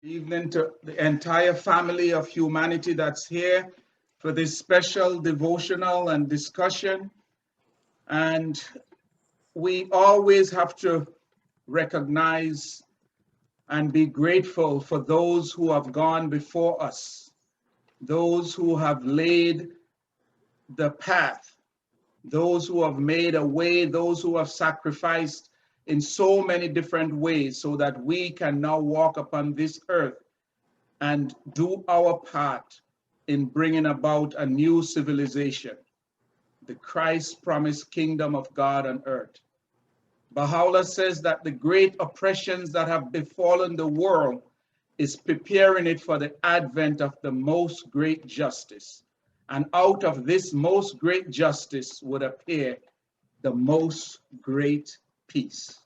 Evening to the entire family of humanity that's here for this special devotional and discussion. And we always have to recognize and be grateful for those who have gone before us, those who have laid the path, those who have made a way, those who have sacrificed in so many different ways so that we can now walk upon this earth and do our part in bringing about a new civilization, the Christ-promised kingdom of God on earth. Baha'u'llah says that the great oppressions that have befallen the world is preparing it for the advent of the most great justice. And out of this most great justice would appear the most great peace.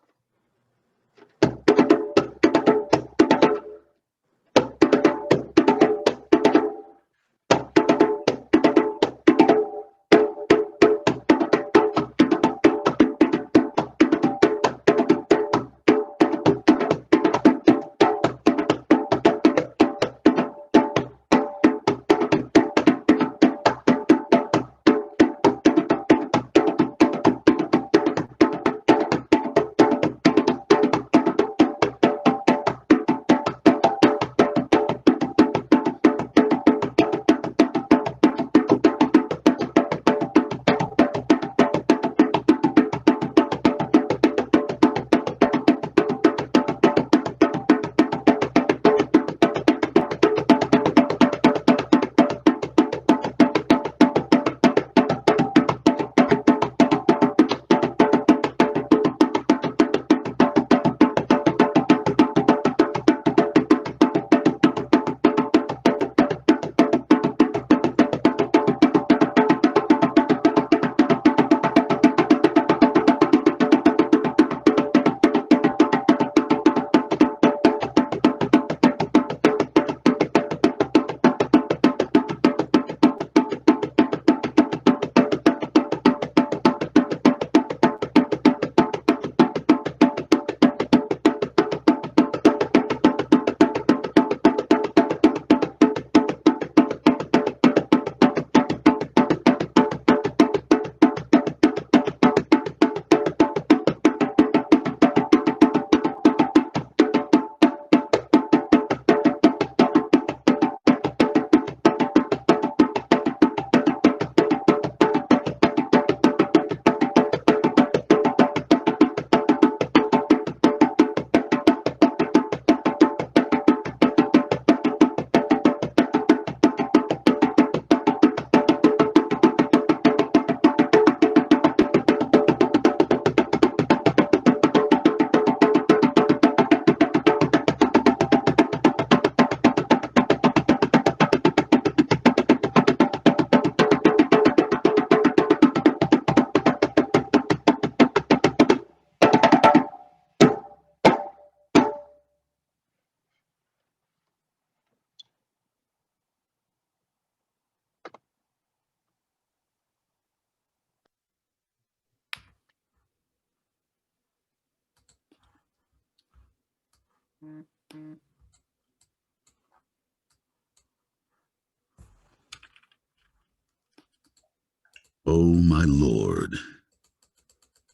O my Lord,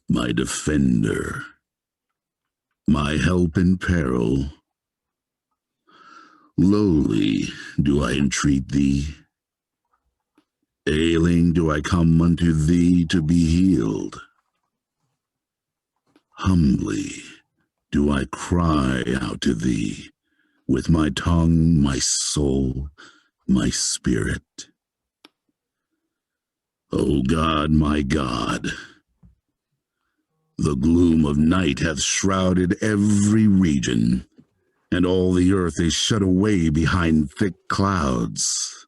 my defender, my help in peril, lowly do I entreat thee. Ailing do I come unto thee to be healed. Humbly do I cry out to thee with my tongue, my soul, my spirit. O God, my God, the gloom of night hath shrouded every region, and all the earth is shut away behind thick clouds.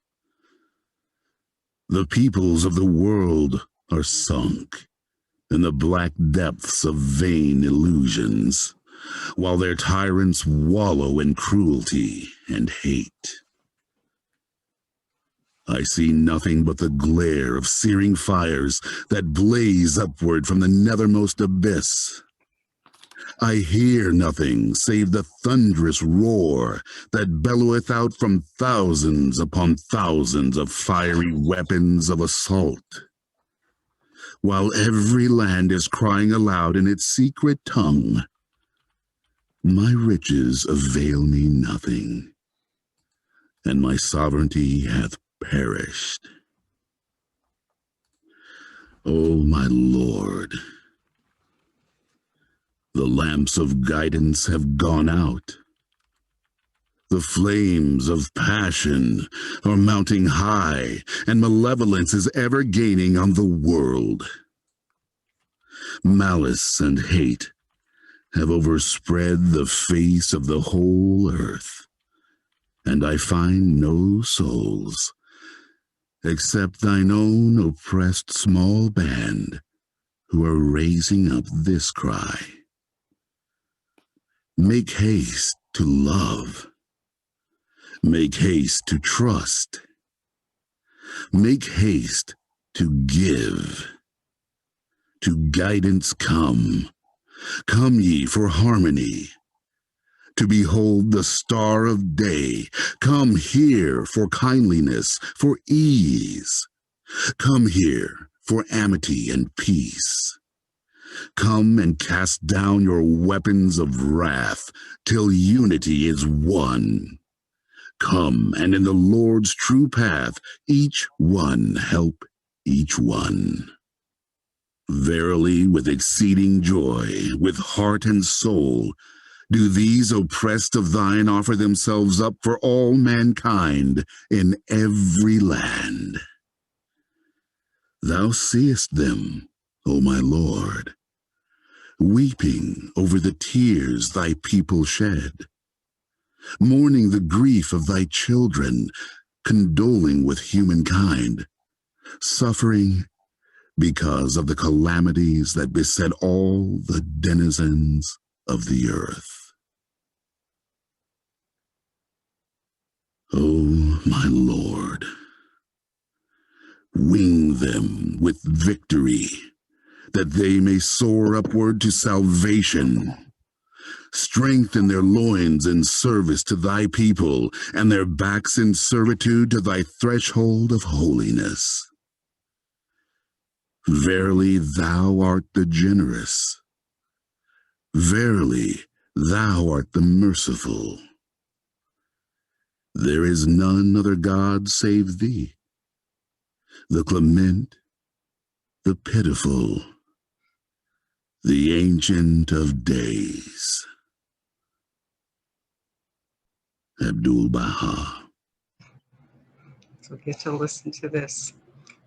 The peoples of the world are sunk in the black depths of vain illusions, while their tyrants wallow in cruelty and hate. I see nothing but the glare of searing fires that blaze upward from the nethermost abyss. I hear nothing save the thunderous roar that belloweth out from thousands upon thousands of fiery weapons of assault, while every land is crying aloud in its secret tongue. My riches avail me nothing, and my sovereignty hath perished. O my Lord, the lamps of guidance have gone out. The flames of passion are mounting high, and malevolence is ever gaining on the world. Malice and hate have overspread the face of the whole earth, and I find no souls, except thine own oppressed small band, who are raising up this cry. Make haste to love. Make haste to trust. Make haste to give. To guidance come. Come ye for harmony. To behold the star of day. Come here for kindliness, for ease. Come here for amity and peace. Come and cast down your weapons of wrath, till unity is won. Come, and in the Lord's true path, each one help each one. Verily, with exceeding joy, with heart and soul, do these oppressed of thine offer themselves up for all mankind in every land. Thou seest them, O my Lord, weeping over the tears thy people shed, mourning the grief of thy children, condoling with humankind, suffering because of the calamities that beset all the denizens of the earth. O my Lord, wing them with victory, that they may soar upward to salvation. Strengthen their loins in service to thy people, and their backs in servitude to thy threshold of holiness. Verily, thou art the generous. Verily, thou art the merciful. There is none other God save thee, the clement, the pitiful, the Ancient of Days. Abdul Baha. So we get to listen to this,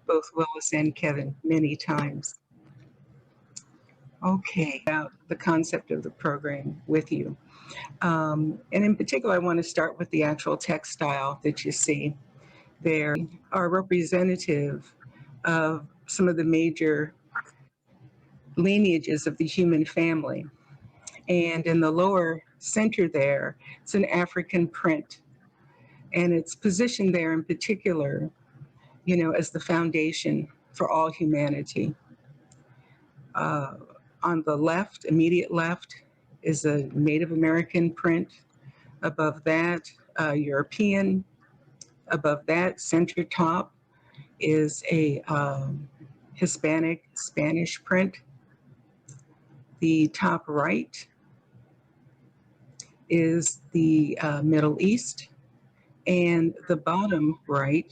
both Willis and Kevin, many times. Okay, about the concept of the program with you. And in particular, I want to start with the actual textile that you see there, are representative of some of the major lineages of the human family. And in the lower center there, it's an African print. And it's positioned there in particular, as the foundation for all humanity. On the left, immediate left, is a Native American print. Above that, European. Above that, center top, is a Hispanic Spanish print. The top right is the Middle East, and the bottom right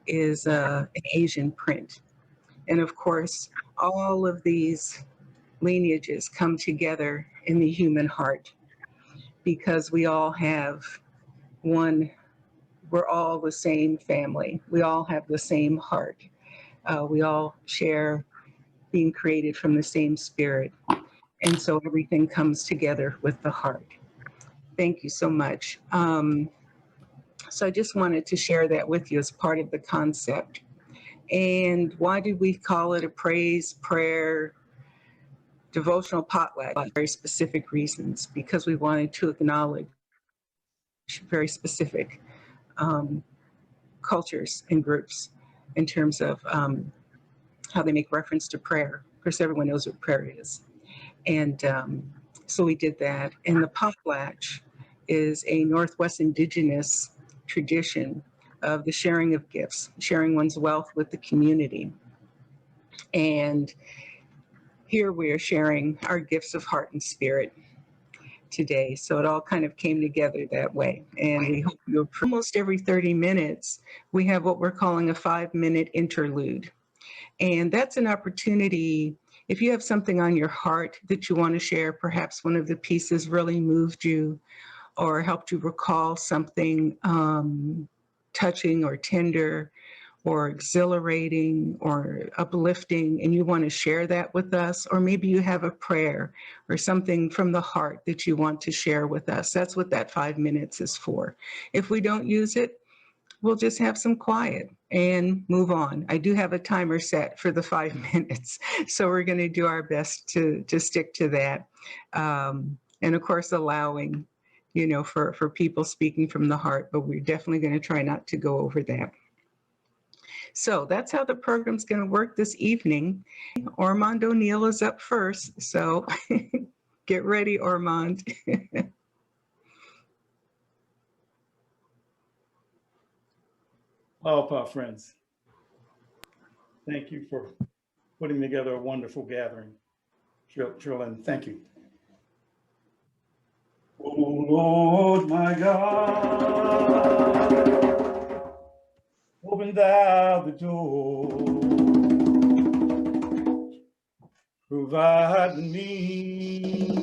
is an Asian print. And of course, all of these lineages come together in the human heart, because we all have we're all the same family. We all have the same heart. We all share being created from the same spirit. And so everything comes together with the heart. Thank you so much. So I just wanted to share that with you as part of the concept. And why did we call it a praise, prayer, devotional potlatch? Very specific reasons, because we wanted to acknowledge very specific cultures and groups in terms of how they make reference to prayer. Of course, everyone knows what prayer is. And So we did that. And the Potlatch is a Northwest Indigenous tradition of the sharing of gifts, sharing one's wealth with the community. And here we are sharing our gifts of heart and spirit today. So it all kind of came together that way. And we hope you'll almost every 30 minutes, we have what we're calling a 5-minute interlude. And that's an opportunity, if you have something on your heart that you want to share, perhaps one of the pieces really moved you or helped you recall something touching or tender or exhilarating or uplifting, and you want to share that with us, or maybe you have a prayer or something from the heart that you want to share with us. That's what that 5 minutes is for. If we don't use it, we'll just have some quiet and move on. I do have a timer set for the 5 minutes, so we're going to do our best to stick to that. And of course, allowing, for people speaking from the heart, but we're definitely going to try not to go over that. So that's how the program's going to work this evening. Ormond O'Neill is up first, so get ready, Ormond. Aloha, friends. Thank you for putting together a wonderful gathering. Trillian, thank you. Oh Lord, my God, open thou the door, provide the means,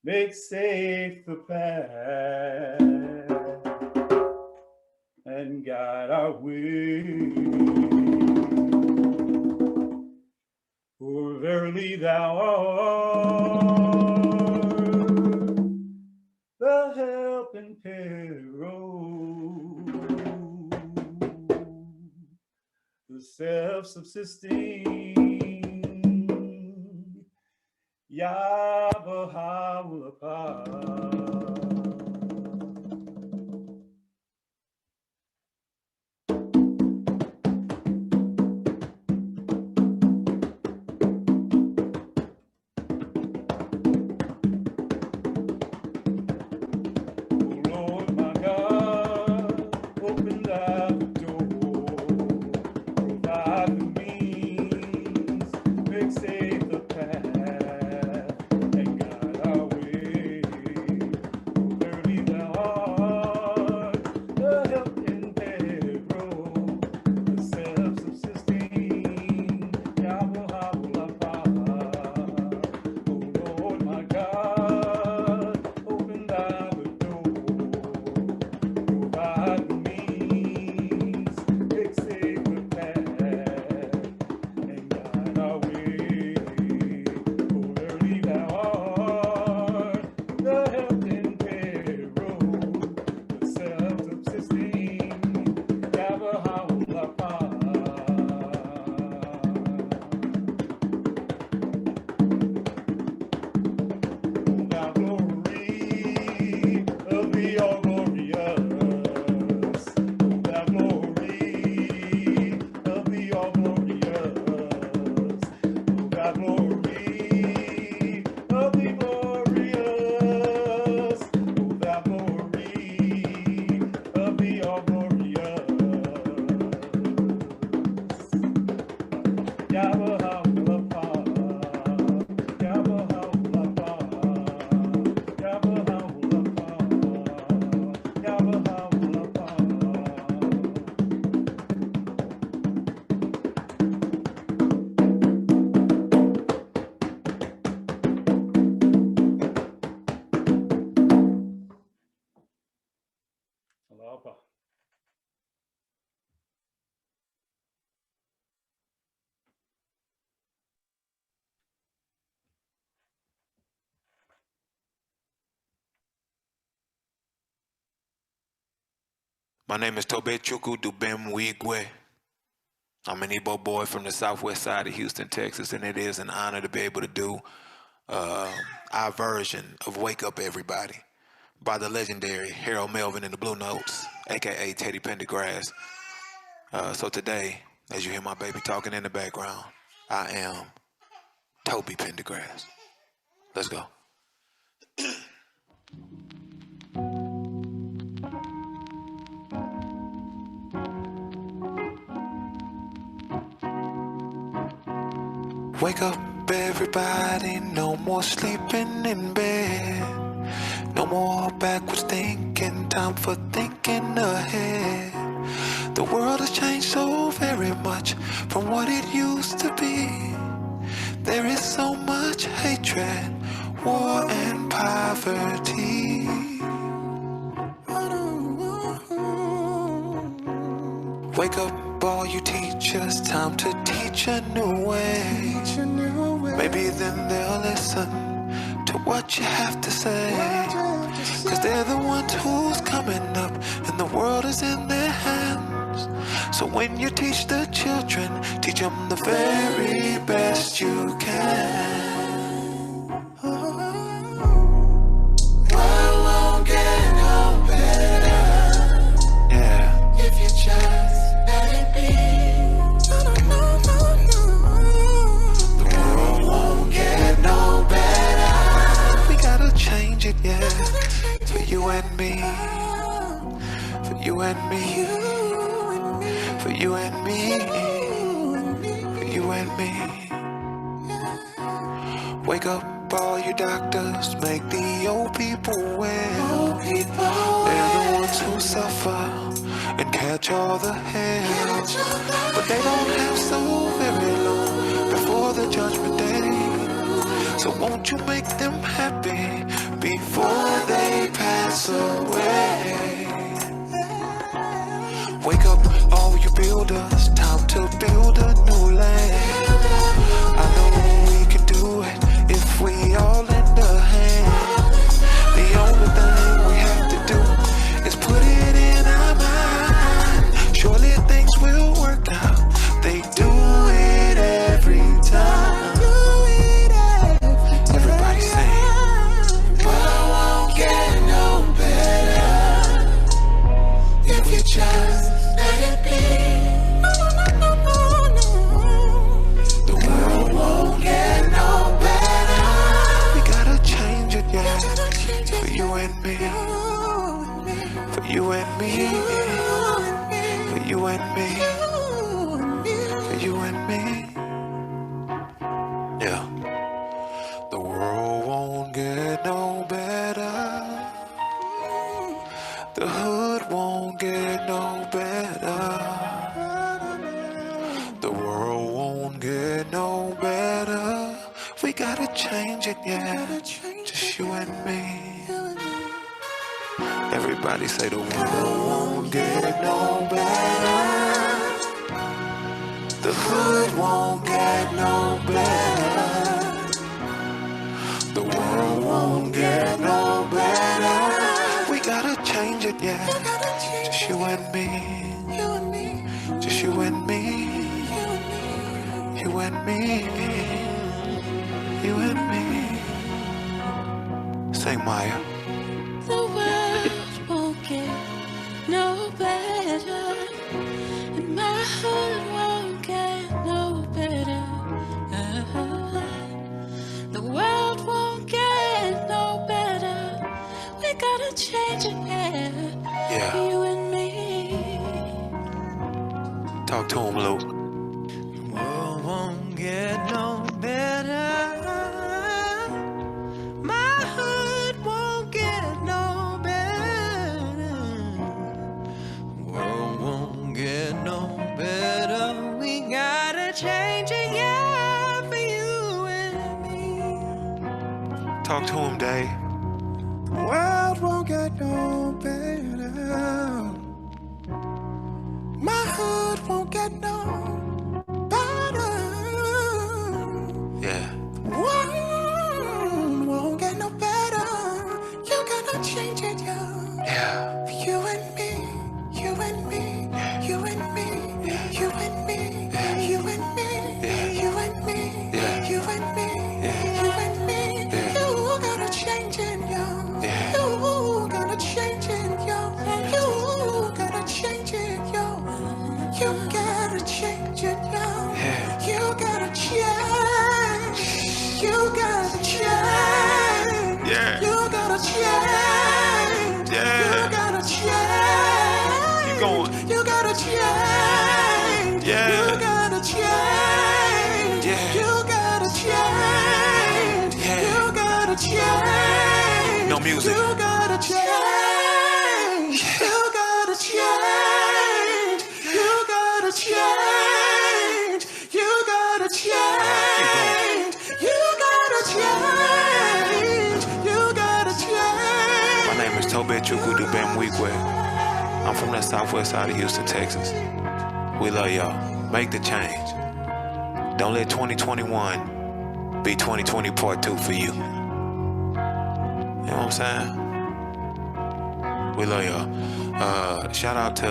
make safe the path, and guide our way. For verily thou art the help in peril, the self-subsisting Yahweh. My name is Tobe Chukwu Dubem Wigwe. I'm an Igbo boy from the southwest side of Houston, Texas, and it is an honor to be able to do our version of Wake Up Everybody by the legendary Harold Melvin and the Blue Notes, aka Teddy Pendergrass. So today, as you hear my baby talking in the background, I am Toby Pendergrass. Let's go. Wake up, everybody, no more sleeping in bed. No more backwards thinking, time for thinking ahead. The world has changed so very much from what it used to be. There is so much hatred, war and poverty. Wake up, all you teachers, time to teach a new way. Maybe then they'll listen to what you have to say. Cause they're the ones who's coming up and the world is in their hands. So when you teach the children, teach them the very best you can. World won't get no better. Yeah. If you just let it be. The world won't get no better. We gotta change it, yeah. For you and me. For you and me. For you and me. For you and me. Wake up, all you doctors, make the old people well. They're the ones who suffer and catch all the hell. But they don't have so very long before the judgment day. So won't you make them happy before they pass away? Wake up, all you builders, time to build a new land. I know we can do it if we all lend a hand. The only thing we have to do is put it in our mind. Surely things will work out. They do it every time. Everybody sing. Well, won't get no better if you just let it be. The world won't get no better. We gotta change it, yeah. For you and me. For you and me. For you and me. For you and me. Yeah. The world won't get no better. The hood won't get no better. The world won't get no better. We gotta change it, yeah. Just you and me. Everybody say the world won't get no better. The hood won't get no better. The world won't get no better. We gotta change it, yeah. Just you and me. Just you and me. You and me. You and me. Sing, Maya. The world won't get no better, and my heart won't get no better. The world won't get no better. We gotta change it, yeah. You and me. Talk to him, Luke. The world won't get no better. My hood won't get no better. The world won't get no better. We gotta change it, yeah, for you and me. Talk to him, Dave. The world won't get no better. My hood won't get no better. Yeah. World won't get no better. You gotta change it, yo. Yeah. You and me, you and me, you and me, you and me, you and me, you and me, you and me, you and me. You gotta change it, yo. You gotta change it, yo. You gotta change it, yo. You gotta change music. You gotta change. You gotta change. You gotta change. You gotta change. You gotta change. You gotta change. My name is Tobe Chukwu Dubem-Wigwe. I'm from the southwest side of Houston, Texas. We love y'all. Make the change. Don't let 2021 be 2020 part 2 for you. You know what I'm saying? We love y'all. Shout out to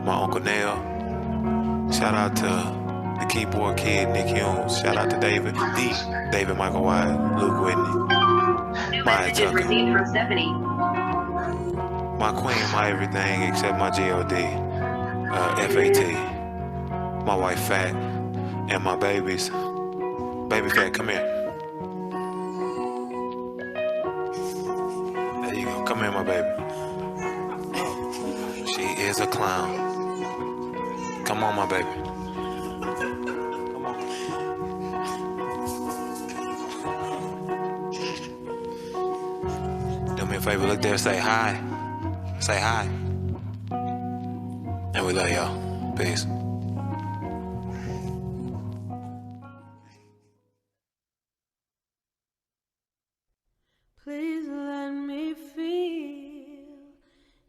my Uncle Nell. Shout out to the keyboard kid, Nick Humes. Shout out to David Michael White, Luke Whitney. New messages received from Stephanie. My queen, my everything except my G.O.D. FAT. My wife Fat. And my babies. Baby Fat, come here. There you go. Come here, my baby. She is a clown. Come on, my baby. Come on. Do me a favor, look there, say hi. Say hi. And we love y'all. Peace. Please let me feel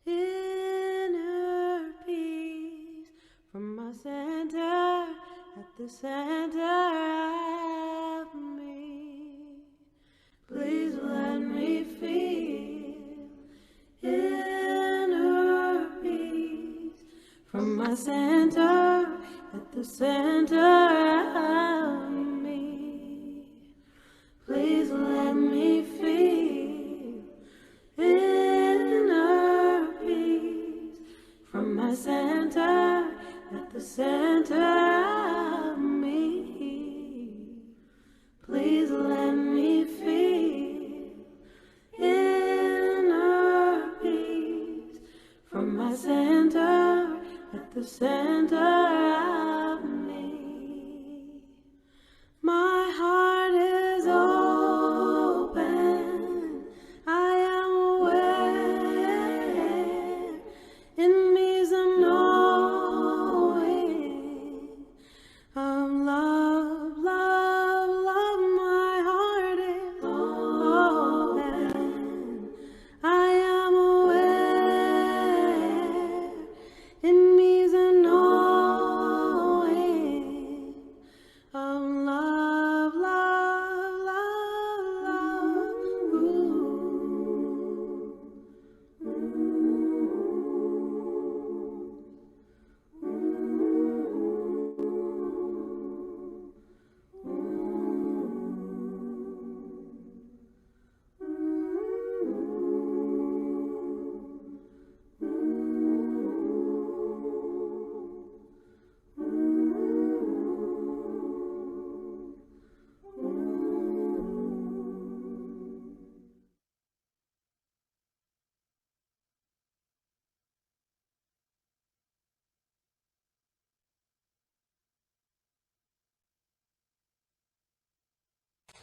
inner peace from my center at the center of me. Please let me feel inner peace from my center at the center of me. Please let me feel inner peace from my center at the center of me. Please let me feel inner peace from my center at the center of me. My heart is open, I am aware, in me some knowing love, love, love. My heart is open, I am aware, in me some knowing love, love, love, love.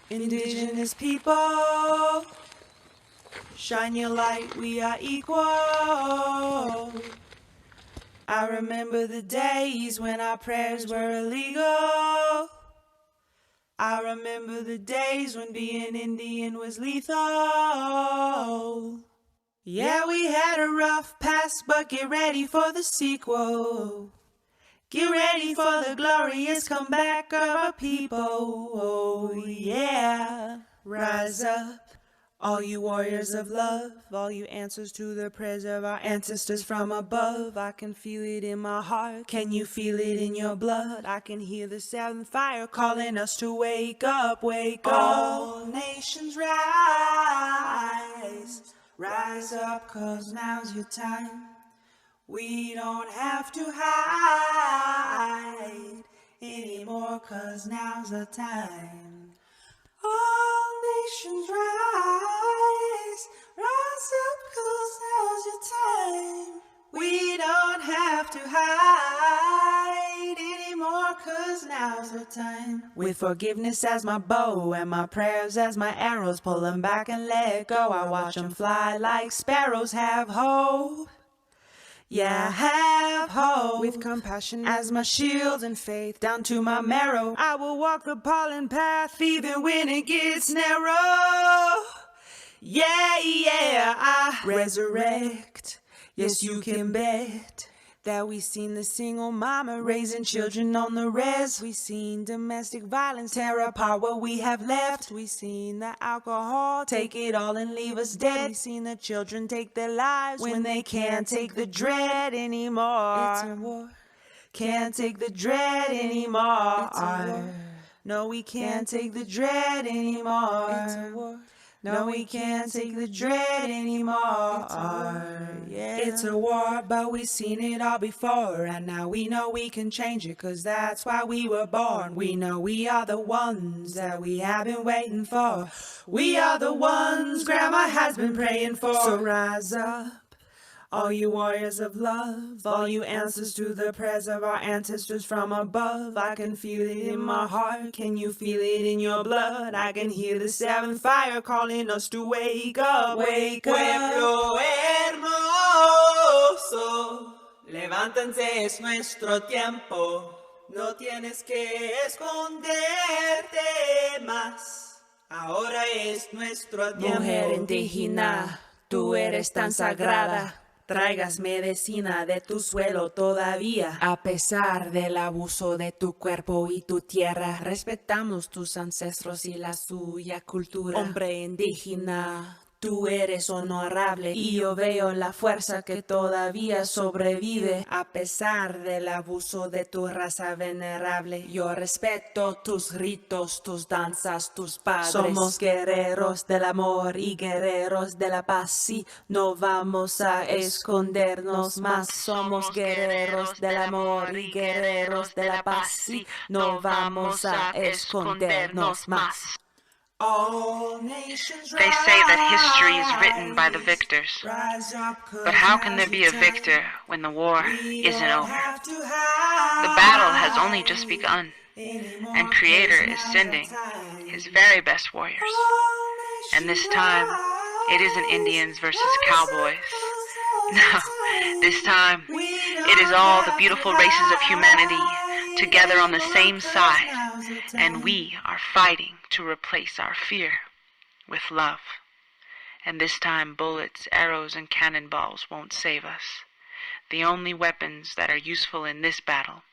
Indigenous people, shine your light, we are equal. I remember the days when our prayers were illegal. I remember the days when being Indian was lethal. Yeah, we had a rough past, but get ready for the sequel. Get ready for the glorious comeback of our people. Oh yeah. Rise up, all you warriors of love, all you answers to the prayers of our ancestors from above. I can feel it in my heart. Can you feel it in your blood? I can hear the seventh fire calling us to wake up, wake up. All nations rise. Rise up, 'cause now's your time. We don't have to hide anymore, 'cause now's the time. All nations rise, rise up, 'cause now's your time. We don't have to hide anymore, 'cause now's the time. With forgiveness as my bow and my prayers as my arrows, pull them back and let go. I watch them fly like sparrows. Have hope. Yeah, have hope. With compassion as my shield and faith down to my marrow, I will walk the pollen path even when it gets narrow. Yeah, yeah, I resurrect. Yes, you can bet that we seen the single mama raising children on the res. We seen domestic violence tear apart what we have left. We seen the alcohol take it all and leave us dead. We seen the children take their lives when they can't take the dread anymore. It's a war. Can't take the dread anymore. It's a war. No, we can't take the dread anymore. It's a war. No, we can't take the dread anymore. It's a war, but we've seen it all before. And now we know we can change it, 'cause that's why we were born. We know we are the ones that we have been waiting for. We are the ones Grandma has been praying for. So rise up, all you warriors of love, all you answers to the prayers of our ancestors from above. I can feel it in my heart, can you feel it in your blood? I can hear the seventh fire calling us to wake up. Wake up. Pueblo hermoso, levántense, es nuestro tiempo. No tienes que esconderte más, ahora es nuestro tiempo. Mujer indígena, tú eres tan sagrada. Traigas medicina de tu suelo todavía. A pesar del abuso de tu cuerpo y tu tierra, respetamos tus ancestros y la suya cultura. Hombre indígena, tú eres honorable y yo veo la fuerza que todavía sobrevive. A pesar del abuso de tu raza venerable, yo respeto tus ritos, tus danzas, tus padres. Somos guerreros del amor y guerreros de la paz y no vamos a escondernos más. Somos guerreros del amor y guerreros de la paz y no vamos a escondernos más. They say that history is written by the victors. But how can there be a victor when the war isn't over? The battle has only just begun, and Creator is sending His very best warriors. And this time, it isn't Indians versus cowboys. No, this time, it is all the beautiful races of humanity together on the same side, and we are fighting to replace our fear with love. And this time, bullets, arrows, and cannonballs won't save us. The only weapons that are useful in this battle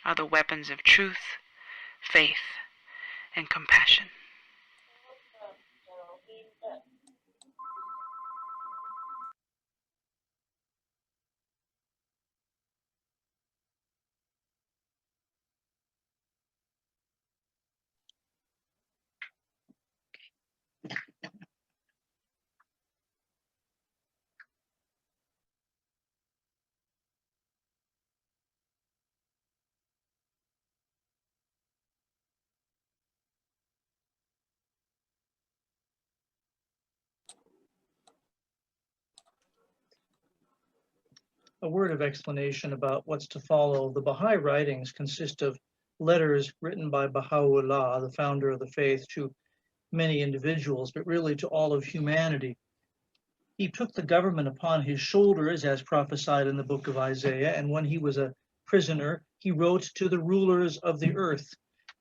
are the weapons of truth, faith, and compassion. A word of explanation about what's to follow. The Baha'i writings consist of letters written by Baha'u'llah, the founder of the faith, to many individuals, but really to all of humanity. He took the government upon his shoulders, as prophesied in the book of Isaiah, and when he was a prisoner, he wrote to the rulers of the earth.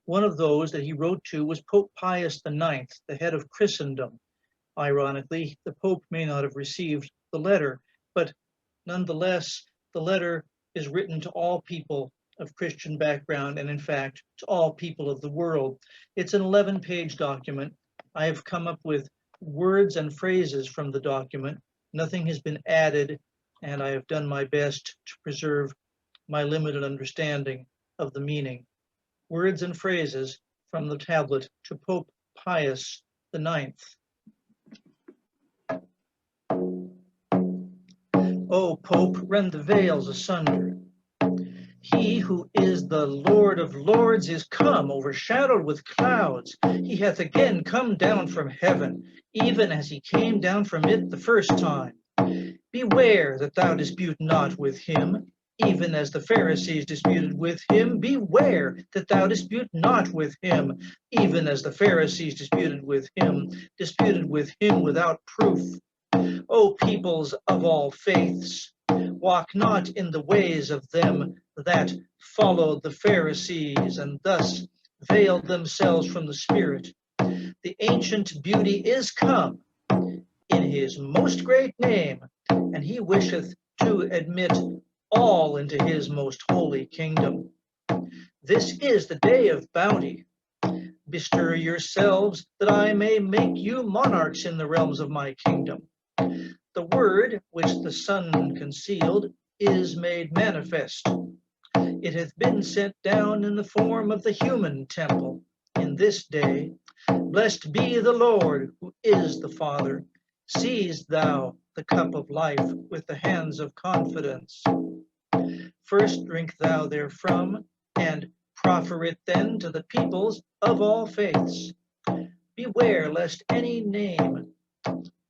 One of those that he wrote to was Pope Pius IX, the head of Christendom. Ironically, the Pope may not have received the letter, but nonetheless, the letter is written to all people of Christian background and, in fact, to all people of the world. It's an 11-page document. I have come up with words and phrases from the document. Nothing has been added, and I have done my best to preserve my limited understanding of the meaning. Words and phrases from the tablet to Pope Pius IX. O Pope, rend the veils asunder. He who is the Lord of Lords is come, overshadowed with clouds. He hath again come down from heaven, even as he came down from it the first time. Beware that thou dispute not with him. even as the Pharisees disputed with him. Beware that thou dispute not with him, even as the Pharisees disputed with him without proof. O peoples of all faiths, walk not in the ways of them that followed the Pharisees, and thus veiled themselves from the Spirit. The ancient beauty is come in his most great name, and he wisheth to admit all into his most holy kingdom. This is the day of bounty. Bestir yourselves, that I may make you monarchs in the realms of my kingdom. The word which the Son concealed is made manifest. It hath been sent down in the form of the human temple in this day. Blessed be the Lord, who is the Father. Seize thou the cup of life with the hands of confidence. First drink thou therefrom, and proffer it then to the peoples of all faiths. Beware lest any name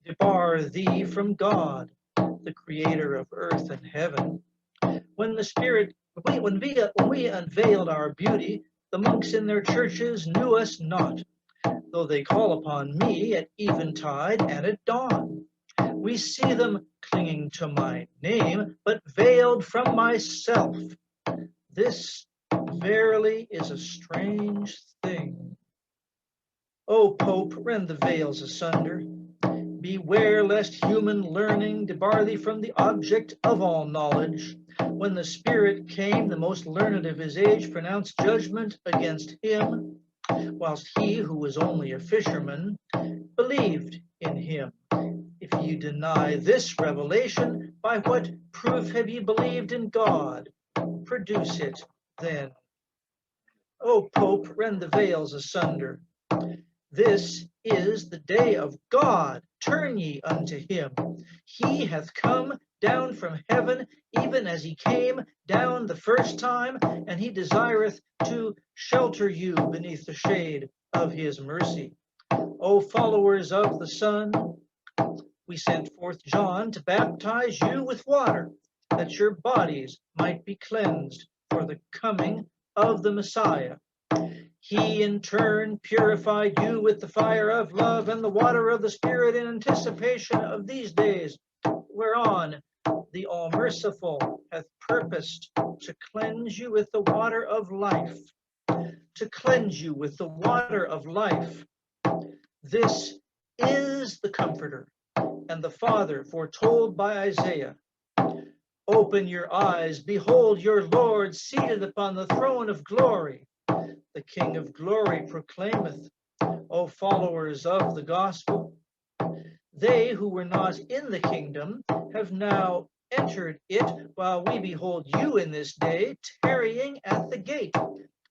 debar thee from God, the creator of earth and heaven. When we unveiled our beauty, the monks in their churches knew us not, though they call upon me at eventide and at dawn. We see them clinging to my name, but veiled from myself. This verily is a strange thing. O Pope, rend the veils asunder. Beware lest human learning debar thee from the object of all knowledge. When the Spirit came, the most learned of his age pronounced judgment against him, whilst he, who was only a fisherman, believed in him. If you deny this revelation, by what proof have ye believed in God? Produce it then. O Pope, rend the veils asunder. This is the day of God. Turn ye unto him. He hath come down from heaven, even as he came down the first time, and he desireth to shelter you beneath the shade of his mercy. O followers of the Son, we sent forth John to baptize you with water, that your bodies might be cleansed for the coming of the Messiah. He in turn purified you with the fire of love and the water of the Spirit in anticipation of these days, whereon the All-Merciful hath purposed to cleanse you with the water of life. To cleanse you with the water of life. This is the Comforter and the Father foretold by Isaiah. Open your eyes, behold your Lord seated upon the throne of glory. The King of glory proclaimeth, O followers of the gospel. They who were not in the kingdom have now entered it, while we behold you in this day tarrying at the gate.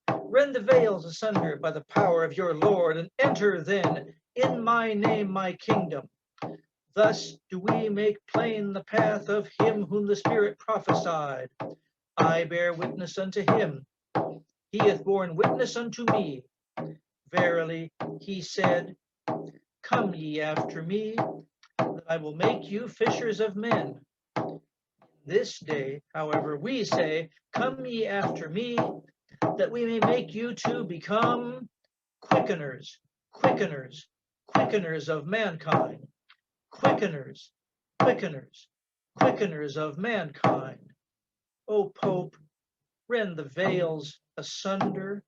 Rend the veils asunder by the power of your Lord, and enter then in my name my kingdom. Thus do we make plain the path of him whom the Spirit prophesied. I bear witness unto him. He hath borne witness unto me. Verily, he said, come ye after me, that I will make you fishers of men. This day, however, we say, come ye after me, that we may make you to become quickeners, quickeners, quickeners of mankind, quickeners, quickeners, quickeners of mankind. O Pope, rend the veils asunder.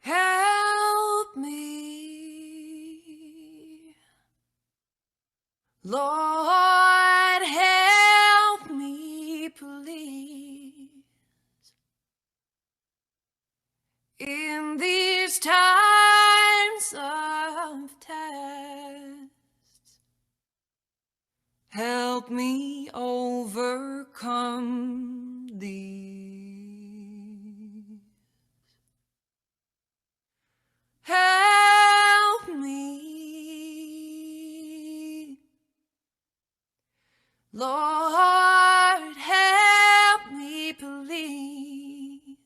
Help me, Lord, help me, please, in these times of test. Help me overcome these. Help me, Lord, help me, please,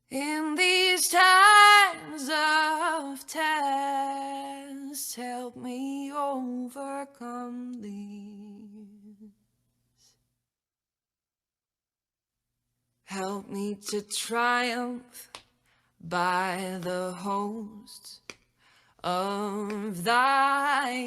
in these times of test. Help me overcome these. Help me to triumph by the hosts of thy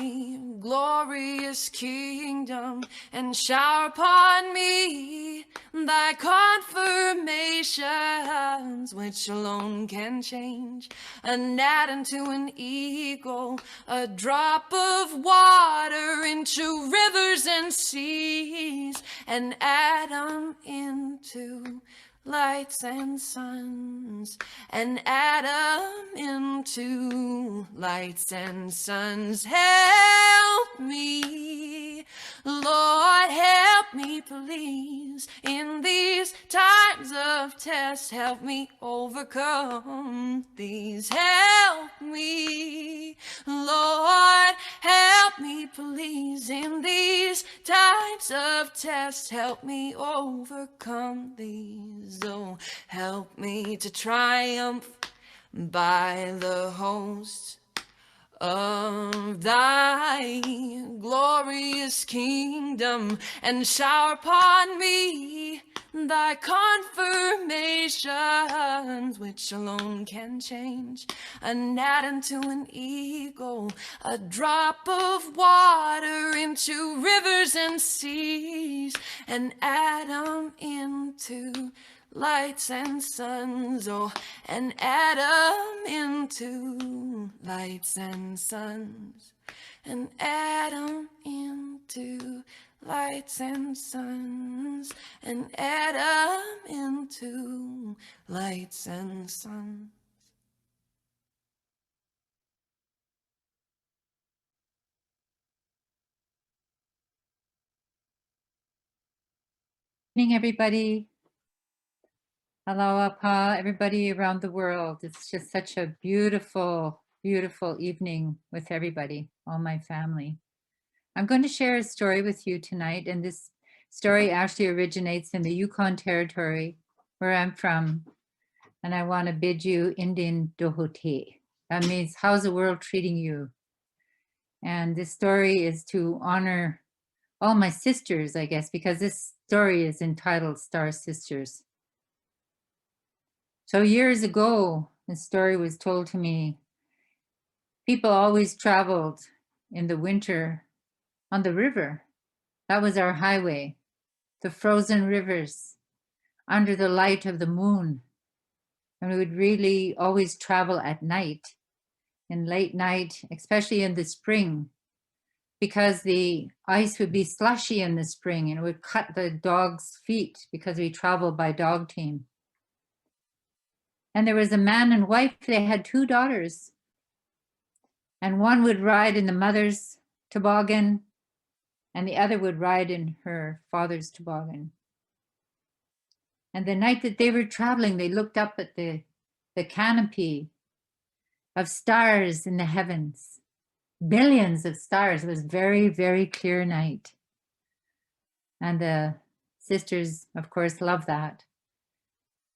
glorious kingdom, and shower upon me thy confirmations, which alone can change a gnat into an eagle, a drop of water into rivers and seas, an atom into lights and suns, an atom into lights and suns. Help me, Lord, help me, please, in these times of test. Help me overcome these. Help me, Lord, help me, please, in these times of test. Help me overcome these. Oh, help me to triumph by the hosts of thy glorious kingdom, and shower upon me thy confirmations, which alone can change a gnat into an eagle, a drop of water into rivers and seas, an atom into lights and suns. Oh, an atom into lights and suns, an atom into lights and suns, and add 'em into lights and suns. Good evening, everybody. Aloha pa, everybody around the world. It's just such a beautiful, beautiful evening with everybody, all my family. I'm going to share a story with you tonight, and this story actually originates in the Yukon Territory, where I'm from, and I want to bid you Indin Dohote. That means, how's the world treating you? And this story is to honor all my sisters, I guess, because this story is entitled Star Sisters. So years ago, the story was told to me. People always traveled in the winter on the river. That was our highway, the frozen rivers under the light of the moon. And we would really always travel at night, in late night, especially in the spring, because the ice would be slushy in the spring and it would cut the dog's feet because we traveled by dog team. And there was a man and wife, they had 2 daughters. And one would ride in the mother's toboggan and the other would ride in her father's toboggan. And the night that they were traveling, they looked up at the canopy of stars in the heavens, billions of stars. It was very, very clear night. And the sisters, of course, loved that.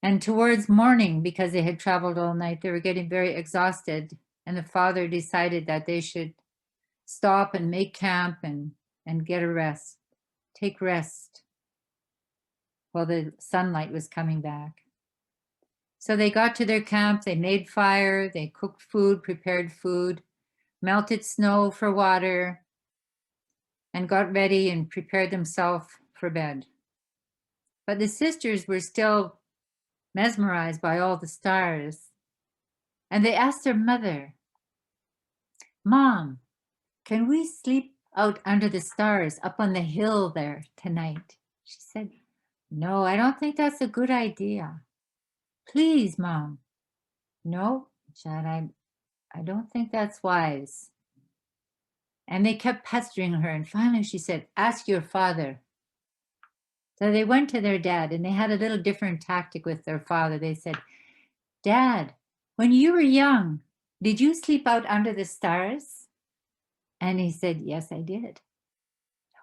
And towards morning, because they had traveled all night, they were getting very exhausted. And the father decided that they should stop and make camp and get a rest, take rest while the sunlight was coming back. So they got to their camp, they made fire, they cooked food, prepared food, melted snow for water, and got ready and prepared themselves for bed. But the sisters were still mesmerized by all the stars. And they asked their mother, "Mom, can we sleep out under the stars up on the hill there tonight?" She said, "No, I don't think that's a good idea. Please, Mom." "No, Chad, I don't think that's wise." And they kept pestering her. And finally she said, "Ask your father." So they went to their dad and they had a little different tactic with their father. They said, "Dad, when you were young, did you sleep out under the stars?" And he said, "Yes, I did."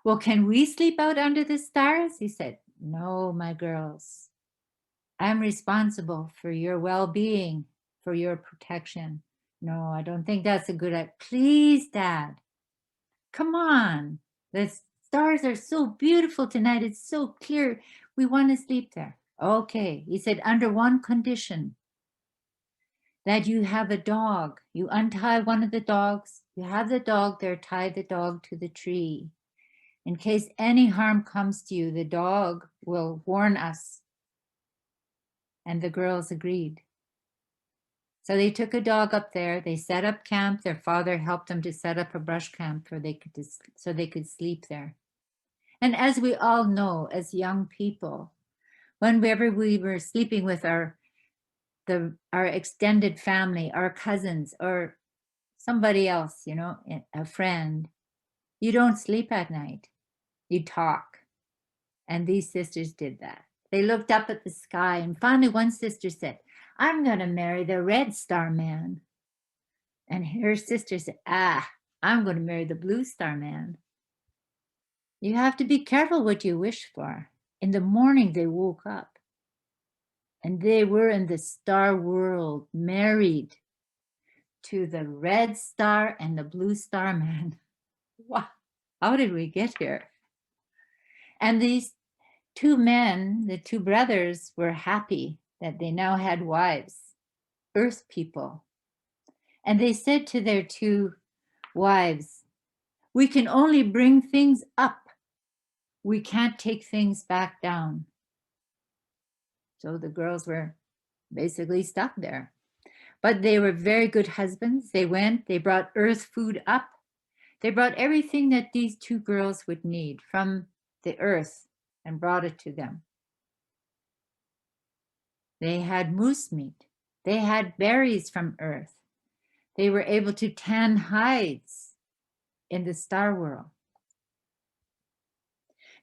"Well, can we sleep out under the stars?" He said, "No, my girls. I'm responsible for your well-being, for your protection. No, I don't think that's a good idea. Please, Dad. Come on. The stars are so beautiful tonight. It's so clear. We want to sleep there." "Okay." He said, "Under one condition, that you have a dog. You untie one of the dogs. You have the dog there, tie the dog to the tree. In case any harm comes to you, the dog will warn us." And the girls agreed. So they took a dog up there. They set up camp. Their father helped them to set up a brush camp so they could sleep there. And as we all know, as young people, whenever we were sleeping with our extended family, our cousins, or somebody else, a friend, you don't sleep at night. You talk. And these sisters did that. They looked up at the sky, and finally one sister said, "I'm going to marry the Red Star Man." And her sister said, "I'm going to marry the Blue Star Man." You have to be careful what you wish for. In the morning, they woke up, and they were in the star world, married to the Red Star and the Blue Star Man. Wow, how did we get here? And these 2 men, the 2 brothers, were happy that they now had wives, earth people. And they said to their 2 wives, "We can only bring things up. We can't take things back down." So the girls were basically stuck there. But they were very good husbands. They went, they brought earth food up. They brought everything that these 2 girls would need, from the earth and brought it to them. They had moose meat. They had berries from earth. They were able to tan hides in the star world.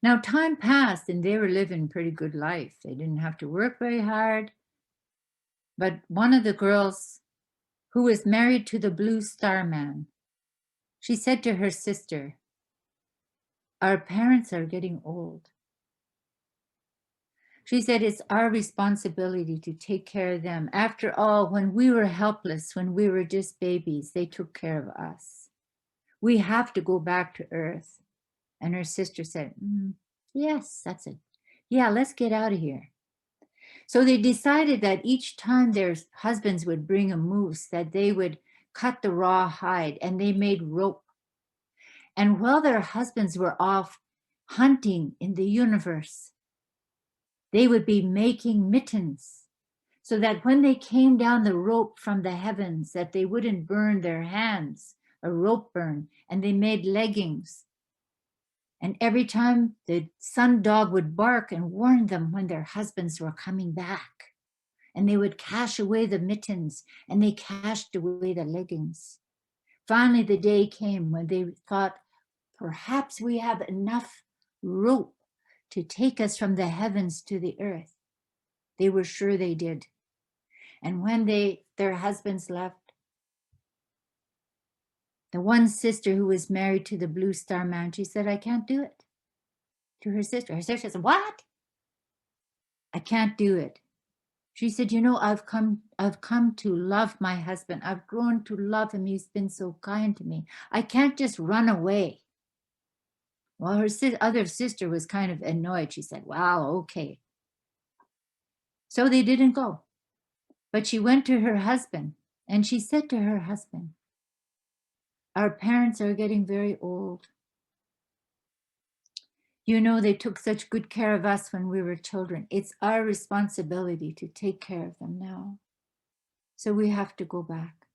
Now time passed and they were living a pretty good life. They didn't have to work very hard. But one of the girls who was married to the blue star man, she said to her sister, "Our parents are getting old." She said, "It's our responsibility to take care of them. After all, when we were helpless, when we were just babies, they took care of us. We have to go back to earth." And her sister said, "Yes, that's it. Yeah, let's get out of here." So they decided that each time their husbands would bring a moose, that they would cut the raw hide, and they made rope. And while their husbands were off hunting in the universe, they would be making mittens so that when they came down the rope from the heavens, that they wouldn't burn their hands, a rope burn, and they made leggings. And every time the sun dog would bark and warn them when their husbands were coming back, and they would cache away the mittens and they cached away the leggings. Finally, the day came when they thought, perhaps we have enough rope to take us from the heavens to the earth. They were sure they did. And when their husbands left, the one sister who was married to the blue star man, she said, "I can't do it." To her sister. Her sister said, "What?" "I can't do it." She said, "You know, I've come to love my husband. I've grown to love him. He's been so kind to me. I can't just run away." Well, her other sister was kind of annoyed. She said, "Well, okay." So they didn't go. But she went to her husband and she said to her husband, "Our parents are getting very old. You know, they took such good care of us when we were children. It's our responsibility to take care of them now. So we have to go back."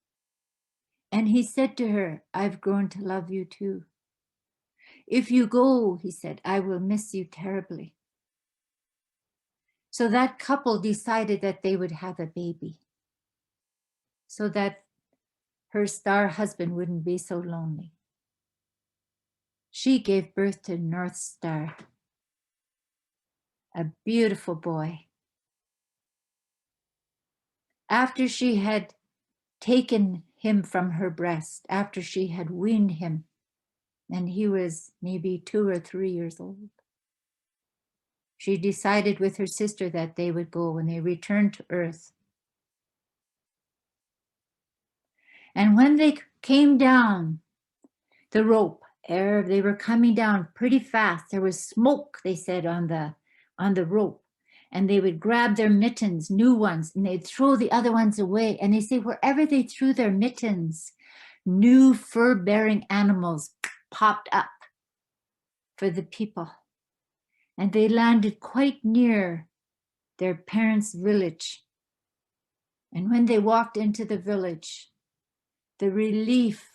And he said to her, "I've grown to love you too. If you go," he said, "I will miss you terribly." So that couple decided that they would have a baby so that her star husband wouldn't be so lonely. She gave birth to North Star, a beautiful boy. After she had taken him from her breast, after she had weaned him, and he was maybe 2 or 3 years old, she decided with her sister that they would go when they returned to earth. And when they came down the rope, they were coming down pretty fast. There was smoke, they said, on the rope. And they would grab their mittens, new ones, and they'd throw the other ones away. And they say wherever they threw their mittens, new fur-bearing animals popped up for the people. And they landed quite near their parents' village. And when they walked into the village, the relief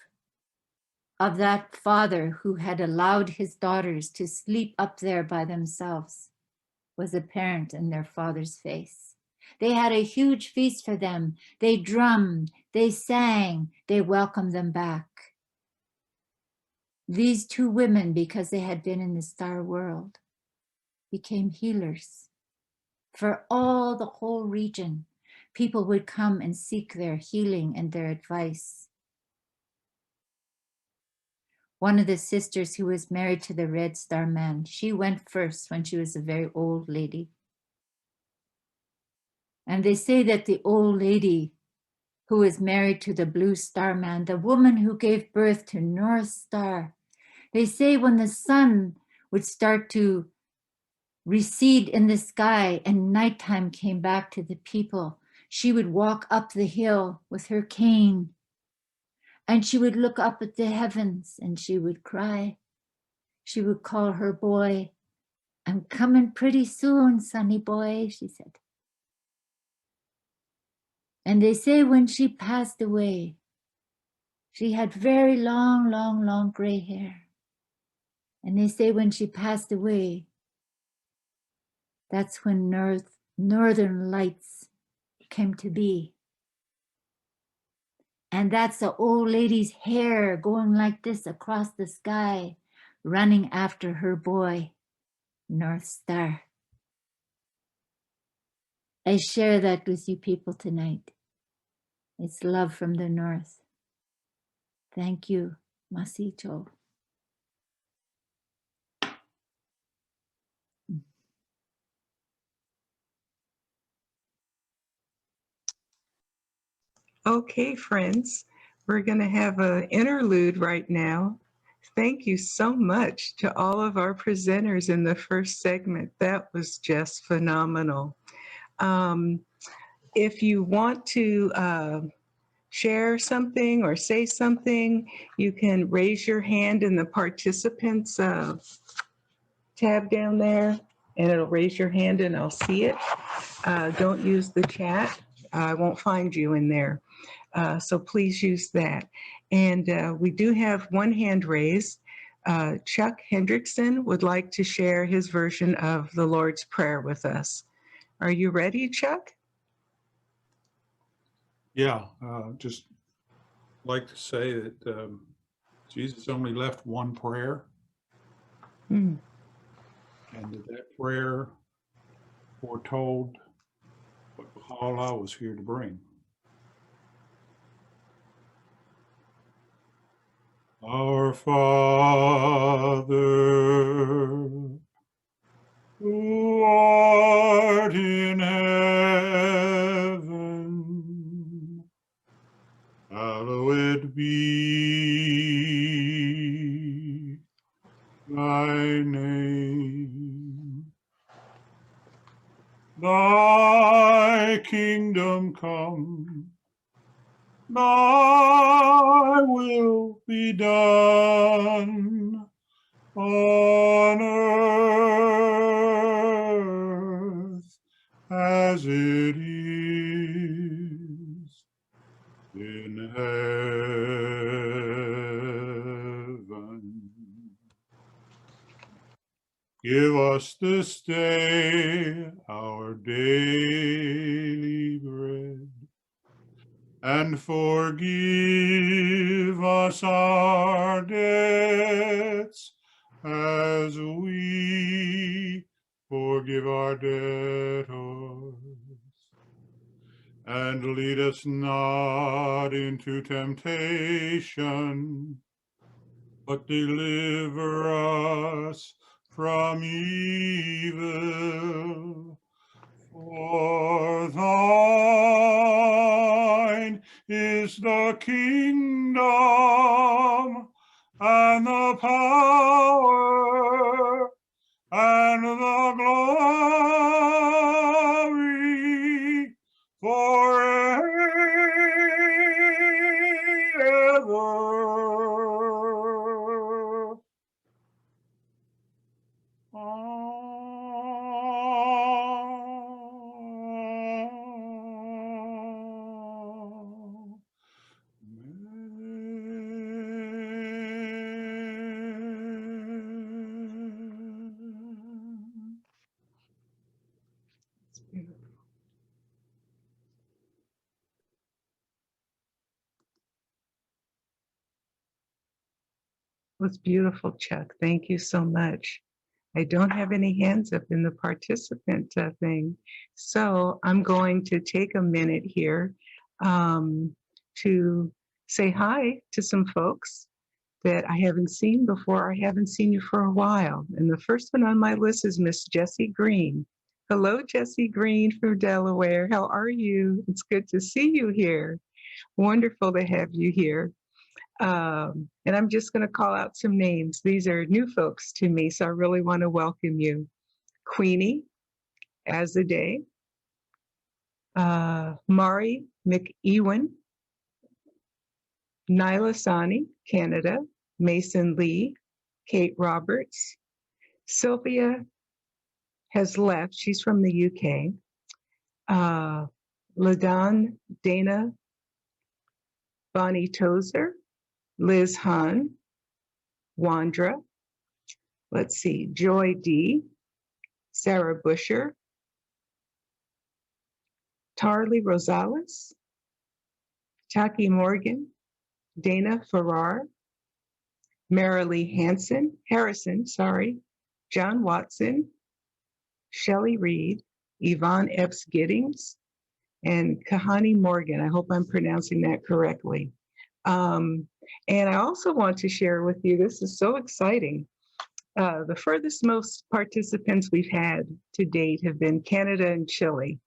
of that father who had allowed his daughters to sleep up there by themselves was apparent in their father's face. They had a huge feast for them. They drummed, they sang, they welcomed them back. These 2 women, because they had been in the star world, became healers. For all the whole region, people would come and seek their healing and their advice. One of the sisters who was married to the Red Star man, she went first when she was a very old lady. And they say that the old lady who was married to the Blue Star man, the woman who gave birth to North Star, they say when the sun would start to recede in the sky and nighttime came back to the people, she would walk up the hill with her cane and she would look up at the heavens and she would cry. She would call her boy, "I'm coming pretty soon, sonny boy," she said. And they say when she passed away, she had very long, long, long gray hair. And they say when she passed away, that's when northern lights came to be. And that's the old lady's hair going like this across the sky, running after her boy, North Star. I share that with you people tonight. It's love from the North. Thank you, Masito. Okay, friends, we're going to have an interlude right now. Thank you so much to all of our presenters in the first segment. That was just phenomenal. If you want to share something or say something, you can raise your hand in the participants tab down there, and it'll raise your hand and I'll see it. Don't use the chat. I won't find you in there. So please use that. And we do have one hand raised. Chuck Hendrickson would like to share his version of the Lord's Prayer with us. Are you ready, Chuck? Yeah, just like to say that Jesus only left one prayer, and that prayer foretold what Baha'u'llah was here to bring. Our Father, who art in heaven, hallowed be thy name. Thy kingdom come, thy will be done on earth as it is in heaven. Give us this day our daily bread, and forgive us our debts as we forgive our debtors. And lead us not into temptation, but deliver us from evil. For thine is the kingdom and the power and the glory forever. It was beautiful, Chuck. Thank you so much. I don't have any hands up in the participant thing. So I'm going to take a minute here to say hi to some folks that I haven't seen before. I haven't seen you for a while. And the first one on my list is Miss Jessie Green. Hello, Jessie Green from Delaware. How are you? It's good to see you here. Wonderful to have you here. And I'm just going to call out some names. These are new folks to me, so I really want to welcome you. Queenie Azaday, Mari McEwen, Nyla Sani, Canada, Mason Lee, Kate Roberts. Sylvia has left. She's from the UK. LaDon Dana Bonnie Tozer, Liz Hahn, Wandra, Let's see, Joy D, Sarah Busher, Tarly Rosales, Taki Morgan, Dana Farrar, Marilee Harrison, John Watson, Shelley Reed, Yvonne Epps Giddings, and Kahani Morgan. I hope I'm pronouncing that correctly. And I also want to share with you, this is so exciting. The furthest most participants we've had to date have been Canada and Chile.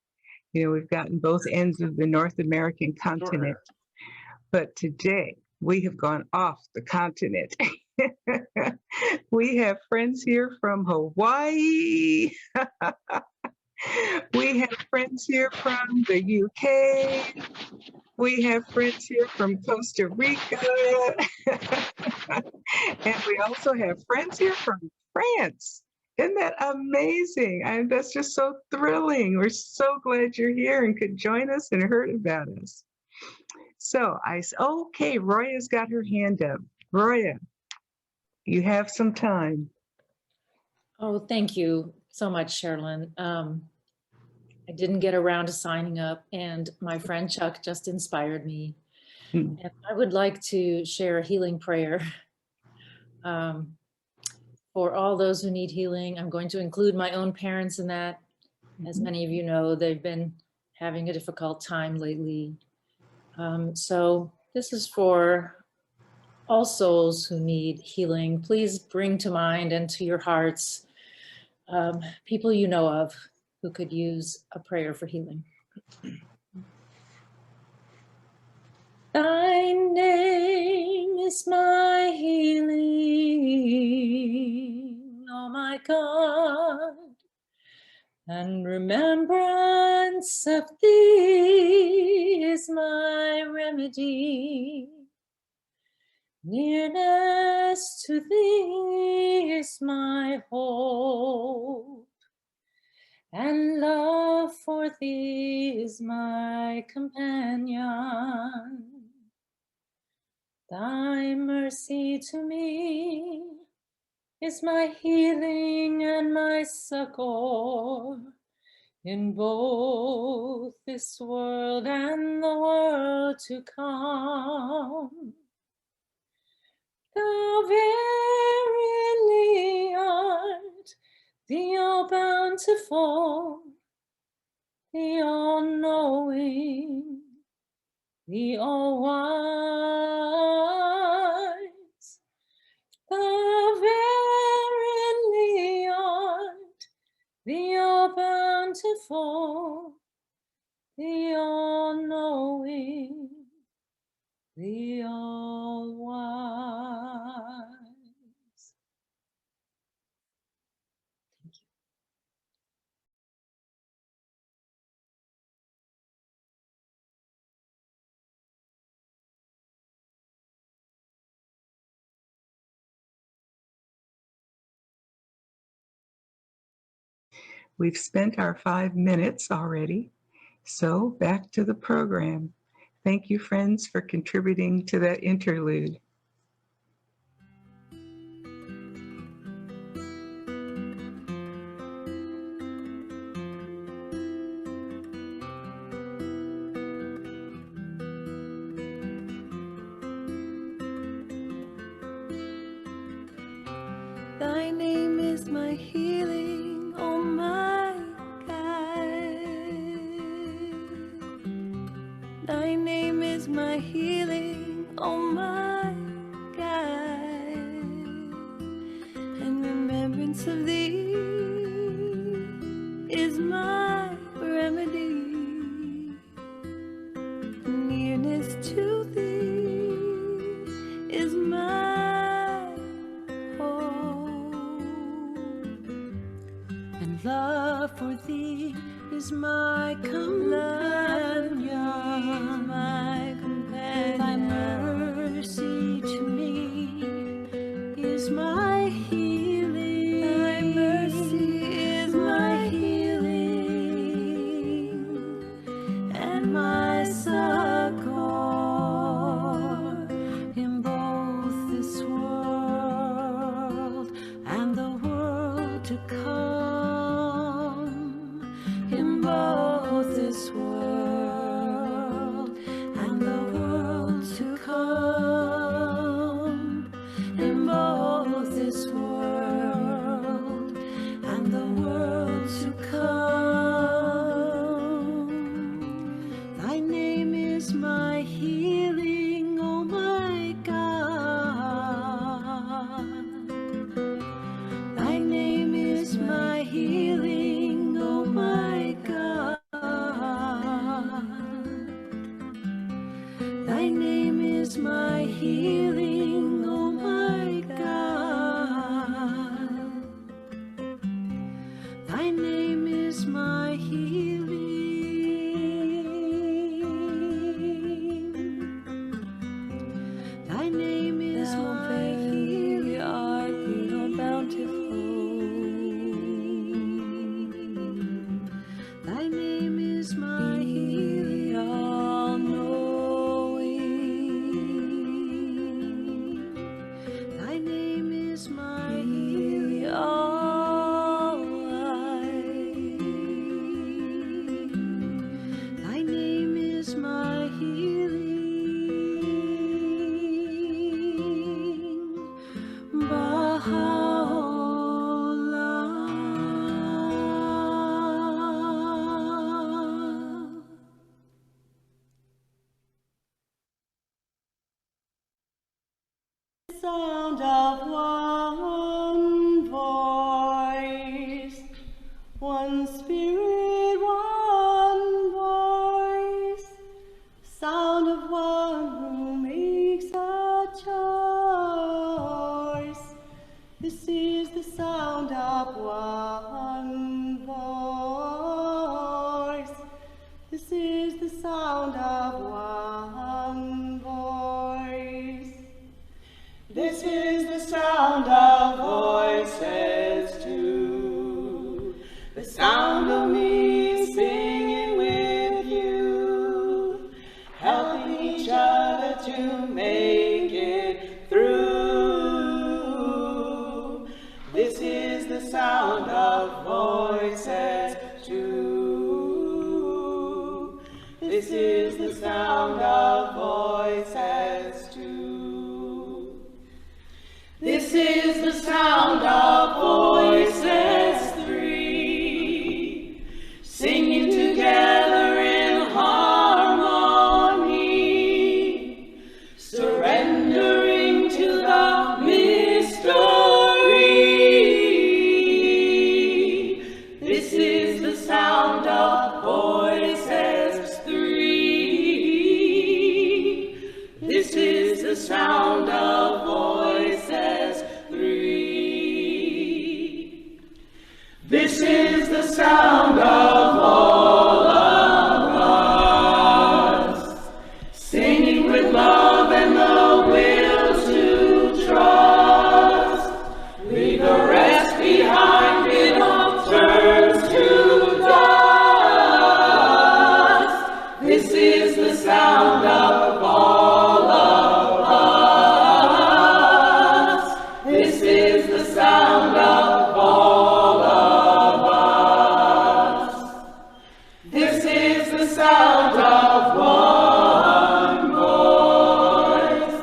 You know, we've gotten both ends of the North American continent. But today, we have gone off the continent. We have friends here from Hawaii. We have friends here from the UK. We have friends here from Costa Rica. And we also have friends here from France. Isn't that amazing? That's just so thrilling. We're so glad you're here and could join us and heard about us. So okay, Roya's got her hand up. Roya, you have some time. Oh, thank you so much, Sherilyn. I didn't get around to signing up, and my friend Chuck just inspired me. And I would like to share a healing prayer for all those who need healing. I'm going to include my own parents in that. As many of you know, they've been having a difficult time lately. So this is for all souls who need healing. Please bring to mind and to your hearts people you know of who could use a prayer for healing. Thy name is my healing, oh my God, and remembrance of thee is my remedy. Nearness to thee is my hope, and love for thee is my companion. Thy mercy to me is my healing and my succor in both this world and the world to come. Thou verily art the all-bountiful, the all-knowing, the all-wise. Thou verily art the all-bountiful, the all-knowing, the all-wise. Thank you. We've spent our 5 minutes already, so back to the program. Thank you, friends, for contributing to that interlude. Thy name is my healing, oh my God. Thy name is my healing, oh my God. And remembrance of thee is my remedy. Nearness to thee is my hope, and love for thee is my companion, my companion. Thy mercy to me is my healing. Thy mercy is my healing and my succor in both this world and the is my healing, oh my God. Thy name is my healing. Thy name is thou my healing. Art thou bountiful. Thy name is my healing, all knowing. Thy name is my healing, all wise. Thy name is my healing. Sound of one voice, one spirit, one voice, sound of one who makes a choice. This is the sound of one voice. This is the sound of one voice. This is the sound of voices too, the sound of me singing with you, helping each other to make it through. This is the sound of voices too. This is the sound of voices too. This is the sound of voices three, singing together in harmony, surrendering to the mystery. This is the sound of voices three. This is the sound of voices three. This is the sound of all of us, singing with love and the will to trust. Leave the rest behind, it all turns to dust. This is the sound of all of us. This is the sound of all of us. This is the sound of one voice,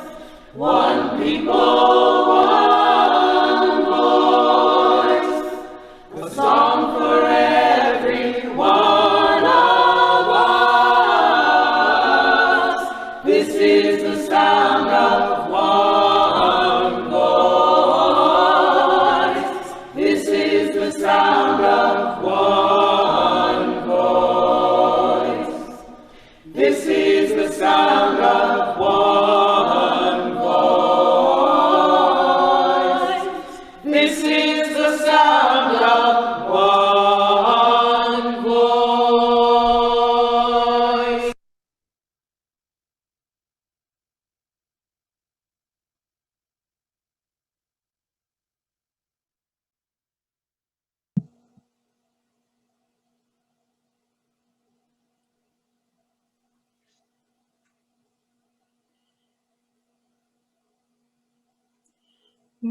one people, one voice, a song for every one of us. This is the sound of one voice. This is the sound of one voice. This is the sound of one voice. This is the sound of one voice.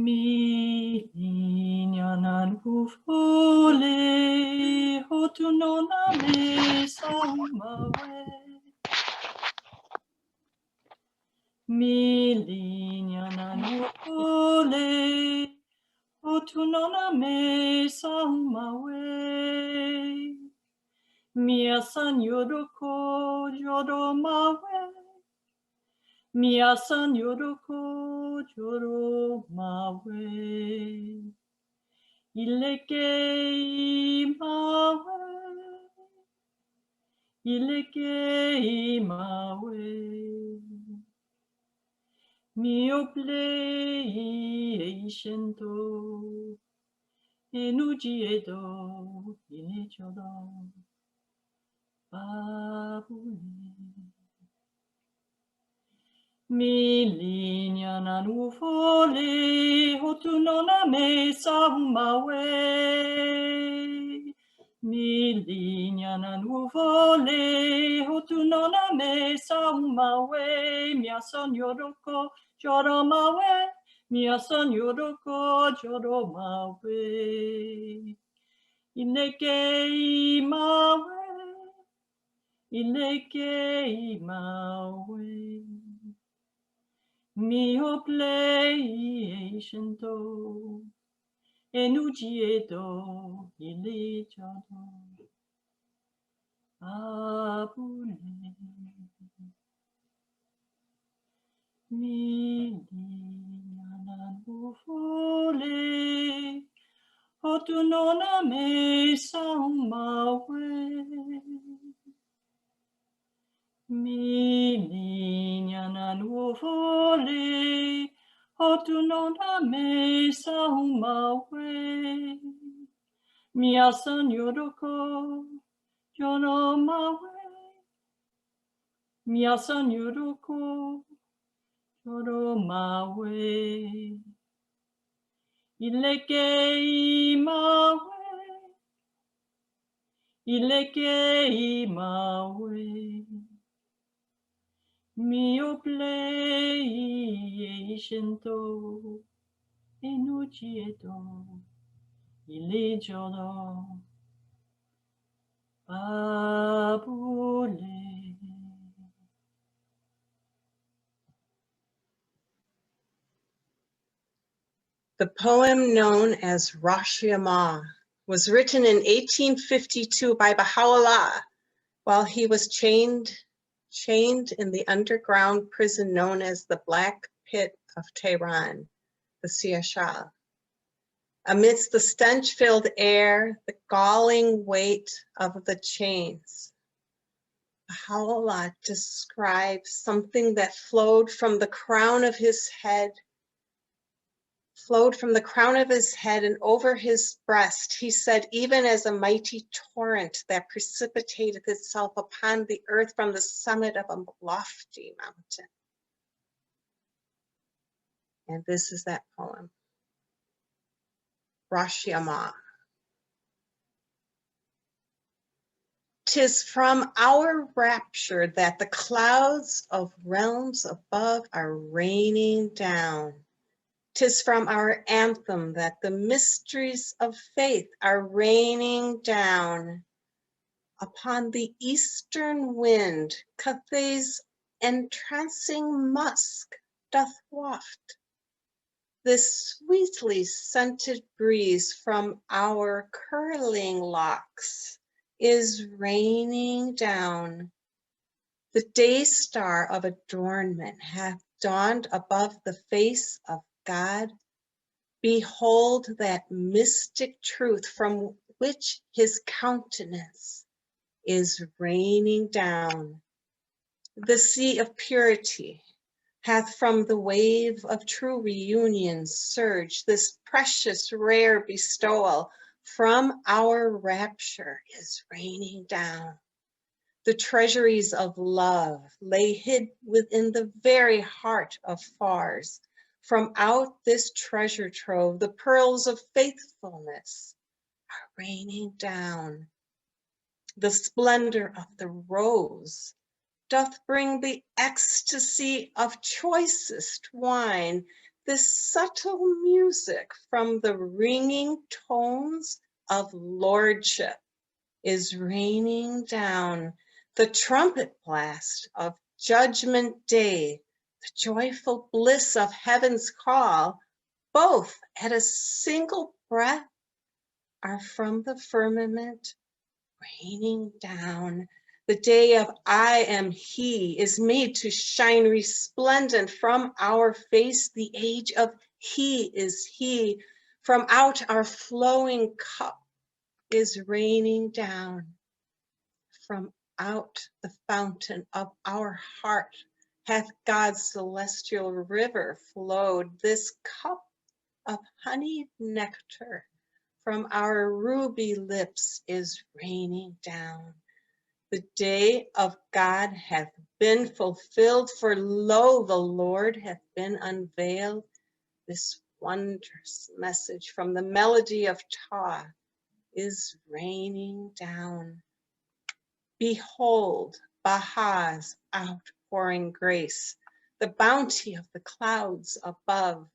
Mi nyanan ufole hotunona me samawe. Mi nyanan ufole hotunona me samawe. Miasan yoroko yoromawe. Miasan yoroko yoromawe. Ileke imawe. Ileke imawe. mi oblation to enugiedo inechodo babule. Mi linea na nuvole, hotu nona me saumawe. Mi linea na nuvole, hotu nona me saumawe. Mia son yoroko joromawe, mia son yoroko joromawe. Ileke imawe, ileke imawe. Mi oblation to enugiedo ilegiado abule. Mi liana nuvole, hotu nona me saumawe. Mi linea na nuvole, hotu nona me saumawe. Mia san yoroko, yoromawe. Mia san yoroko, yoromawe. Ileke imawe, ileke imawe. Mi oblation to enugiedo ilegiado babule. The poem known as Rosh Hashanah was written in 1852 by Baha'u'llah while he was chained in the underground prison known as the Black Pit of Tehran, the Siyashah. Amidst the stench-filled air, the galling weight of the chains, Baha'u'llah describes something that flowed from the crown of his head and over his breast. He said, even as a mighty torrent that precipitated itself upon the earth from the summit of a lofty mountain. And this is that poem, Rosh Hashanah. 'Tis from our rapture that the clouds of realms above are raining down. 'Tis from our anthem that the mysteries of faith are raining down. Upon the eastern wind, Cathay's entrancing musk doth waft. This sweetly scented breeze from our curling locks is raining down. The day star of adornment hath dawned above the face of God. Behold that mystic truth from which his countenance is raining down. The sea of purity hath from the wave of true reunion surged. This precious rare bestowal from our rapture is raining down. The treasuries of love lay hid within the very heart of fars. From out this treasure trove, the pearls of faithfulness are raining down. The splendor of the rose doth bring the ecstasy of choicest wine. This subtle music from the ringing tones of lordship is raining down. The trumpet blast of judgment day, the joyful bliss of heaven's call, both at a single breath are from the firmament raining down. The day of I am He is made to shine resplendent from our face. The age of He is He. From out our flowing cup is raining down. From out the fountain of our heart hath God's celestial river flowed. This cup of honeyed nectar from our ruby lips is raining down. The day of God hath been fulfilled, for lo, the Lord hath been unveiled. This wondrous message from the melody of Ptah is raining down. Behold, Bahá'í's outpouring grace, the bounty of the clouds above,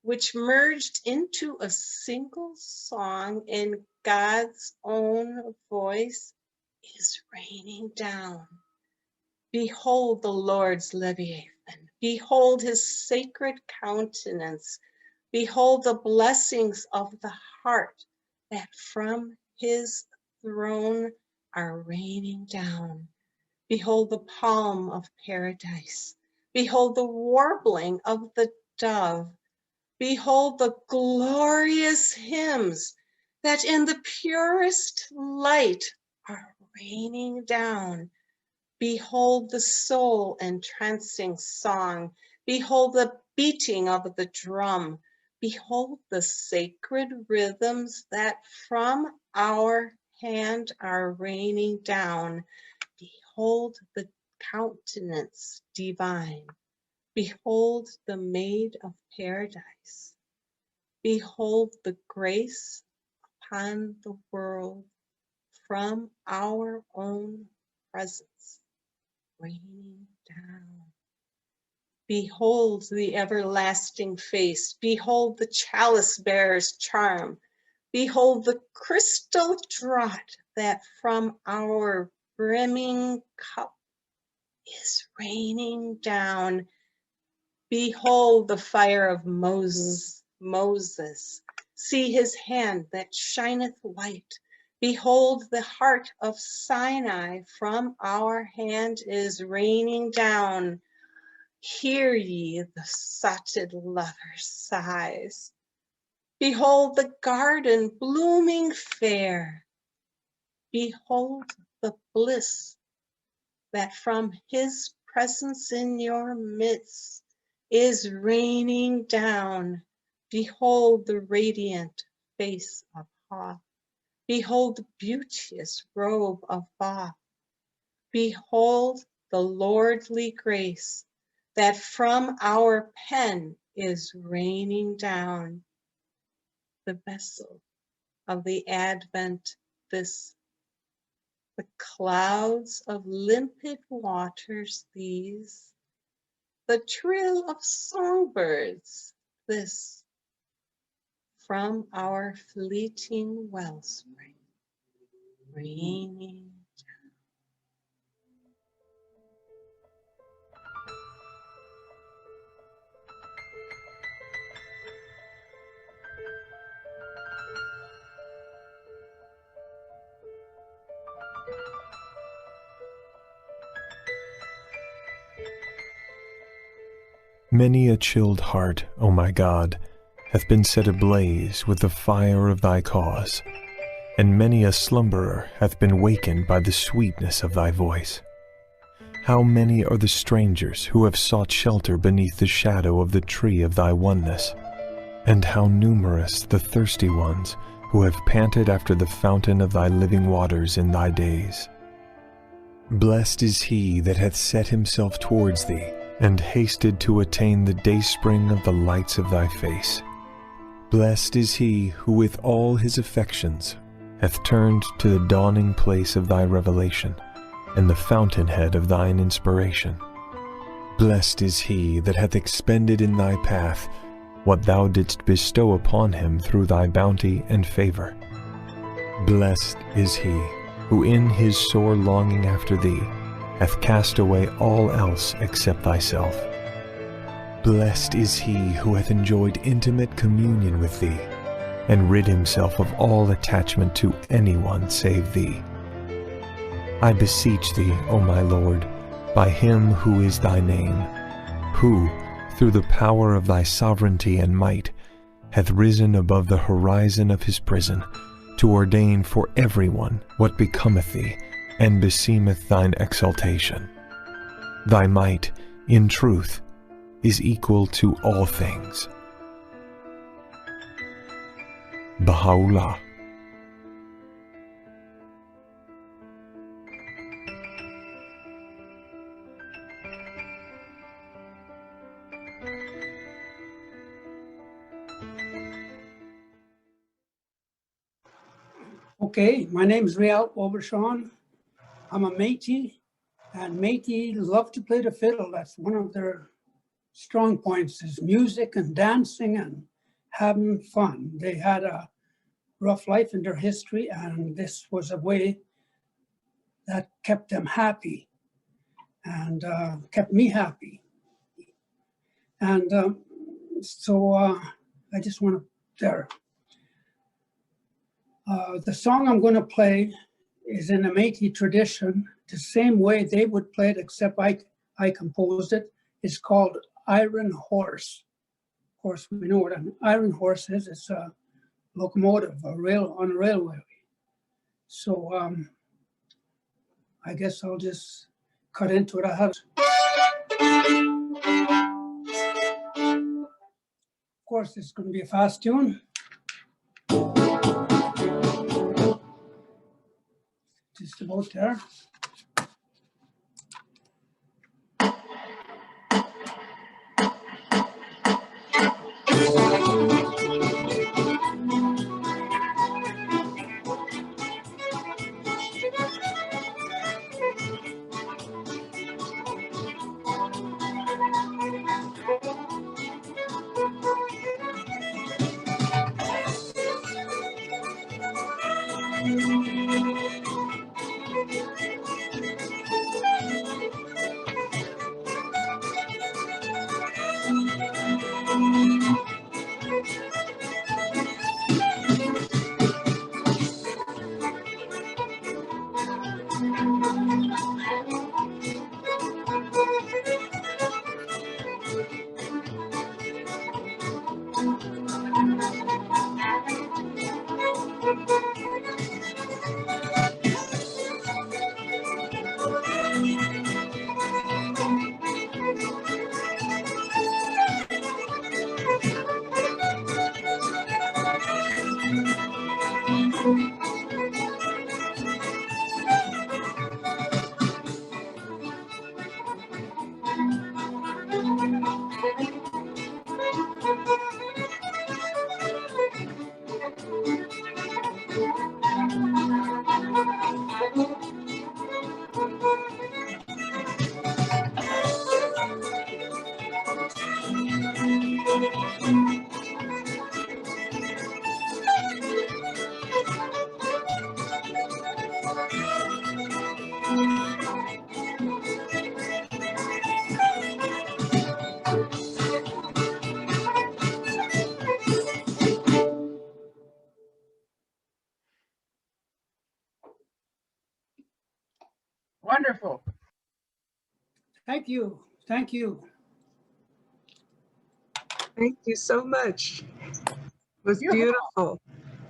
which merged into a single song in God's own voice, is raining down. Behold the Lord's Leviathan. Behold his sacred countenance. Behold the blessings of the heart that from his throne are raining down. Behold the palm of paradise. Behold the warbling of the dove. Behold the glorious hymns that in the purest light are raining down. Behold the soul entrancing song. Behold the beating of the drum. Behold the sacred rhythms that from our hand are raining down. Behold the countenance divine. Behold the maid of paradise. Behold the grace upon the world from our own presence raining down. Behold the everlasting face. Behold the chalice bearer's charm. Behold the crystal draught that from our brimming cup is raining down. Behold the fire of Moses. See his hand that shineth white. Behold the heart of Sinai from our hand is raining down. Hear ye the sotted lover's sighs. Behold the garden blooming fair. Behold the bliss that from his presence in your midst is raining down. Behold the radiant face of Ha. Behold the beauteous robe of Ba. Behold the lordly grace that from our pen is raining down. The vessel of the Advent, this, the clouds of limpid waters, these, the trill of songbirds, this, from our fleeting wellspring, raining down. Many a chilled heart, O my God, hath been set ablaze with the fire of thy cause, and many a slumberer hath been wakened by the sweetness of thy voice. How many are the strangers who have sought shelter beneath the shadow of the tree of thy oneness, and how numerous the thirsty ones who have panted after the fountain of thy living waters in thy days. Blessed is he that hath set himself towards thee, and hasted to attain the dayspring of the lights of thy face. Blessed is he who with all his affections hath turned to the dawning place of thy revelation, and the fountainhead of thine inspiration. Blessed is he that hath expended in thy path what thou didst bestow upon him through thy bounty and favor. Blessed is he who in his sore longing after thee hath cast away all else except thyself. Blessed is he who hath enjoyed intimate communion with thee, and rid himself of all attachment to anyone save thee. I beseech thee, O my Lord, by him who is thy name, who, through the power of thy sovereignty and might, hath risen above the horizon of his prison, to ordain for everyone what becometh thee, and beseemeth thine exaltation. Thy might in truth, is equal to all things. Baha'u'llah. Okay, my name is Rial Obershawn. I'm a Métis, and Métis love to play the fiddle. That's one of their strong points, is music and dancing and having fun. They had a rough life in their history, and this was a way that kept them happy and kept me happy. And so I just want to there. The song I'm going to play is in the Métis tradition, the same way they would play it, except I composed it. It's called Iron Horse. Of course, we know what an iron horse is. It's a locomotive, a rail on a railway. So I guess I'll just cut into it. Of course, it's going to be a fast tune. Just about there. Wonderful. Thank you. Thank you. Thank you so much. It was beautiful.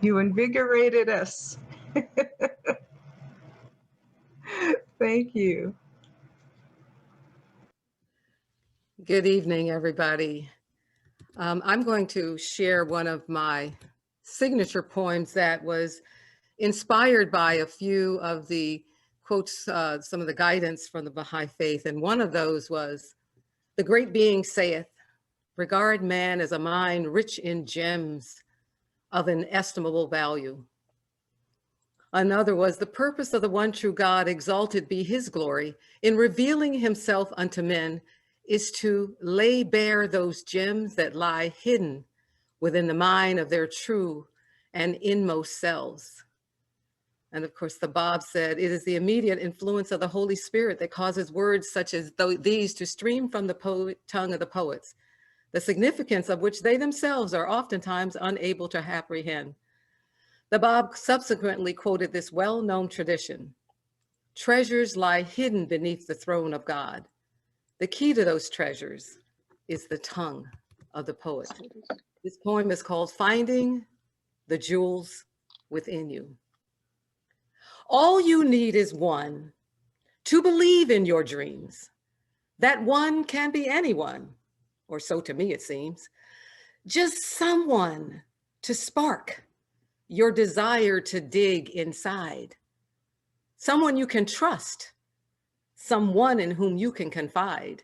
You invigorated us. Thank you. Good evening, everybody. I'm going to share one of my signature poems that was inspired by a few of the quotes, some of the guidance from the Baha'i faith. And one of those was, "The great being saith, regard man as a mine rich in gems of inestimable value." Another was, "The purpose of the one true God, exalted be his glory, in revealing himself unto men, is to lay bare those gems that lie hidden within the mine of their true and inmost selves." And of course, the Bab said, "It is the immediate influence of the Holy Spirit that causes words such as these to stream from the tongue of the poets, the significance of which they themselves are oftentimes unable to apprehend." The Bab subsequently quoted this well-known tradition: "Treasures lie hidden beneath the throne of God. The key to those treasures is the tongue of the poet." This poem is called "Finding the Jewels Within You." All you need is one, to believe in your dreams. That one can be anyone, or so to me it seems. Just someone to spark your desire to dig inside. Someone you can trust, someone in whom you can confide.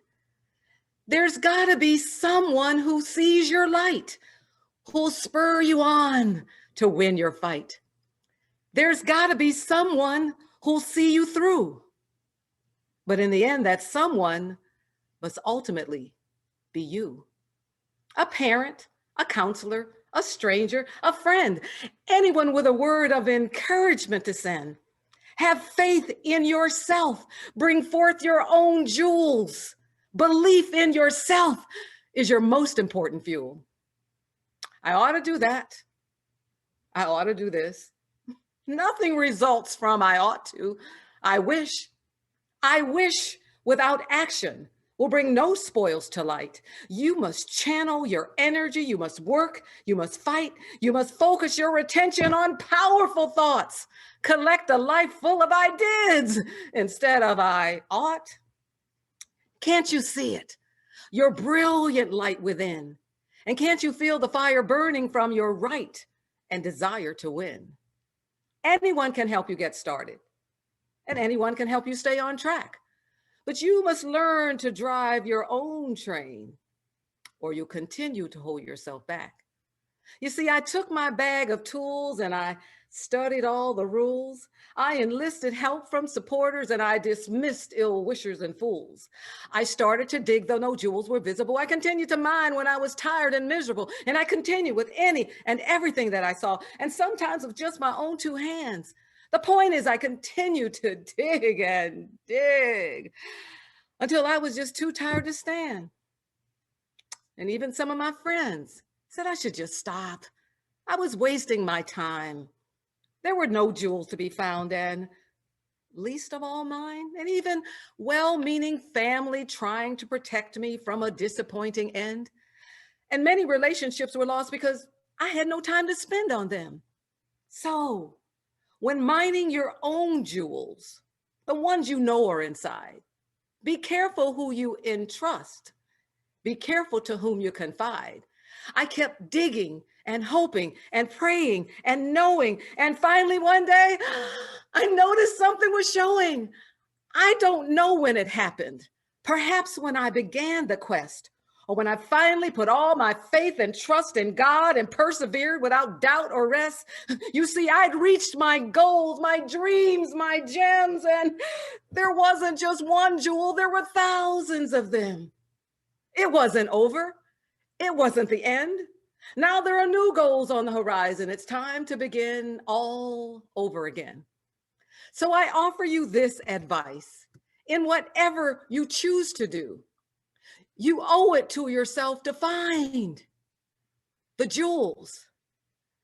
There's gotta be someone who sees your light, who'll spur you on to win your fight. There's gotta be someone who'll see you through. But in the end, that someone must ultimately be you. A parent, a counselor, a stranger, a friend, anyone with a word of encouragement to send. Have faith in yourself. Bring forth your own jewels. Belief in yourself is your most important fuel. I ought to do that. I ought to do this. Nothing results from I ought to. I wish. I wish without action will bring no spoils to light. You must channel your energy. You must work. You must fight. You must focus your attention on powerful thoughts. Collect a life full of I dids instead of I ought. Can't you see it? Your brilliant light within. And can't you feel the fire burning from your right and desire to win? Anyone can help you get started, and anyone can help you stay on track. But you must learn to drive your own train, or you'll continue to hold yourself back. You see, I took my bag of tools and I studied all the rules. I enlisted help from supporters and I dismissed ill wishers and fools. I started to dig though no jewels were visible. I continued to mine when I was tired and miserable. And I continued with any and everything that I saw, and sometimes with just my own two hands. The point is, I continued to dig and dig until I was just too tired to stand. And even some of my friends said I should just stop. I was wasting my time. There were no jewels to be found, and least of all mine, and even well-meaning family trying to protect me from a disappointing end. And many relationships were lost because I had no time to spend on them. So, when mining your own jewels, the ones you know are inside, be careful who you entrust. Be careful to whom you confide. I kept digging and hoping and praying and knowing. And finally one day, I noticed something was showing. I don't know when it happened. Perhaps when I began the quest, or when I finally put all my faith and trust in God and persevered without doubt or rest. You see, I'd reached my goals, my dreams, my gems, and there wasn't just one jewel, there were thousands of them. It wasn't over. It wasn't the end. Now there are new goals on the horizon. It's time to begin all over again. So I offer you this advice. In whatever you choose to do, you owe it to yourself to find the jewels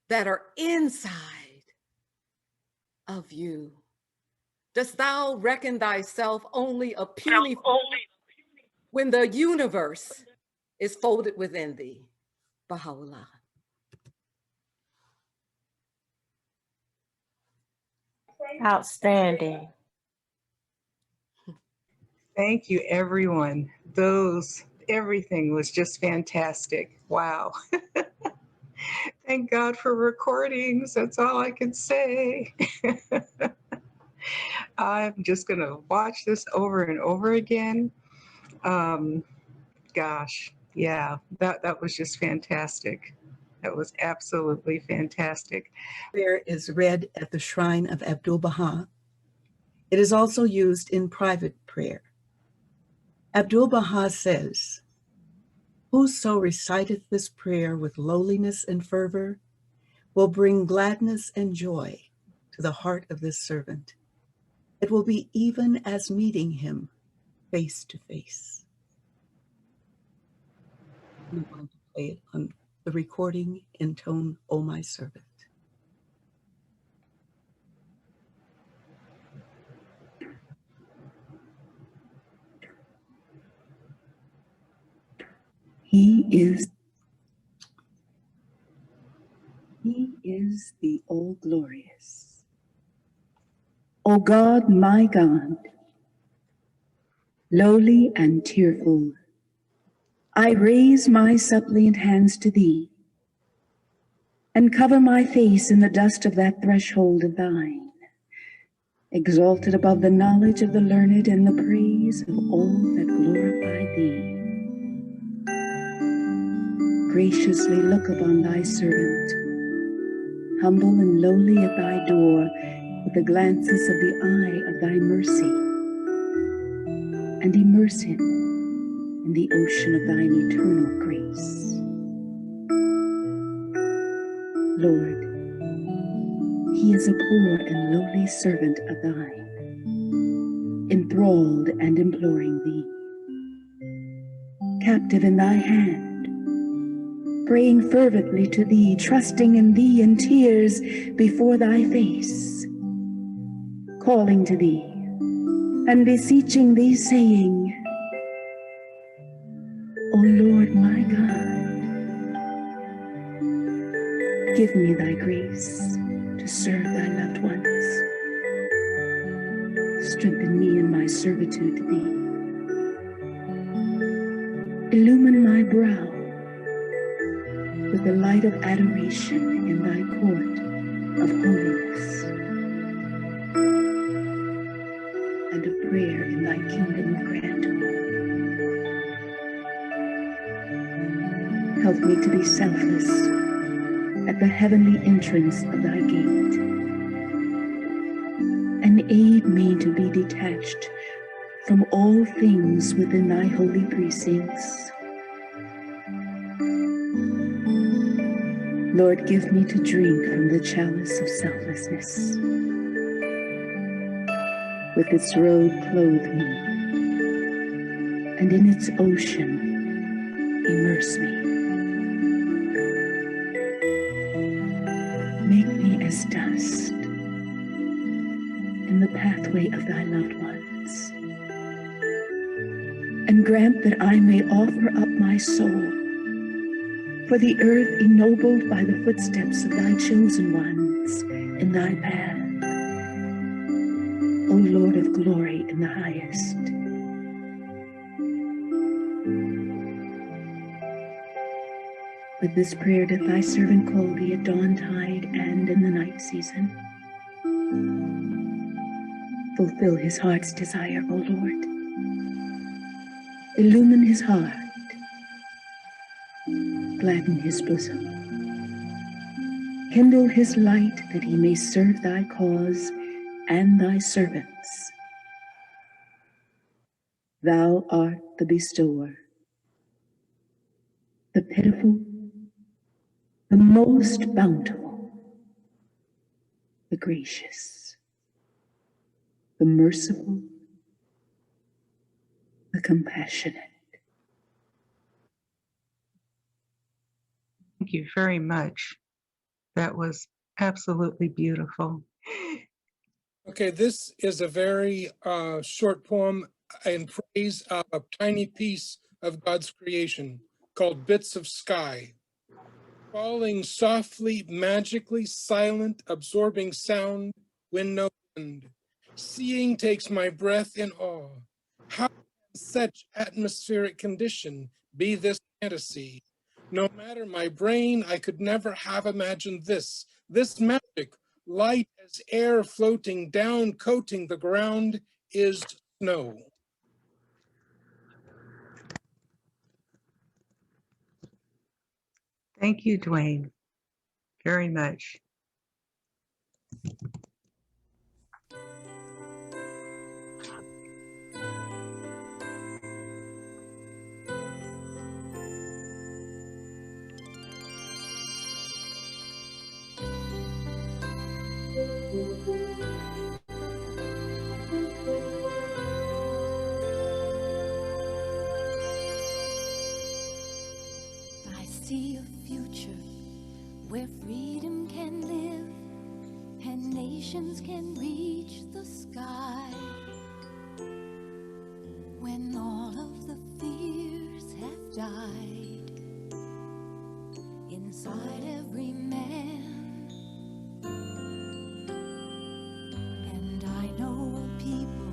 that are inside of you. Dost thou reckon thyself only a puny when the universe is folded within thee? Baha'u'llah. Outstanding. Thank you, everyone. Everything was just fantastic. Wow. Thank God for recordings. That's all I can say. I'm just going to watch this over and over again. Gosh, yeah, that was just fantastic. That was absolutely fantastic. Prayer is read at the shrine of Abdu'l-Baha. It is also used in private prayer. Abdu'l-Baha says, "Whoso reciteth this prayer with lowliness and fervor will bring gladness and joy to the heart of this servant. It will be even as meeting him face to face." I'm going to play it on the recording in tone, "O my servant." He is the all-glorious. O God, my God, Lowly and tearful, I raise my suppliant hands to thee, and cover my face in the dust of that threshold of thine, exalted above the knowledge of the learned and the praise of all that glorify thee. Graciously look upon thy servant, humble and lowly at thy door, with the glances of the eye of thy mercy, and immerse him in the ocean of thine eternal grace. Lord, he is a poor and lowly servant of thine, enthralled and imploring thee, captive in thy hand, praying fervently to thee, trusting in thee in tears before thy face, calling to thee and beseeching thee, saying, O Lord my God, give me thy grace to serve thy loved ones. Strengthen me in my servitude to thee. Illumine my brow with the light of adoration in thy court of holiness, and of prayer in thy kingdom of grandeur. Help me to be selfless at the heavenly entrance of thy gate, and aid me to be detached from all things within thy holy precincts. Lord, give me to drink from the chalice of selflessness. With its robe clothe me, and in its ocean immerse me. Make me as dust in the pathway of thy loved ones, and grant that I may offer up my soul for the earth ennobled by the footsteps of thy chosen ones in thy path, O Lord of glory in the highest. With this prayer doth thy servant call thee at dawntide and in the night season. Fulfill his heart's desire, O Lord. Illumine his heart. Gladden his bosom. Kindle his light that he may serve thy cause and thy servants. Thou art the bestower, the pitiful, the most bountiful, the gracious, the merciful, the compassionate. Thank you very much. That was absolutely beautiful. Okay, this is a very short poem in praise of a tiny piece of God's creation called Bits of Sky. Falling softly, magically, silent, absorbing sound when no wind. Seeing takes my breath in awe. How can such atmospheric condition be this fantasy? No matter my brain, I could never have imagined this magic. Light as air floating down, coating the ground is snow. Thank you, Dwayne, very much. I see a future where freedom can live and nations can reach the sky. When all of the fears have died inside every man, and I know a people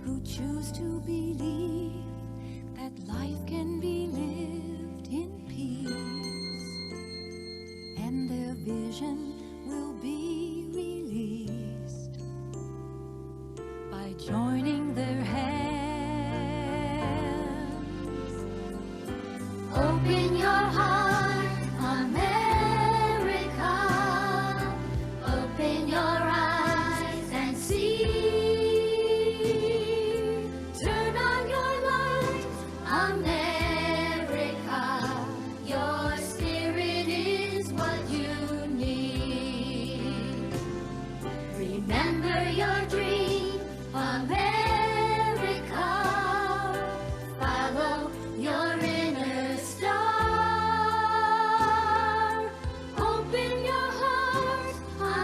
who who choose to believe that life can be lived in peace, and their vision will be released by joining their hands. Open your heart, America. Open your eyes and see. Turn on your light, America. Your spirit is what you need. Remember your dream, America. Follow your inner star. Open your heart,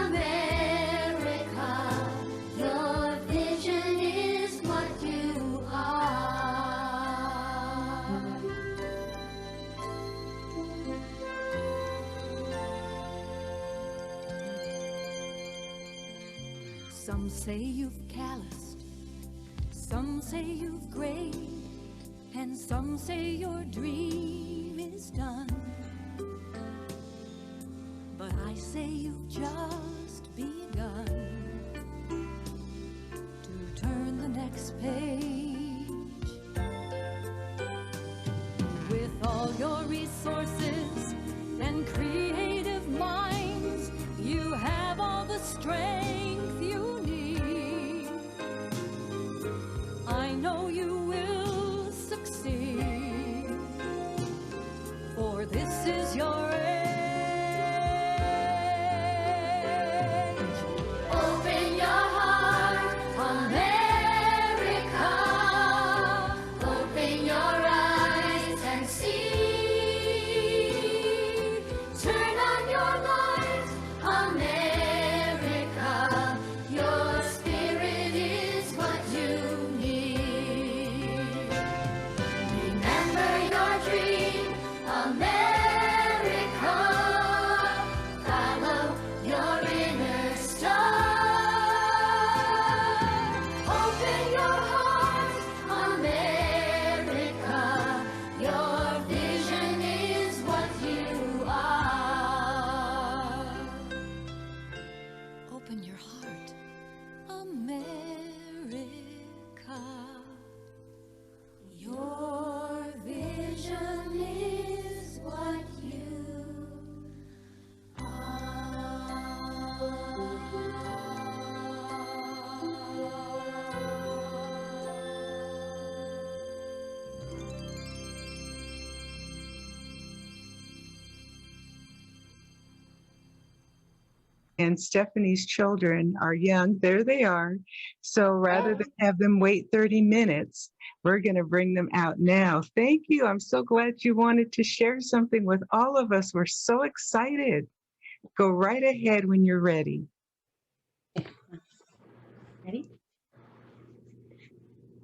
America. Your vision is what you are. Some say you've calloused, some say you've grayed, and some say your dream is done. But I say you've just begun to turn the next page. With all your resources and creative minds, you have all the strength you need. I know you will succeed, for this is your age. Open your heart, America. Open your eyes and see. Turn on your light, America. Your spirit is what you need. Remember your dream, America. Follow your inner star. Open your heart, America. Your vision is what you are. Open your heart, America. Your vision is what you And Stephanie's children are young. There they are. So rather than have them wait 30 minutes, we're going to bring them out now. Thank you. I'm so glad you wanted to share something with all of us. We're so excited. Go right ahead when you're ready. Ready?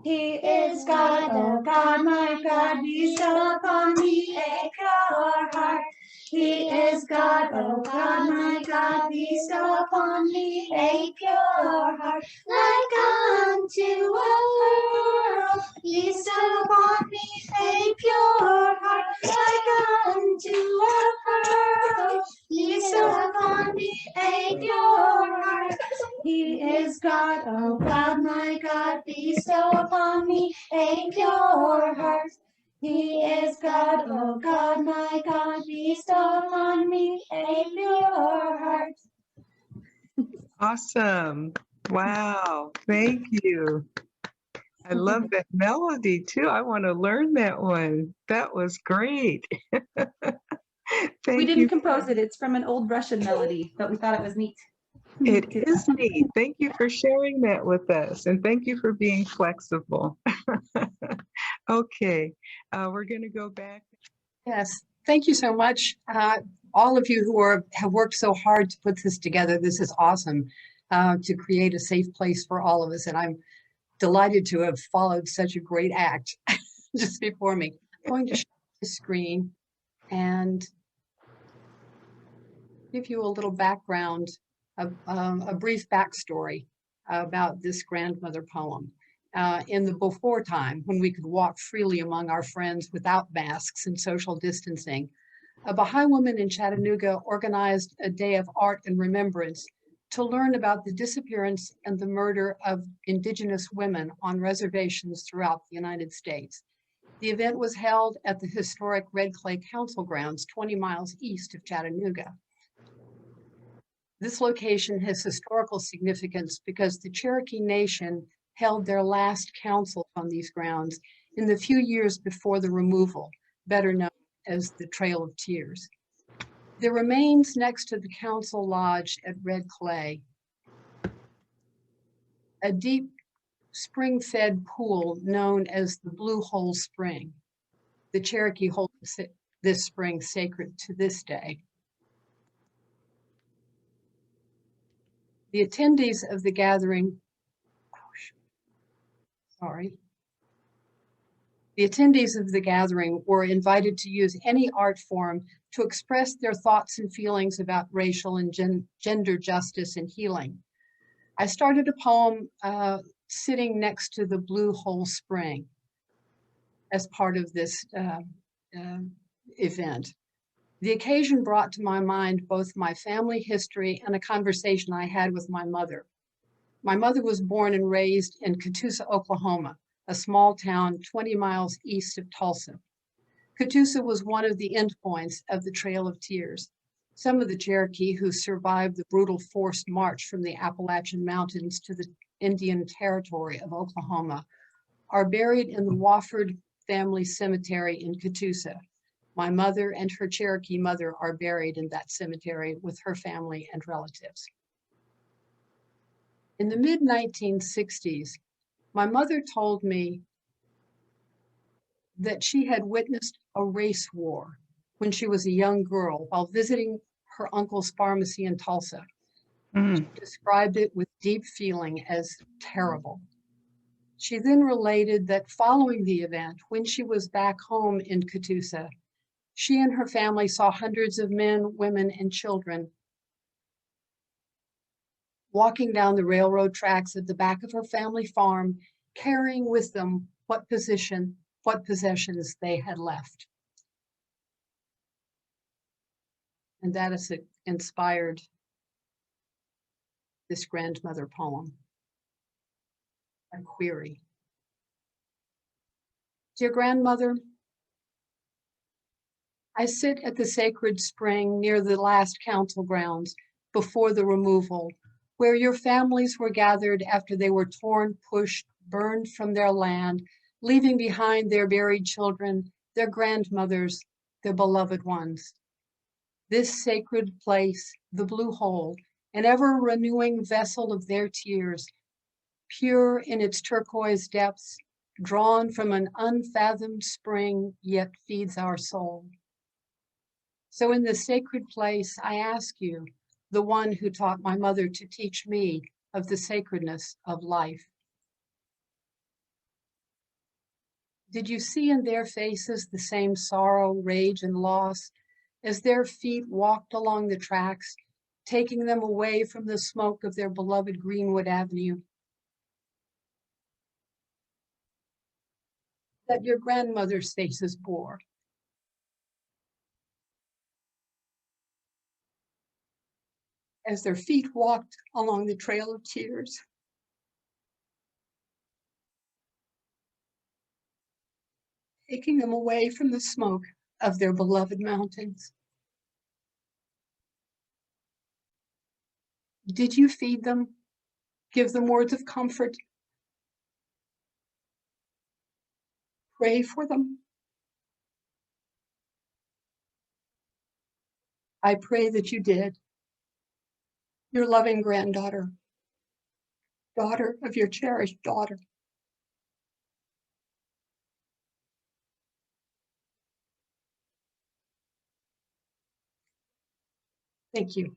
He is God, oh God, my God, bestow upon me a pure heart. He is God, oh God, my God, bestow upon me a pure heart. Like unto a pearl, bestow upon me a pure heart. Like unto a pearl, bestow upon me a pure heart. He is God, oh God, my God, bestow upon me a pure heart. He is God, oh God, my God, bestow upon me a pure heart. Awesome. Wow. Thank you. I love that melody too. I want to learn that one. That was great. We didn't compose it. It's from an old Russian melody, but we thought it was neat. It is neat. Thank you for sharing that with us, and thank you for being flexible. Okay, we're going to go back. Yes, thank you so much. All of you who have worked so hard to put this together. This is awesome, to create a safe place for all of us. And I'm delighted to have followed such a great act just before me. I'm going to share the screen and give you a little background, a brief backstory about this grandmother poem. in the before time when we could walk freely among our friends without masks and social distancing. A Baha'i woman in Chattanooga organized a day of art and remembrance to learn about the disappearance and the murder of Indigenous women on reservations throughout the United States. The event was held at the historic Red Clay Council grounds 20 miles east of Chattanooga. This location has historical significance because the Cherokee Nation held their last council on these grounds in the few years before the removal, better known as the Trail of Tears. There remains next to the council lodge at Red Clay a deep spring-fed pool known as the Blue Hole Spring. The Cherokee hold this spring sacred to this day. The attendees of the gathering, The attendees of the gathering were invited to use any art form to express their thoughts and feelings about racial and gender justice and healing. I started a poem sitting next to the Blue Hole Spring as part of this event. The occasion brought to my mind both my family history and a conversation I had with my mother. My mother was born and raised in Catoosa, Oklahoma, a small town 20 miles east of Tulsa. Catoosa was one of the endpoints of the Trail of Tears. Some of the Cherokee who survived the brutal forced march from the Appalachian Mountains to the Indian Territory of Oklahoma are buried in the Wofford Family Cemetery in Catoosa. My mother and her Cherokee mother are buried in that cemetery with her family and relatives. In the mid-1960s, my mother told me that she had witnessed a race war when she was a young girl while visiting her uncle's pharmacy in Tulsa. She described it with deep feeling as terrible. She then related that following the event, when she was back home in Catoosa, she and her family saw hundreds of men, women, and children walking down the railroad tracks at the back of her family farm, carrying with them what possessions they had left. And that has inspired this grandmother poem, a query. Dear grandmother, I sit at the sacred spring near the last council grounds before the removal, where your families were gathered after they were torn, pushed, burned from their land, leaving behind their buried children, their grandmothers, their beloved ones. This sacred place, the Blue Hole, an ever-renewing vessel of their tears, pure in its turquoise depths, drawn from an unfathomed spring, yet feeds our soul. So in this sacred place, I ask you, the one who taught my mother to teach me of the sacredness of life. Did you see in their faces the same sorrow, rage, and loss as their feet walked along the tracks, taking them away from the smoke of their beloved Greenwood Avenue? That your grandmother's faces bore. As their feet walked along the Trail of Tears. Taking them away from the smoke of their beloved mountains. Did you feed them, give them words of comfort, pray for them? I pray that you did. Your loving granddaughter, daughter of your cherished daughter. Thank you.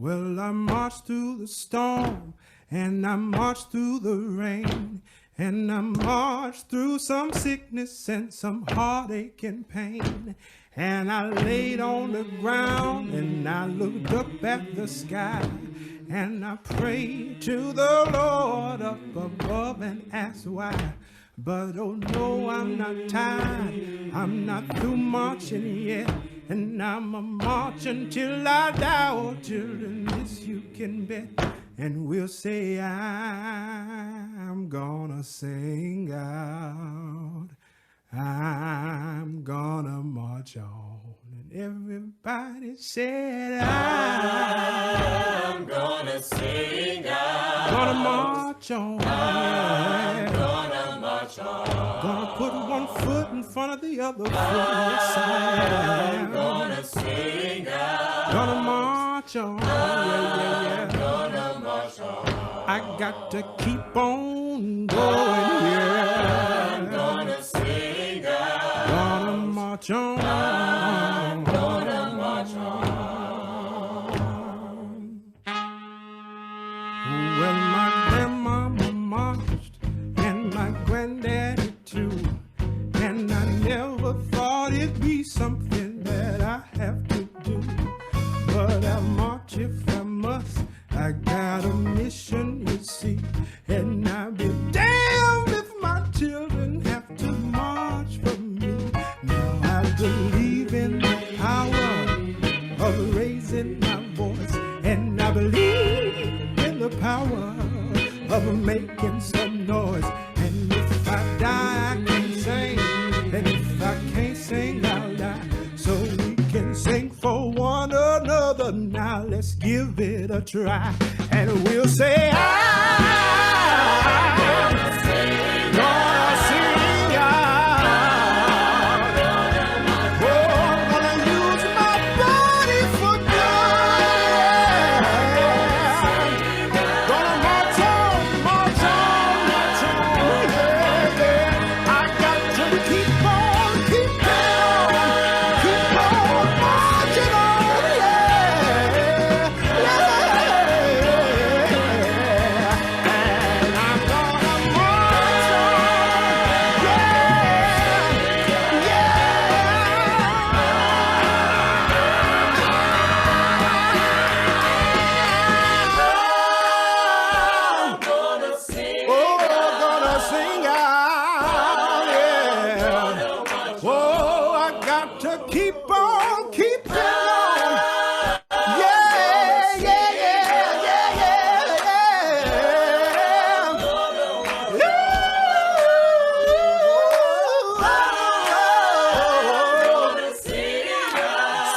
Well, I marched through the storm, and I marched through the rain, and I marched through some sickness and some heartache and pain. And I laid on the ground and I looked up at the sky, and I prayed to the Lord up above and asked why. But oh no, I'm not tired, I'm not through marching yet, and I'm a marching till I die. Oh children, this you can bet. And we'll say, I'm gonna sing out, I'm gonna march on. And everybody said, I'm gonna sing out. Gonna march on. I'm gonna march on. Gonna put one foot in front of the other foot. Yes, I am. Gonna sing out. Gonna march on. Yeah. Gonna march on. I got to keep on going, yeah. I'm gonna sing out. Gonna march on. I'm gonna march on. Well, my grandmama marched, and my granddaddy too, and I never thought it'd be something that I have to do. But I march if I must, I got a mission, you see, and I'll be damned if my children have to march for me. Now I believe in the power of raising my voice, and I believe in the power of making some noise. And if I die, I can sing, and if I can't sing, I'll die. So we can sing for one another. Now let's give it a try, and we'll say, I'm gonna sing out. Oh, I'm gonna use my body for good. Gonna march on, yeah. I got to keep on marching on, and I'm gonna march on, I'm gonna sing. Oh, gonna sing out, yeah. Oh, I got to keep on keeping on.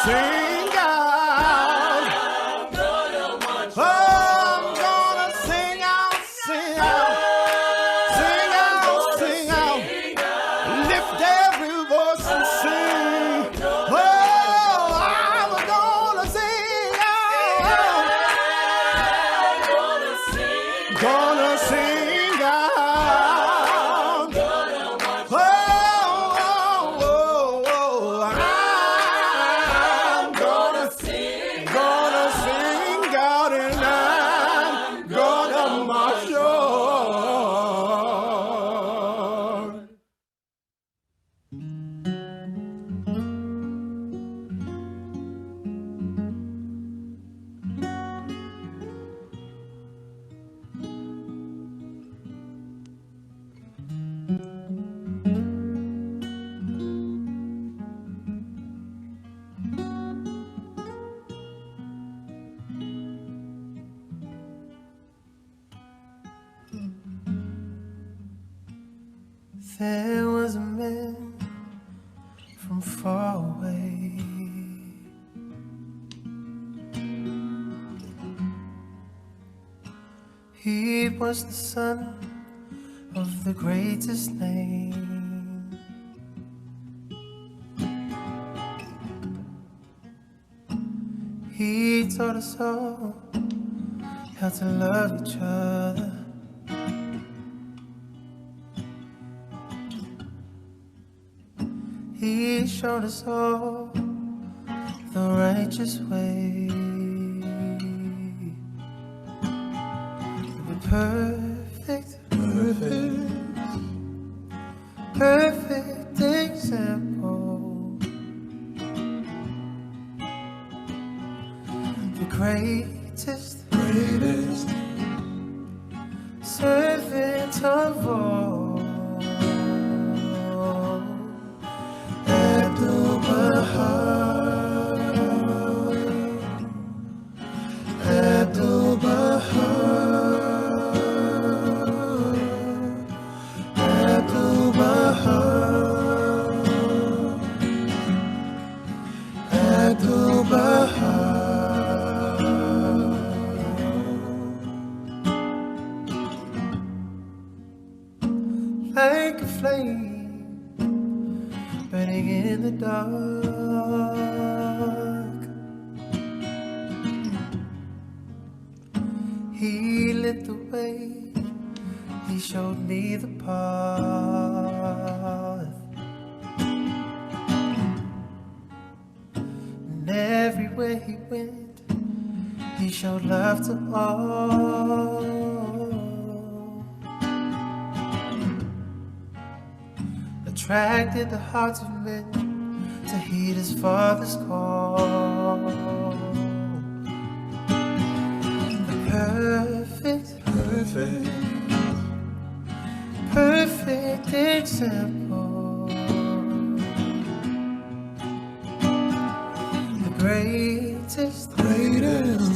Sing out. Oh, I'm gonna sing out, sing out, sing out, sing out. Lift every voice and sing. Oh, I'm gonna sing out. Gonna sing out. Oh, I'm gonna sing out, and I'm gonna march on. There was a man from far away. He was the son of the greatest name. He taught us all how to love each other. He showed us all the righteous way. perfect, perfect, perfect example. The greatest, greatest servant of all. Abdul-Baha, Abdul-Baha, Abdul-Baha, Abdul-Baha. Like a flame burning in the dark, he lit the way, he showed me the path. And everywhere he went, he showed love to all. Attracted the hearts of men to heed his father's call. The perfect, perfect, perfect example. The greatest, greatest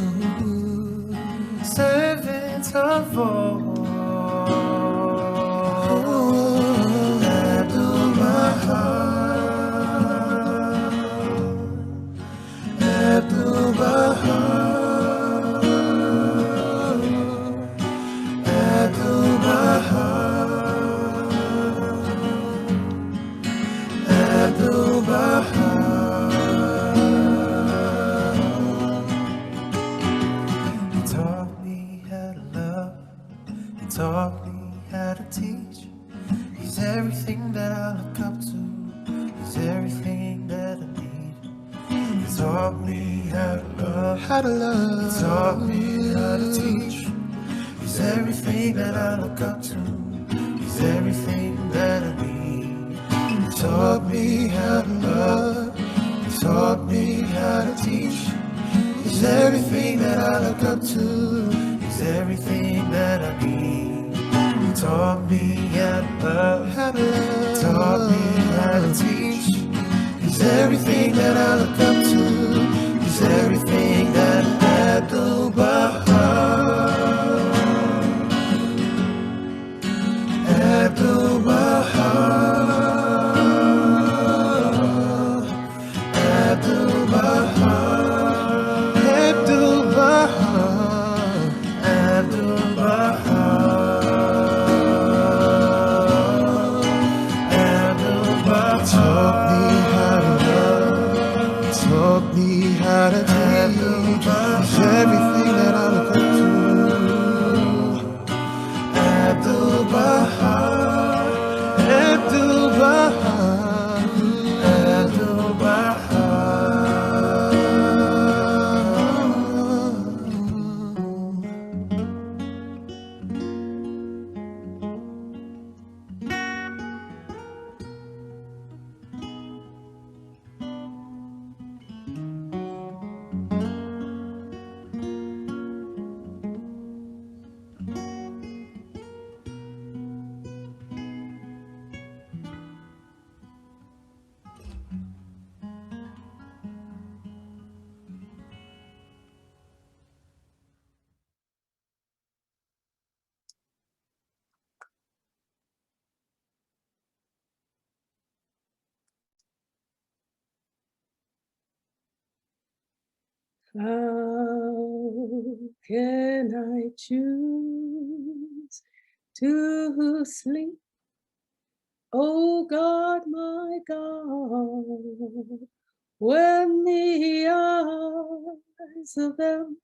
servant of all. Abdul-Baha, Abdul-Baha, Abdul-Baha. He taught me how to love, he taught me how to teach. He's everything that I look up to, he's everything that I need. He taught me how to love, he taught me how to teach. He's everything that I look up to, he's everything that I need. He taught me how to love, he taught me how to teach. He's everything that I look up to, he's everything that I need. He taught me how to love, he taught me how to teach. He's everything that I look up to, he's everything that Abdul-Baha, Abdul-Baha, Abdul-Baha, Abdul-Baha, Abdul-Baha, Abdul-Baha. Taught me how to love, taught me how to teach. He's everything that I look up to. Abdul-Baha, Abdul-Baha, Abdul-Baha. How can I choose to sleep? Oh God, my God, when the eyes of them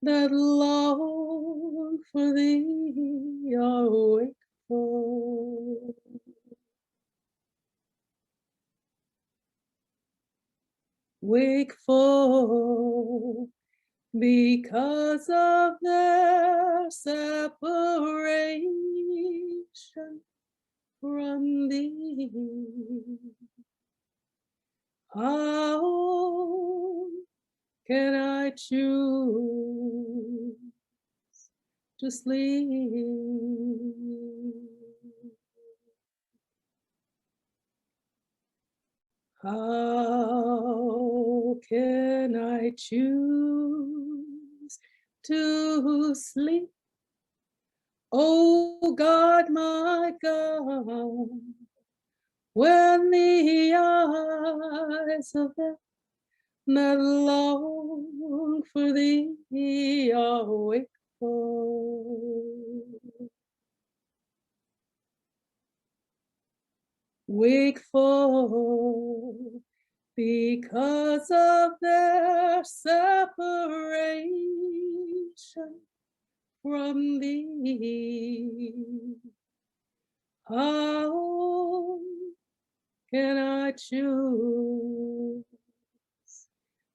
that long for thee are wakeful. Wakeful, because of their separation from thee. How can I choose to sleep? How can I choose to sleep? Oh God, my God, when the eyes of them that long for thee are wakeful. Wakeful because of their separation from thee. How can I choose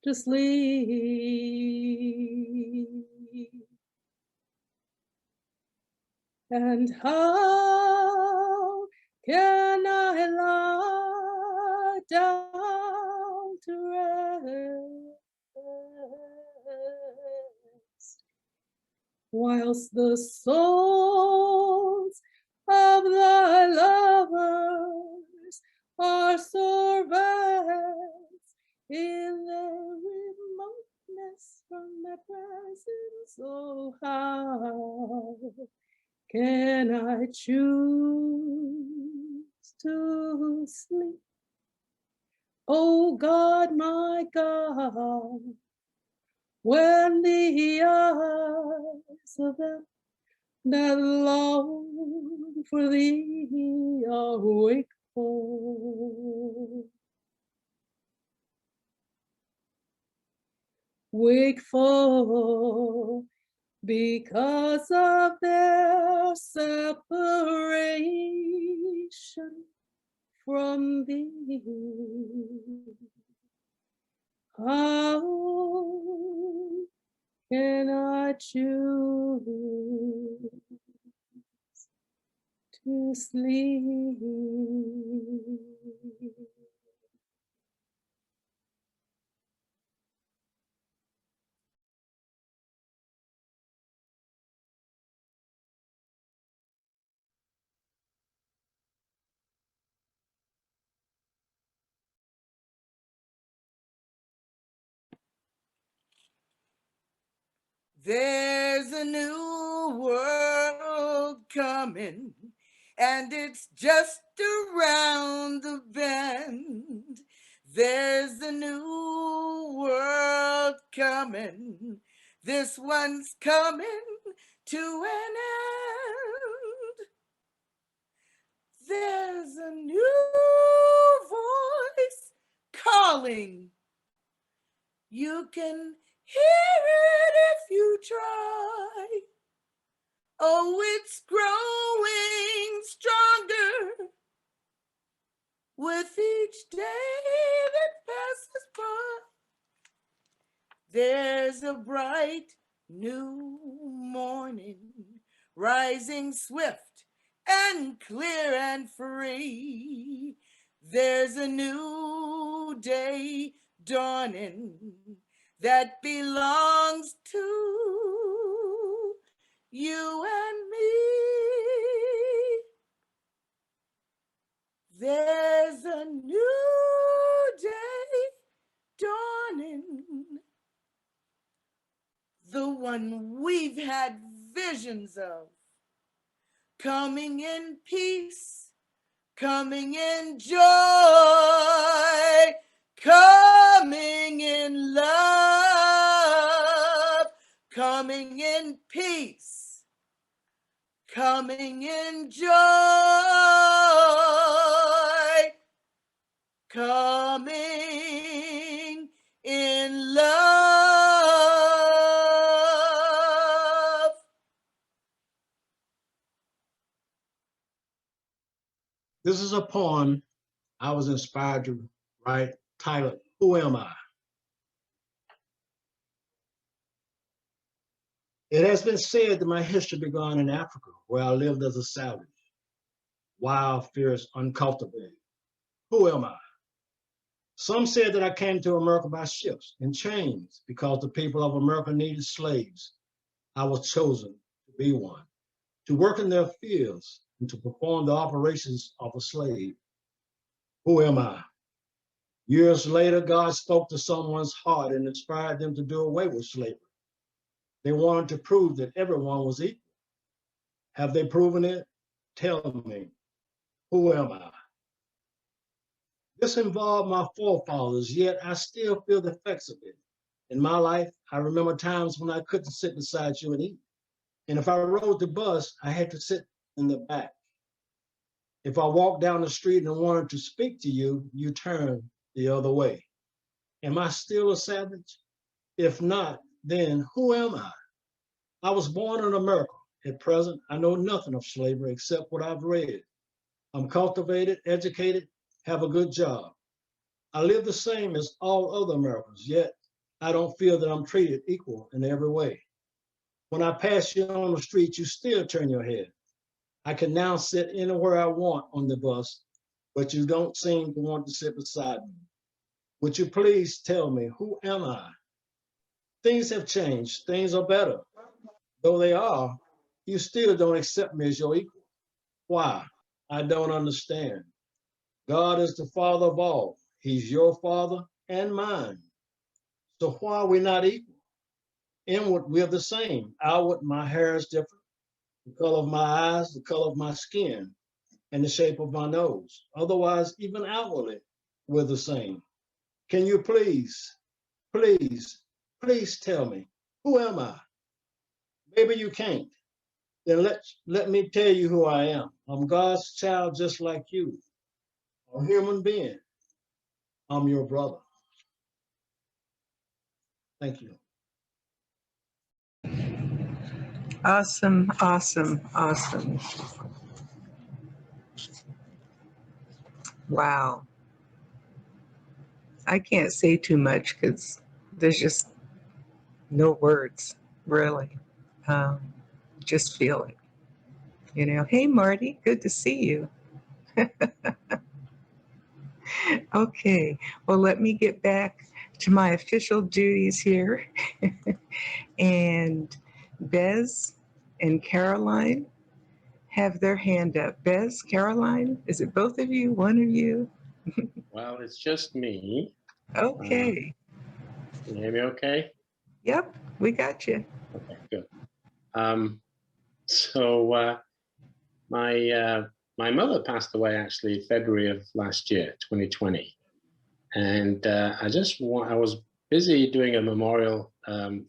to sleep? And how can I lie down to rest whilst the souls of thy lovers are so vast in their remoteness from thy presence? Oh, how can I choose to sleep? Oh God, my God, when the eyes of them that long for thee are wakeful. Wakeful because of their separation from thee. How can I choose to sleep? There's a new world coming, and it's just around the bend. There's a new world coming. This one's coming to an end. There's a new voice calling. You can hear it if you try. Oh, it's growing stronger with each day that passes by. There's a bright new morning, rising swift and clear and free. There's a new day dawning that belongs to you and me. There's a new day dawning, the one we've had visions of, coming in peace, coming in joy, coming in love, coming in peace, coming in joy, coming in love. This is a poem I was inspired to write, titled, Who Am I? It has been said that my history began in Africa, where I lived as a savage, wild, fierce, uncultivated. Who am I? Some said that I came to America by ships in chains because the people of America needed slaves. I was chosen to be one, to work in their fields and to perform the operations of a slave. Who am I? Years later, God spoke to someone's heart and inspired them to do away with slavery. They wanted to prove that everyone was equal. Have they proven it? Tell me, who am I? This involved my forefathers, yet I still feel the effects of it. In my life, I remember times when I couldn't sit beside you and eat. And if I rode the bus, I had to sit in the back. If I walked down the street and wanted to speak to you, you turned the other way. Am I still a savage? If not, then who am I? I was born in America. At present, I know nothing of slavery except what I've read. I'm cultivated, educated, have a good job. I live the same as all other Americans, yet I don't feel that I'm treated equal in every way. When I pass you on the street, you still turn your head. I can now sit anywhere I want on the bus, but you don't seem to want to sit beside me. Would you please tell me, who am I? Things have changed. Things are better. Though they are, you still don't accept me as your equal. Why? I don't understand. God is the Father of all. He's your Father and mine. So why are we not equal? Inward, we're the same. Outward, my hair is different. The color of my eyes, the color of my skin, and the shape of my nose. Otherwise, even outwardly, we're the same. Can you please tell me, who am I? Maybe you can't. Then let me tell you who I am. I'm God's child just like you. A human being. I'm your brother. Thank you. Awesome, awesome, awesome. Wow. I can't say too much because there's just no words, really. Just feel it. You know, hey, Marty, good to see you. Okay, well, let me get back to my official duties here. And Bez and Caroline have their hand up. Bez, Caroline, is it both of you, one of you? Well, it's just me. Okay. Can you hear me okay? Yep, we got you. Okay, good. So my mother passed away actually February of last year, 2020. And I was busy doing a memorial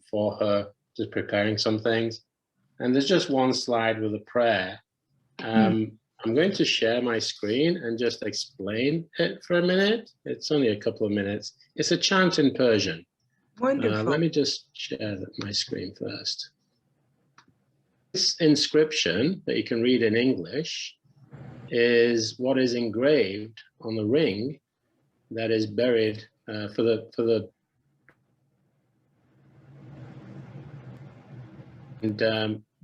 for her, just preparing some things. And there's just one slide with a prayer. I'm going to share my screen and just explain it for a minute. It's only a couple of minutes. It's a chant in Persian. Wonderful. Let me just share my screen first. This inscription that you can read in English is what is engraved on the ring that is buried for the and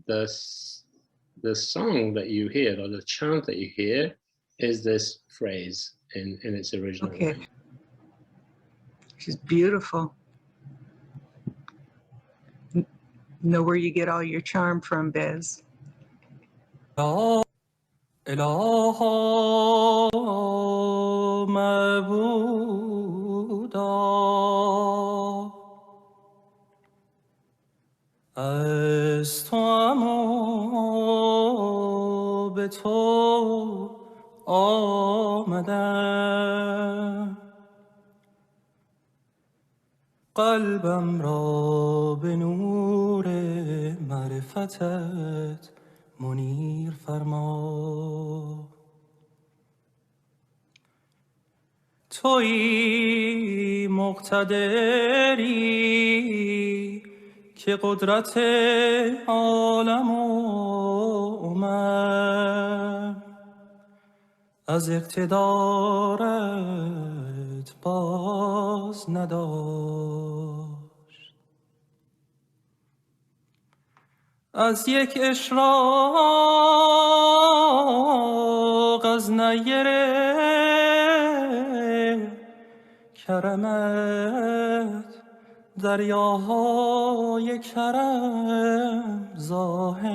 the song that you hear, or the chant that you hear, is this phrase in its original language. She's beautiful. Know where you get all your charm from, Bez? از تو اما به تو آمدم قلبم را به نور معرفتت منیر فرما تویی مقتدری که قدرت عالم و من از اقتدارت باز نداشت از یک اشراق از نیره کرمت دریاهای کرم ظاهر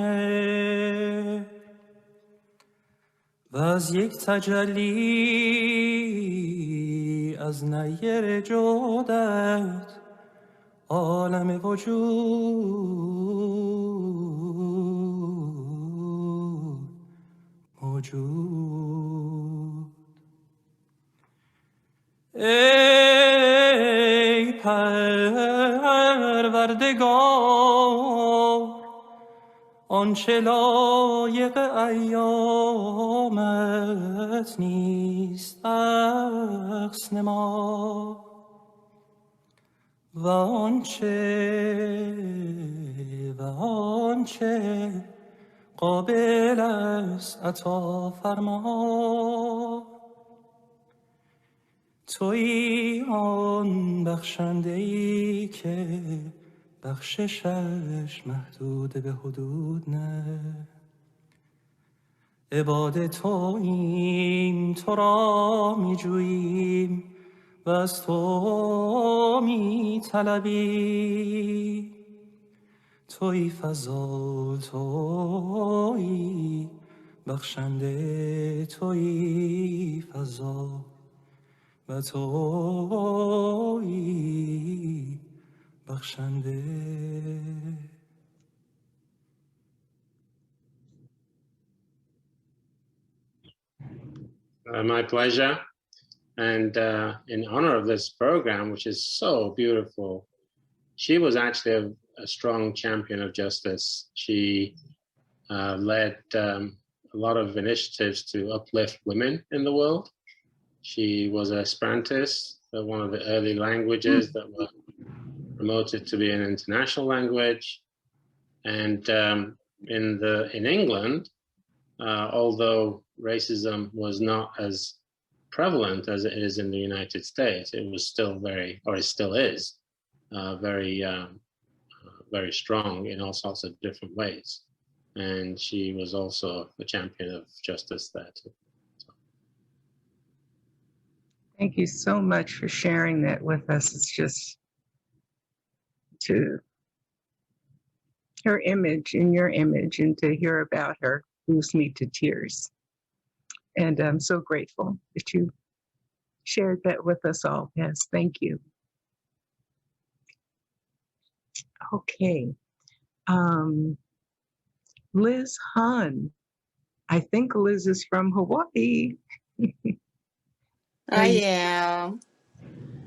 و از یک تجلی از نیر جودت عالم وجود موجود. ای پروردگار آنچه لایق ایامت نیست عکس نما و آنچه قابل است عطا فرما. تویی آن بخشنده‌ای که بخششش محدود به حدود نه. عباد توییم، تو را می جوییم و از تو می طلبیم. تویی فضل، تویی بخشنده، تویی فضل و تویی بخشنده. My pleasure. And in honor of this program, which is so beautiful, she was actually a strong champion of justice. She led a lot of initiatives to uplift women in the world. She was an Esperantist, one of the early languages that were promoted to be an international language. And in England, although racism was not as prevalent as it is in the United States, it was still very, or it still is, very strong in all sorts of different ways. And she was also a champion of justice there too. So. Thank you so much for sharing that with us. It's just to her image, in your image, and to hear about her moves me to tears. And I'm so grateful that you shared that with us all. Yes, thank you. Okay. Liz Hahn. I think Liz is from Hawaii. I am.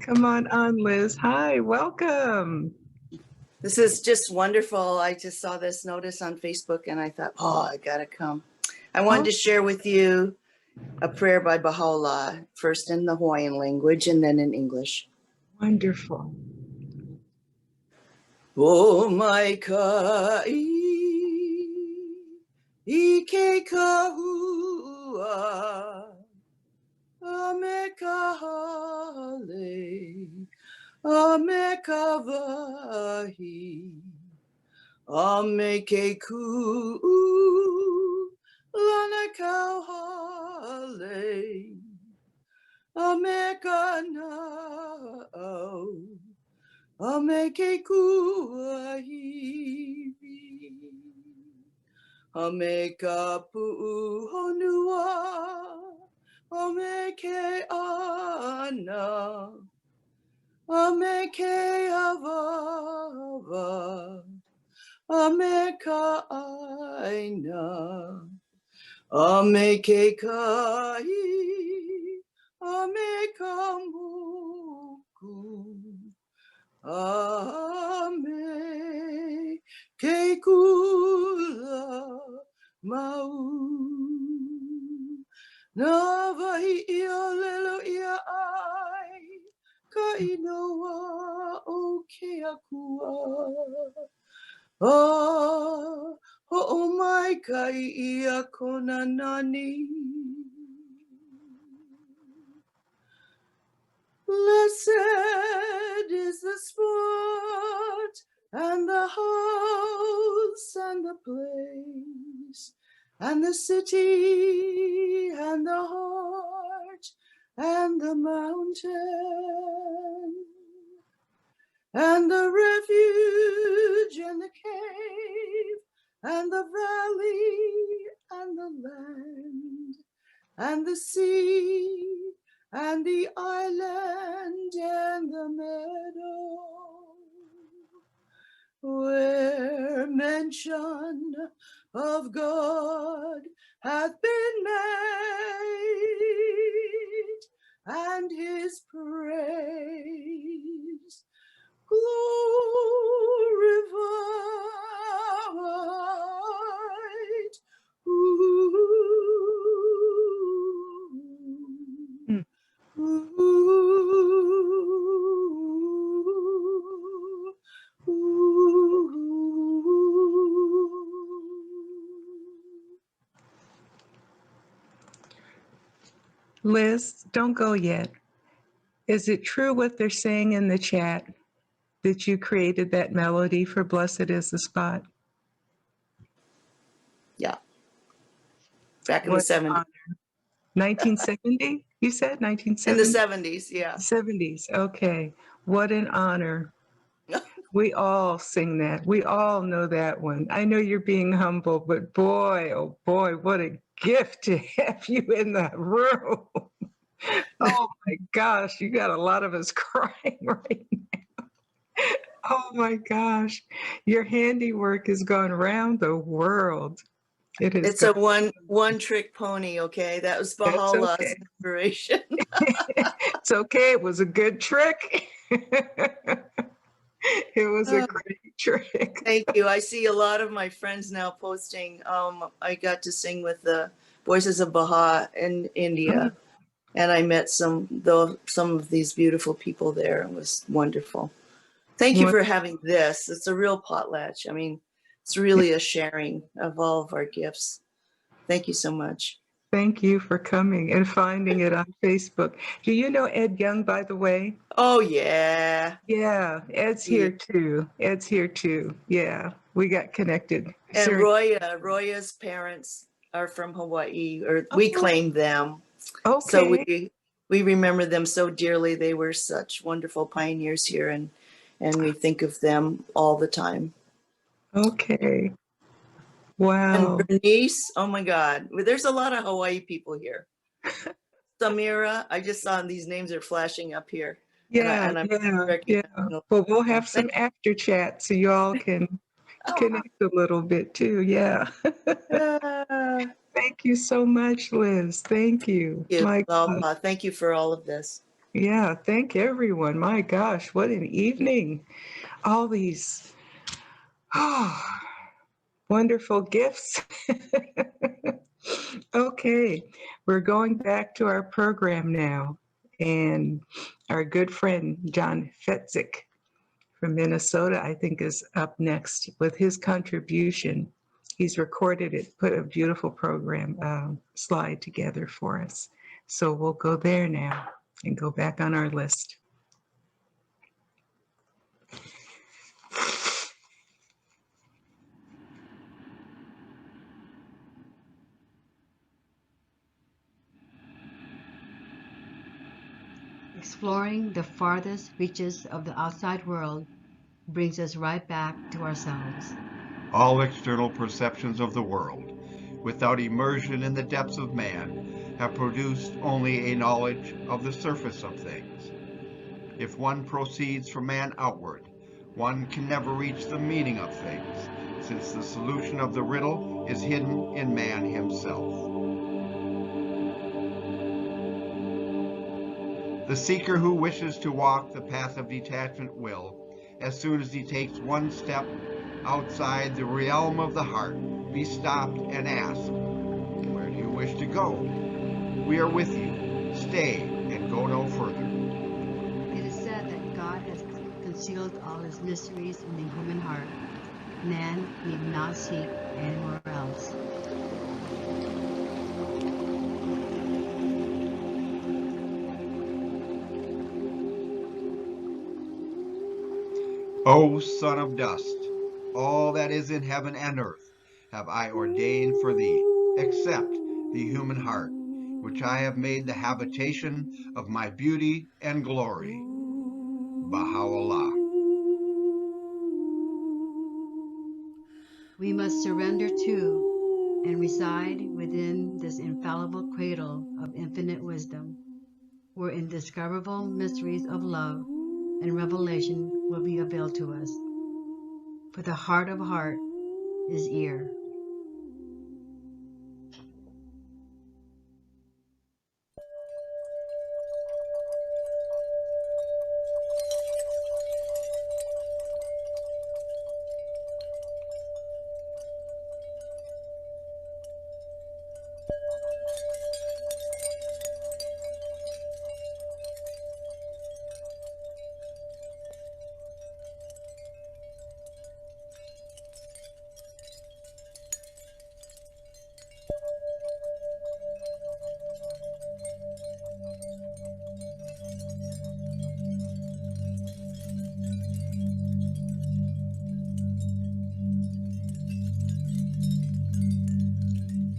Come on, Liz. Hi, welcome. This is just wonderful. I just saw this notice on Facebook and I thought, oh, I gotta come. I wanted to share with you a prayer by Baha'u'llah, first in the Hawaiian language and then in English. Wonderful. O mai ka'i, ike kahua, ame kahale, ame kavahi, ame keku, lana kauhale, ame kanao, ame keku ahivi, ame kapu honua, ame ke ana, ame ke avava, ame ka aina, ame ke kai, ame ka muku, ame ke kula mau. Na wahi ia lelo ia ai, ka inoa o ke akua. Ho'o mai kai ia kona nani. Blessed is the spot and the house and the place, and the city, and the heart, and the mountain, and the refuge, and the cave, and the valley, and the land, and the sea, and the island, and the meadow, where mention of God hath been made, and his praise glorified. Liz, don't go yet. Is it true what they're saying in the chat that you created that melody for Blessed is the Spot? Yeah. Back in What the 70s. 1970? You said 1970? In the 70s, yeah. 70s, okay. What an honor. We all sing that. We all know that one. I know you're being humble, but boy, oh boy, what a gift to have you in the room. Oh my gosh, you got a lot of us crying right now. Oh my gosh, your handiwork has gone around the world. It's a one-trick pony, okay? That was Baha'u'llah's okay. inspiration. It's okay, it was a good trick. It was a great trick. Thank you. I see a lot of my friends now posting. I got to sing with the Voices of Baha in India, and I met some of these beautiful people there. It was wonderful. Thank you for having this. It's a real potlatch. I mean, it's really a sharing of all of our gifts. Thank you so much. Thank you for coming and finding it on Facebook. Do you know Ed Young, by the way? Oh, yeah. Yeah, Ed's here too. Ed's here too. Yeah, we got connected. And Roya's parents are from Hawaii, or we claimed them. Okay. So we remember them so dearly. They were such wonderful pioneers here, and we think of them all the time. Okay. Wow. And Bernice, oh my God, there's a lot of Hawaii people here. Samira, I just saw these names are flashing up here. Yeah, yeah. Well, we'll have some after chat so you all can connect a little bit too. Yeah. Thank you so much, Liz. Thank you. My God. Thank you for all of this. Yeah, thank everyone. My gosh, what an evening. All these wonderful gifts. Okay, we're going back to our program now. And our good friend, John Fetzik from Minnesota, I think is up next with his contribution. He's recorded it, put a beautiful program slide together for us. So we'll go there now and go back on our list. Exploring the farthest reaches of the outside world brings us right back to ourselves. All external perceptions of the world, without immersion in the depths of man, have produced only a knowledge of the surface of things. If one proceeds from man outward, one can never reach the meaning of things, since the solution of the riddle is hidden in man himself. The seeker who wishes to walk the path of detachment will, as soon as he takes one step outside the realm of the heart, be stopped and asked, "Where do you wish to go? We are with you. Stay and go no further." It is said that God has concealed all his mysteries in the human heart. Man need not seek anywhere else. O son of dust, all that is in heaven and earth have I ordained for thee, except the human heart, which I have made the habitation of my beauty and glory. Baha'u'llah. We must surrender to and reside within this infallible cradle of infinite wisdom, where indescribable mysteries of love and revelation will be availed to us. For the heart of heart is ear.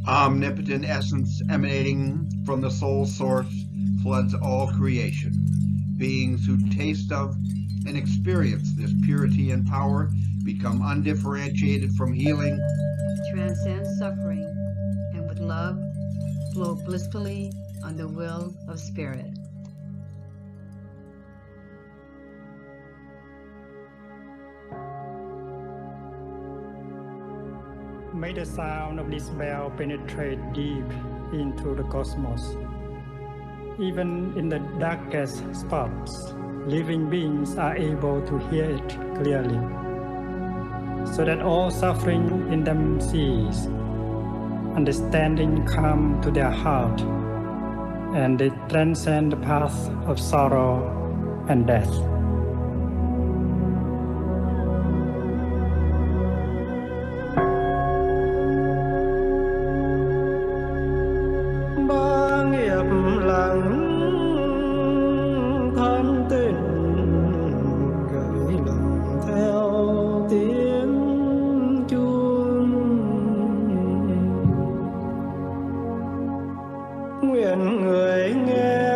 Omnipotent essence emanating from the soul source floods all creation. Beings who taste of and experience this purity and power become undifferentiated from healing, Transcend suffering, and with love flow blissfully on the will of spirit. May the sound of this bell penetrate deep into the cosmos. Even in the darkest spots, living beings are able to hear it clearly, so that all suffering in them cease, understanding come to their heart, and they transcend the path of sorrow and death. Nguyện người nghe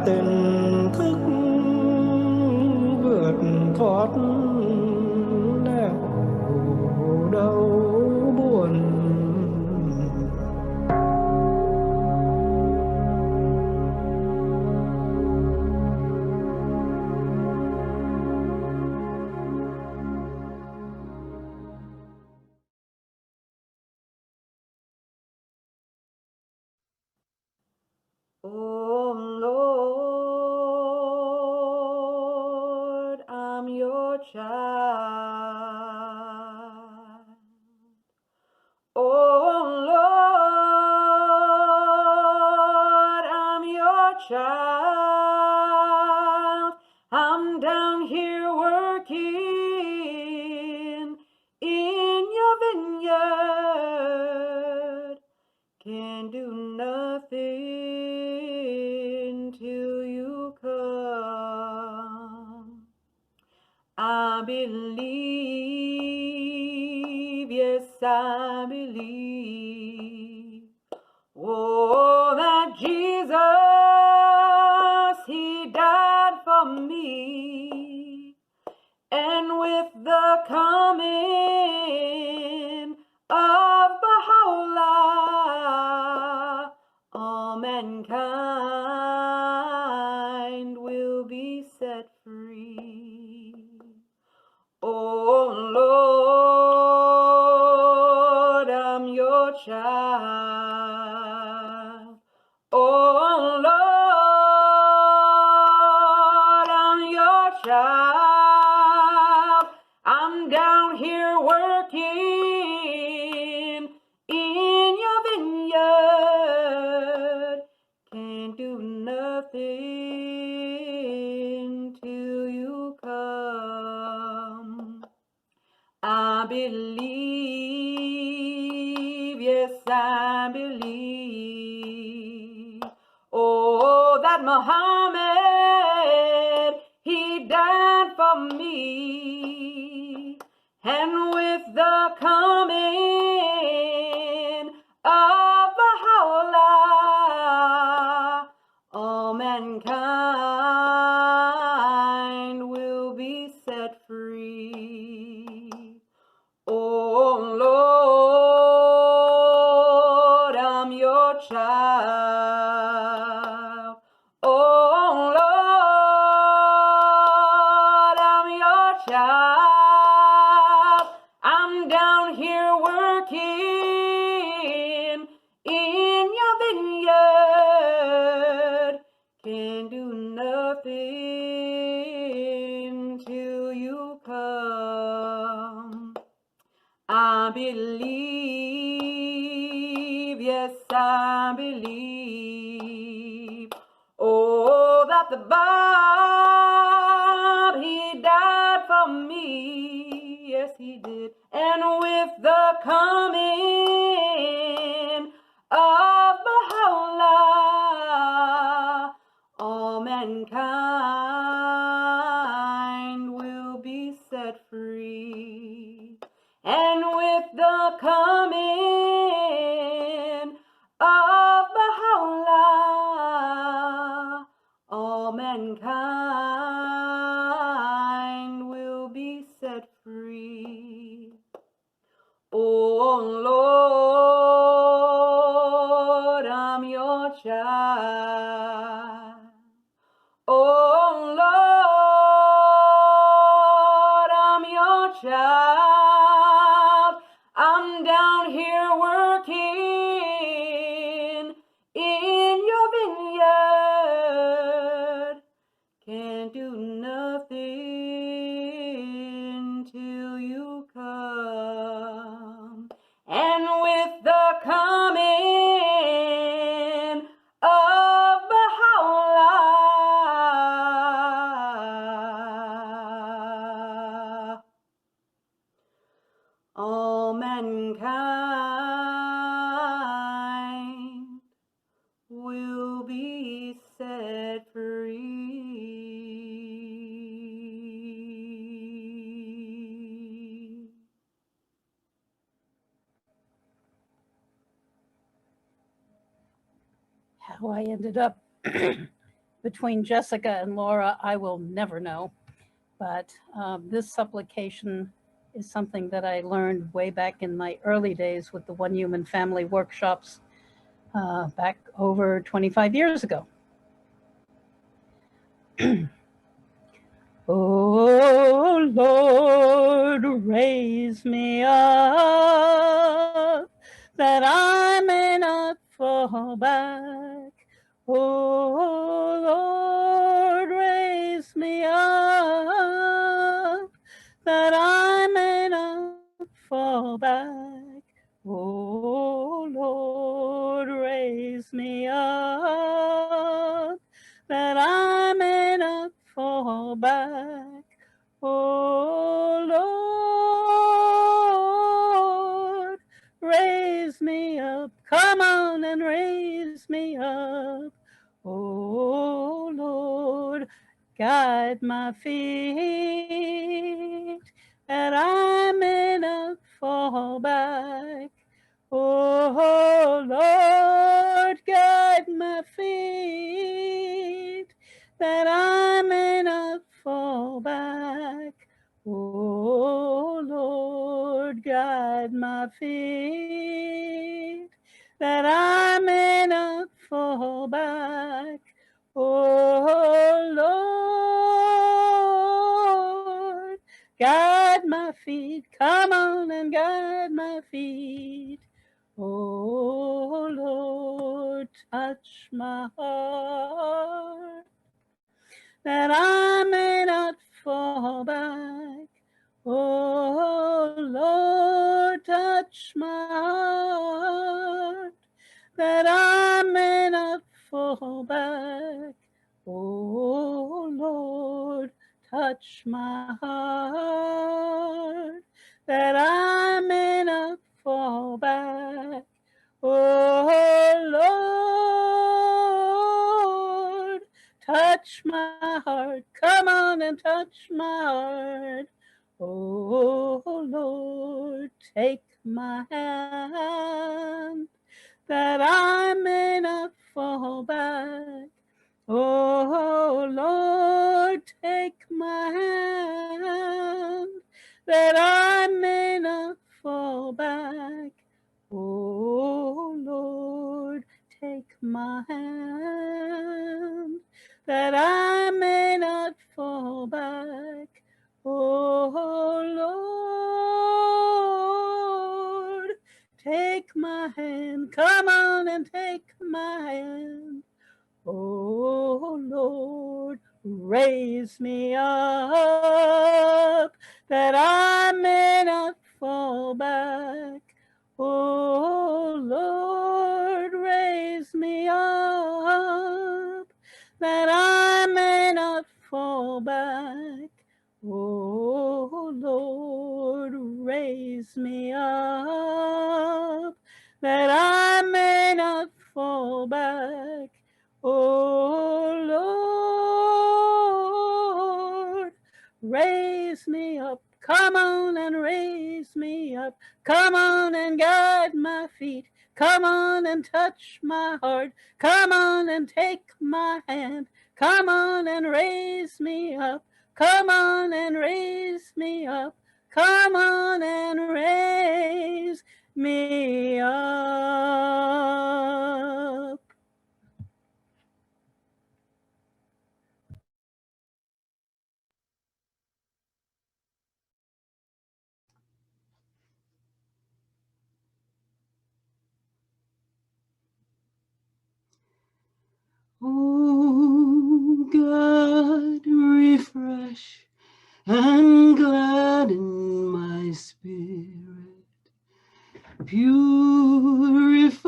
tình thức vượt thoát nẻo đau buồn. Oh Lord, I'm your child. Oh Lord, I'm your child. I'm down here working in your vineyard. Can't do nothing till you come. I believe, yes, I believe. Oh, that Jesus, He died for me. And with the coming of Baha'u'llah, all mankind will be set free. Oh Lord, I'm your child. Oh Lord, I'm your child. I'm down here working in your vineyard. Can't do nothing till you come. I believe, yes, I believe. Oh, that Muhammad, he died for me. And with the coming child. Oh Lord, I'm your child. I'm down here working in your vineyard. Can do nothing till you come. I believe, yes, I believe. Oh, that the Bob, he died for me. Yes, he did. And with the coming of Baha'u'llah, all mankind will be set free. And with the coming of Baha'u'llah, all mankind will be set free. Oh Lord, I'm your child. Oh Lord, I'm your child. I'm down here working in your vineyard. Can't do nothing till you come. And with the coming of Baha'u'llah, all mankind will be set free. How I ended up between Jessica and Laura, I will never know. But this supplication is something that I learned way back in my early days with the One Human Family workshops back over 25 years ago. Oh Lord, raise me up that I may not fall back. Oh Lord, raise me up that I may not fall back. Oh Lord, raise me up that I may not fall back. Oh Lord, raise me up. Come on and raise me up. Oh Lord, guide my feet that I may not fall back. Oh Lord, guide my feet that I may not fall back. Oh Lord, guide my feet that I may not fall back. Oh Lord, guide my feet. Come on and guide my feet. Oh Lord, touch my heart that I may not fall back. Oh Lord, touch my heart that I may not fall back. Oh Lord, touch my heart that I may not fall back. Oh Lord, touch my heart. Come on and touch my heart. Oh Lord, take my hand that I may not fall back. Oh Lord, take my hand that I may not fall back. Oh Lord, my hand, that I may not fall back. Oh Lord, take my hand. Come on and take my hand. Oh Lord, raise me up, that I may not fall back. Oh Lord, raise me up, that I may not fall back. Oh Lord, raise me up, that I may not fall back. Oh Lord, raise me up. Come on and raise me up. Come on and guide my feet. Come on and touch my heart. Come on and take my hand. Come on and raise me up. Come on and raise me up. Come on and raise me up. Oh God, refresh and gladden my spirit, purify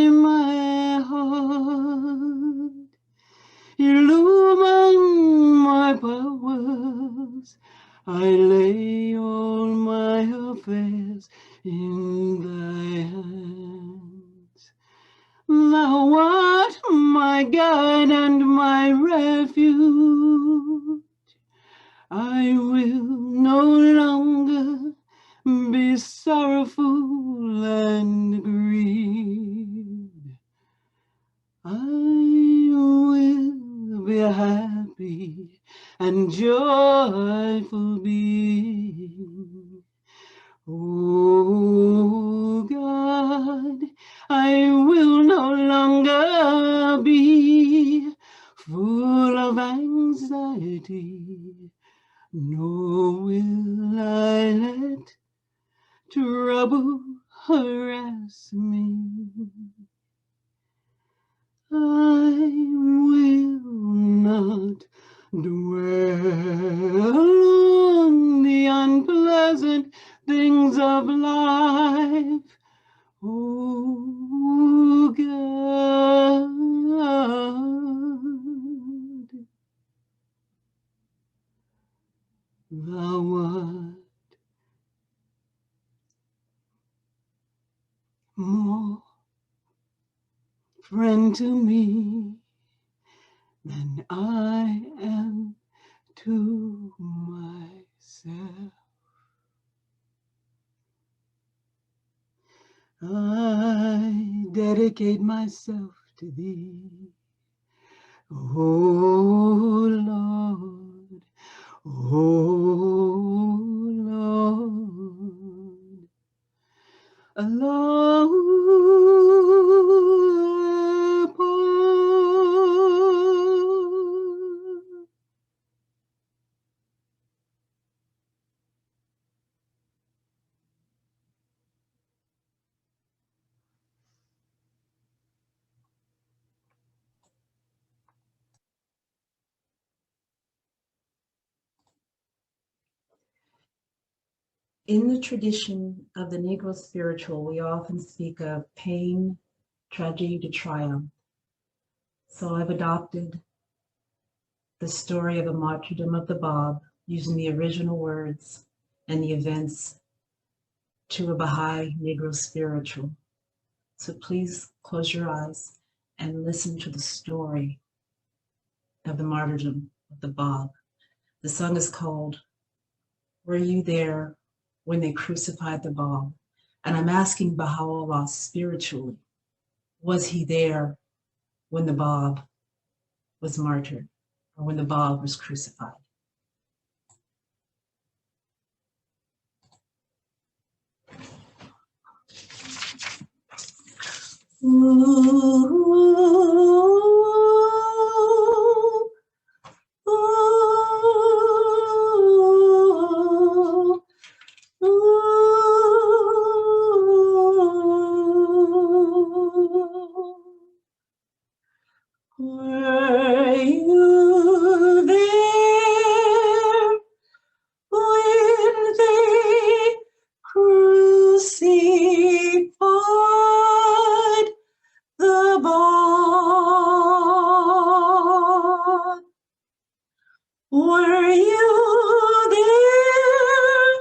my heart, illumine my powers. I lay all my affairs in thy hands. Thou art my guide and my refuge. I will no longer be sorrowful and grieved. I will be happy and joyful being. Oh God, I will no longer be full of anxiety, nor will I let trouble harass me. I will not dwell on the unpleasant things of life. Oh God, thou art more friend to me than I am to myself. I dedicate myself to thee, oh Lord, oh Lord, alone. In the tradition of the Negro spiritual, we often speak of pain, tragedy to triumph. So I've adopted the story of a martyrdom of the Bab using the original words and the events to a Baha'i Negro spiritual. So please close your eyes and listen to the story of the martyrdom of the Bab. The song is called, Were You There When They Crucified the Bab? And I'm asking Baha'u'llah spiritually, was he there when the Bab was martyred or when the Bab was crucified? Were you there when they crucified the Lord? Were you there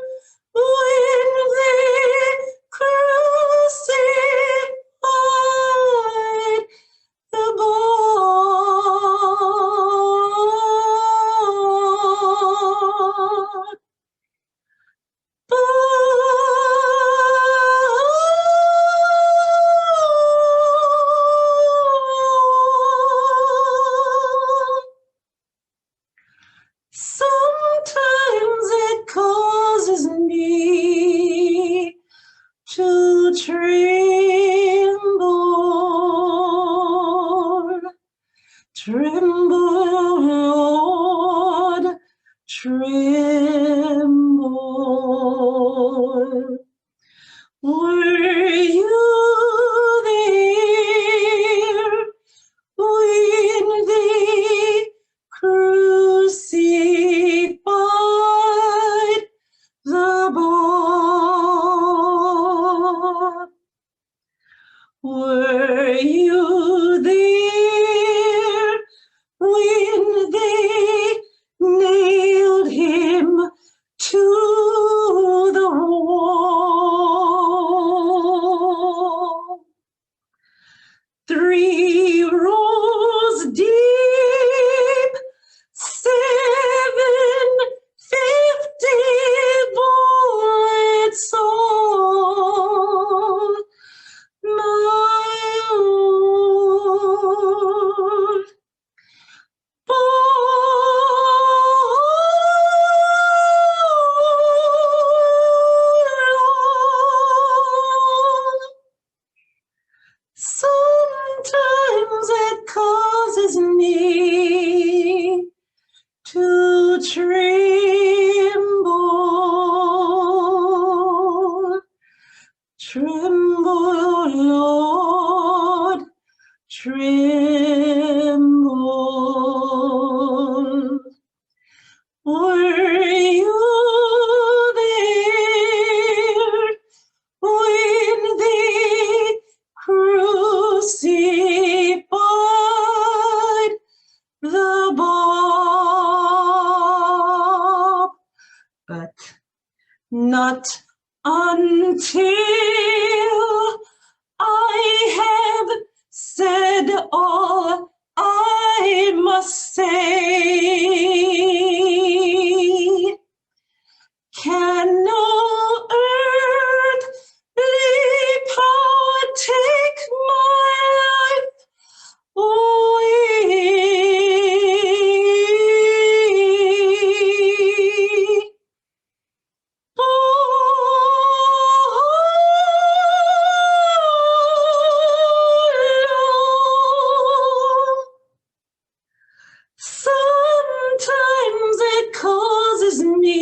when they crucified the Lord? Sometimes it causes me to tremble, tremble, Lord, tremble. Were you there when they crucified the Lord? Were you there when they nailed him to the wall? 3 rows deep, 750 bullets all, my Lord. Sometimes it causes me to tremble, tremble, Lord, tremble. Were you there when they crucified the Bob? But not until I have said all I must say. Can no earthly power take my life away? Sometimes it causes me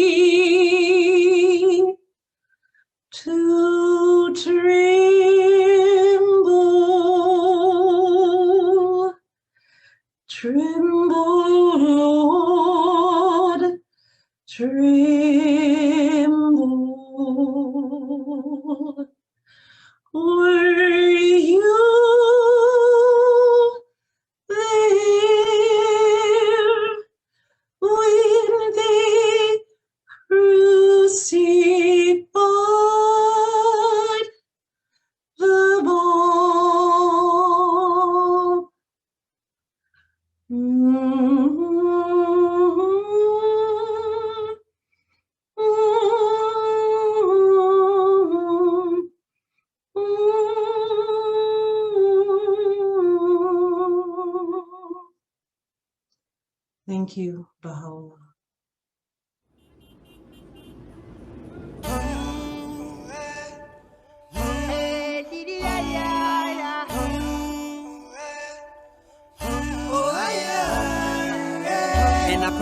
to tremble, tremble, Lord, tremble. Were you there when they crucified the Lord? Thank you, Baha'u'llah.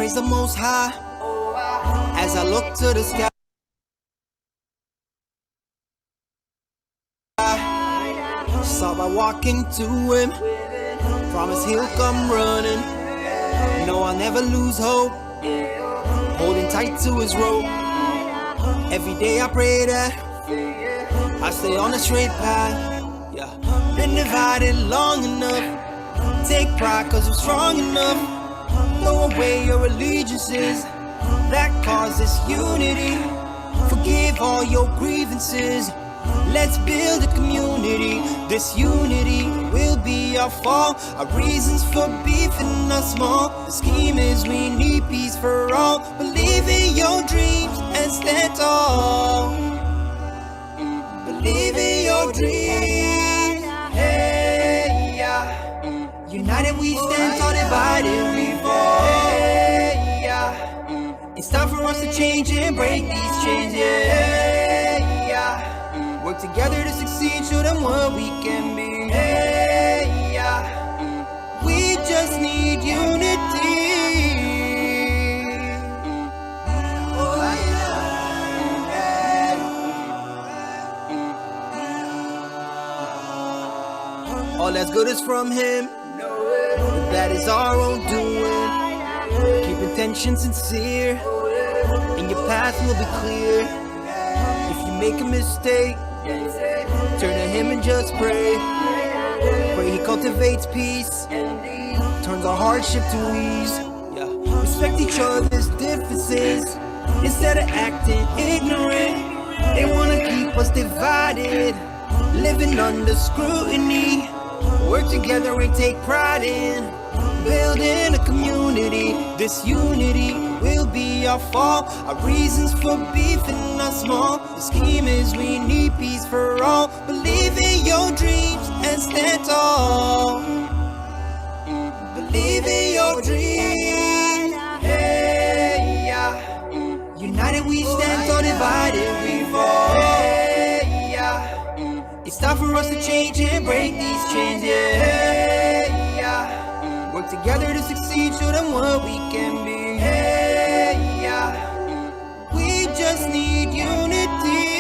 praise the Most High as I look to the sky. Saw by walking to him, promise he'll come running. No, I'll never lose hope, holding tight to his rope. Every day I pray that I stay on the straight path. Yeah, been divided long enough. Take pride cause I'm strong enough. Throw away your allegiances that cause this unity. Forgive all your grievances. Let's build a community. This unity will be our fall. Our reasons for beefing are small. The scheme is we need peace for all. Believe in your dreams and stand tall. Believe in your dreams. Hey, yeah. United we stand, tall, divided we fall. Hey, yeah. It's time for us to change and break these chains. Yeah, yeah. Work together to succeed, show them what we can be. Hey, yeah. We just need unity. All that's good is from him, but that is our own doing. Keep intention sincere, and your path will be clear. If you make a mistake, turn to him and just pray. Pray he cultivates peace, turns our hardship to ease. Yeah. Respect each other's differences instead of acting ignorant. They wanna keep us divided, living under scrutiny. Work together and take pride in building a community. This unity will be our fall. Our reasons for beefing are small. The scheme is we need peace for all. Believe in your dreams and stand tall. Believe in your dreams. Hey, yeah. United we stand, tall, divided we fall. Hey, yeah. It's time for us to change and break these chains. Yeah, yeah. Work together to succeed, show them what we can be. Hey, yeah. We just need unity.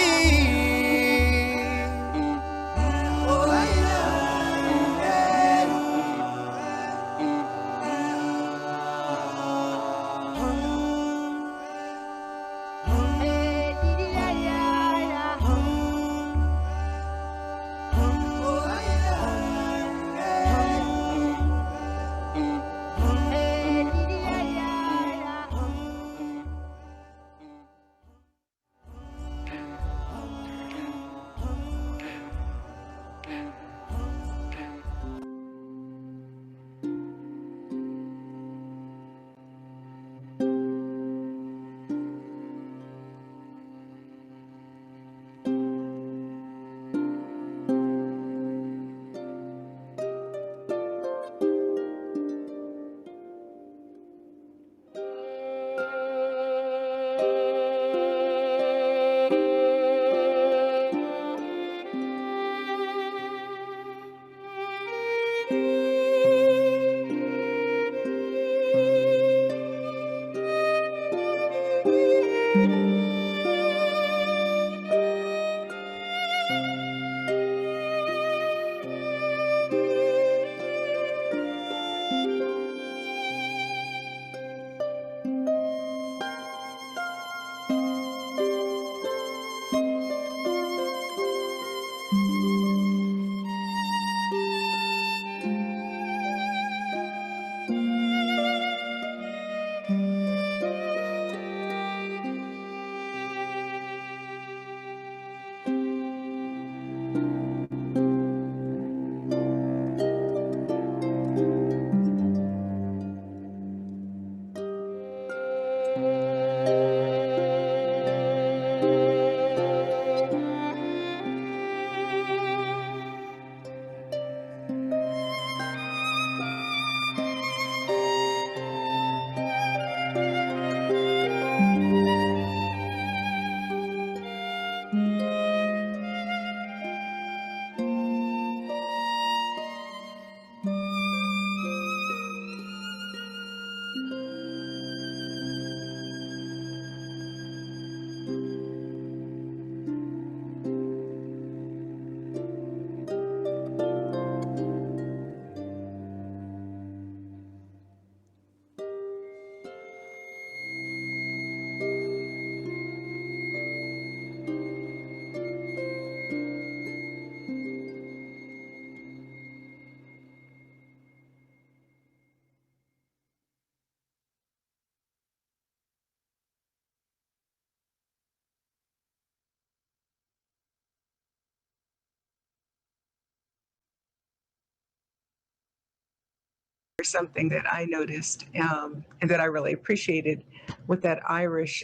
something that I noticed and that I really appreciated with that Irish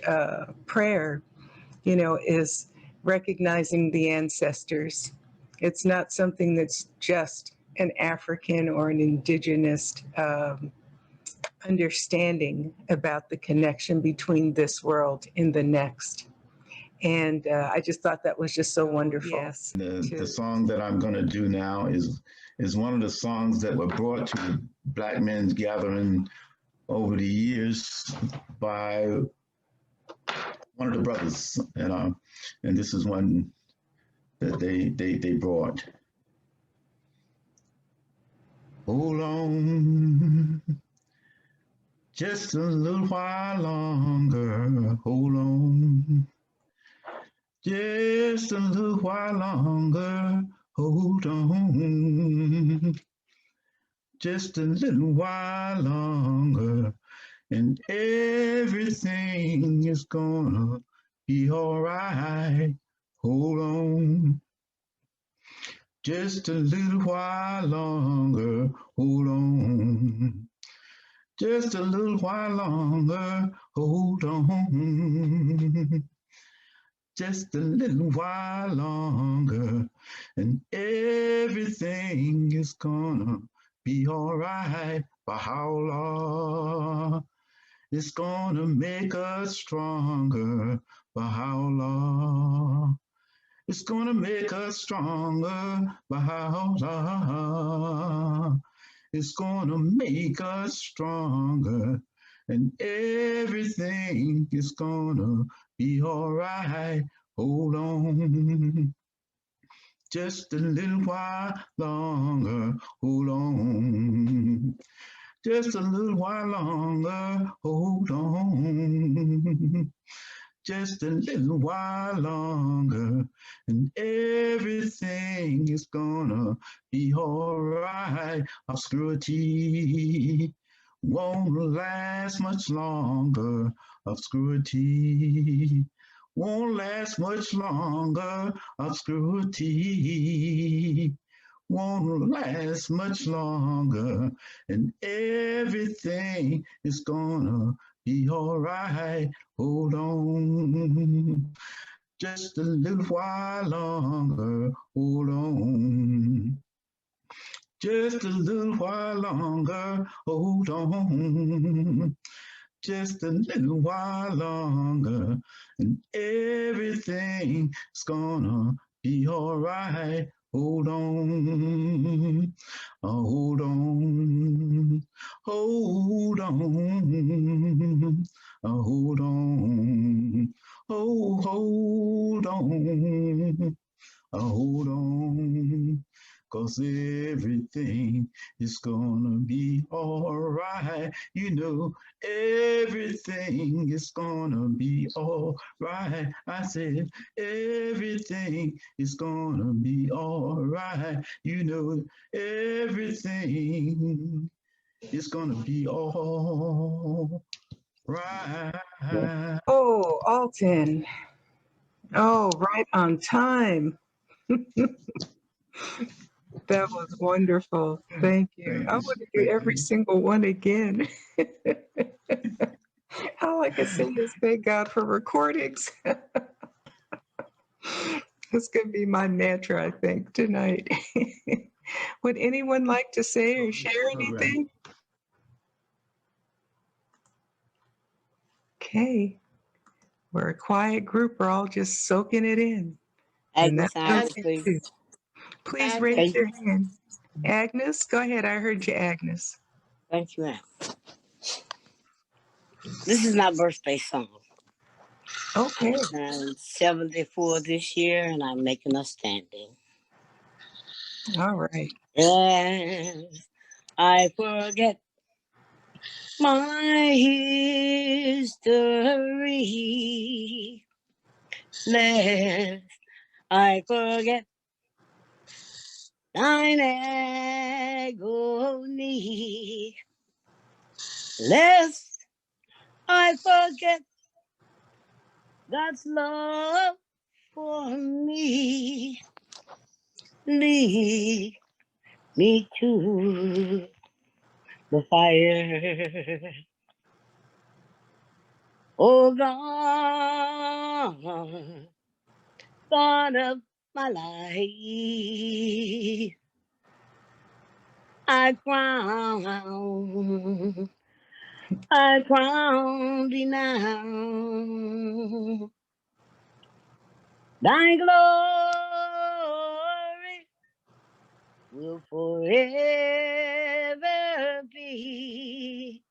prayer, is recognizing the ancestors. It's not something that's just an African or an indigenous understanding about the connection between this world and the next. And I just thought that was just so wonderful. Yes. The song that I'm going to do now is one of the songs that were brought to Black Men's Gathering over the years by one of the brothers, and this is one that they brought. Hold on, just a little while longer. Hold on, just a little while longer. Hold on, just a little while longer, and everything is gonna be all right. Hold on, just a little while longer. Hold on, just a little while longer. Hold on, just a little while longer, and everything is gonna be all right. Baha'u'llah is gonna make us stronger. Baha'u'llah is gonna make us stronger. Baha'u'llah is gonna make us stronger, and everything is gonna be all right. Hold on, just a little while longer. Hold on, just a little while longer. Hold on, just a little while longer, and everything is gonna be all right. Obscurity won't last much longer. Obscurity won't last much longer. Obscurity won't last much longer, and everything is gonna be all right. Hold on, just a little while longer. Hold on, just a little while longer. Hold on, just a little while longer, and everything's gonna be all right. Hold on, hold on, hold on, hold on, hold on, hold on, 'cause everything is gonna be all right. Everything is gonna be all right. I said everything is gonna be all right. Everything is gonna be all right. Oh, Alton. Oh, right on time. That was wonderful. Thank you. I want to do every single one again. All I can say is thank God for recordings. It's going to be my mantra, I think, tonight. Would anyone like to say or share anything? Okay. We're a quiet group. We're all just soaking it in. And that's okay too. Please raise your hand. Agnes, go ahead. I heard you, Agnes. Thank you, ma'am. This is my birthday song. Okay. I'm 74 this year, and I'm making a standing. All right. Yes, I forget my history. Lest I forget thine agony. Lest I forget God's love for me. Lead me to the fire. Oh God, God of my life, I crown thee now. Thy glory will forever be.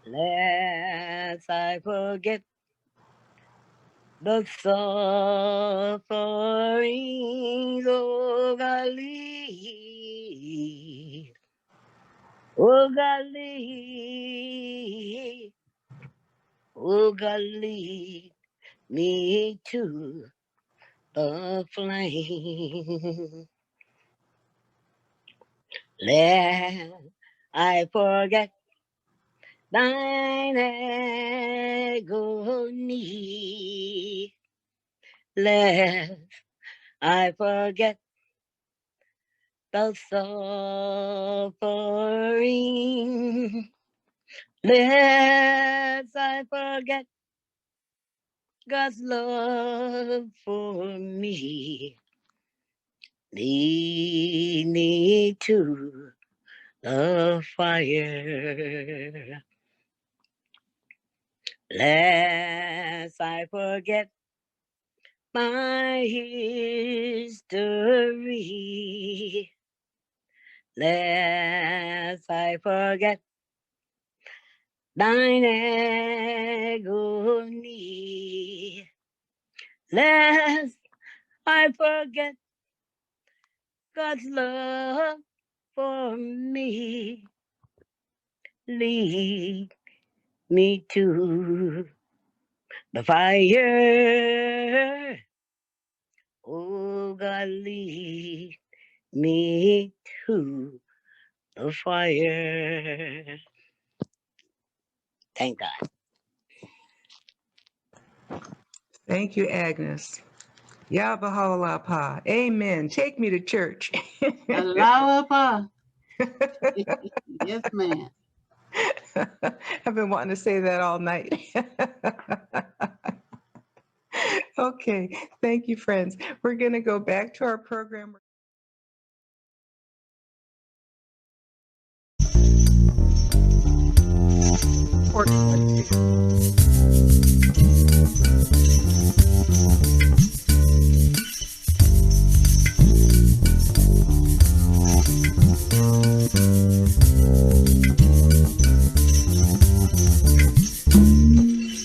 Lest I forget the sufferings, oh God, lead. Oh God, lead. Oh God, lead me to the flame. Lest I forget thine agony. Lest I forget the suffering. Lest I forget God's love for me. Lead me to the fire. Lest I forget my history. Lest I forget thine agony. Lest I forget God's love for me. Lead me to the fire. Oh God, lead me to the fire. Thank God. Thank you, Agnes. Ya Baha'u'llah Pa. Amen. Take me to church. Allow Pa. Yes, ma'am. I've been wanting to say that all night. Okay, thank you, friends. We're going to go back to our program.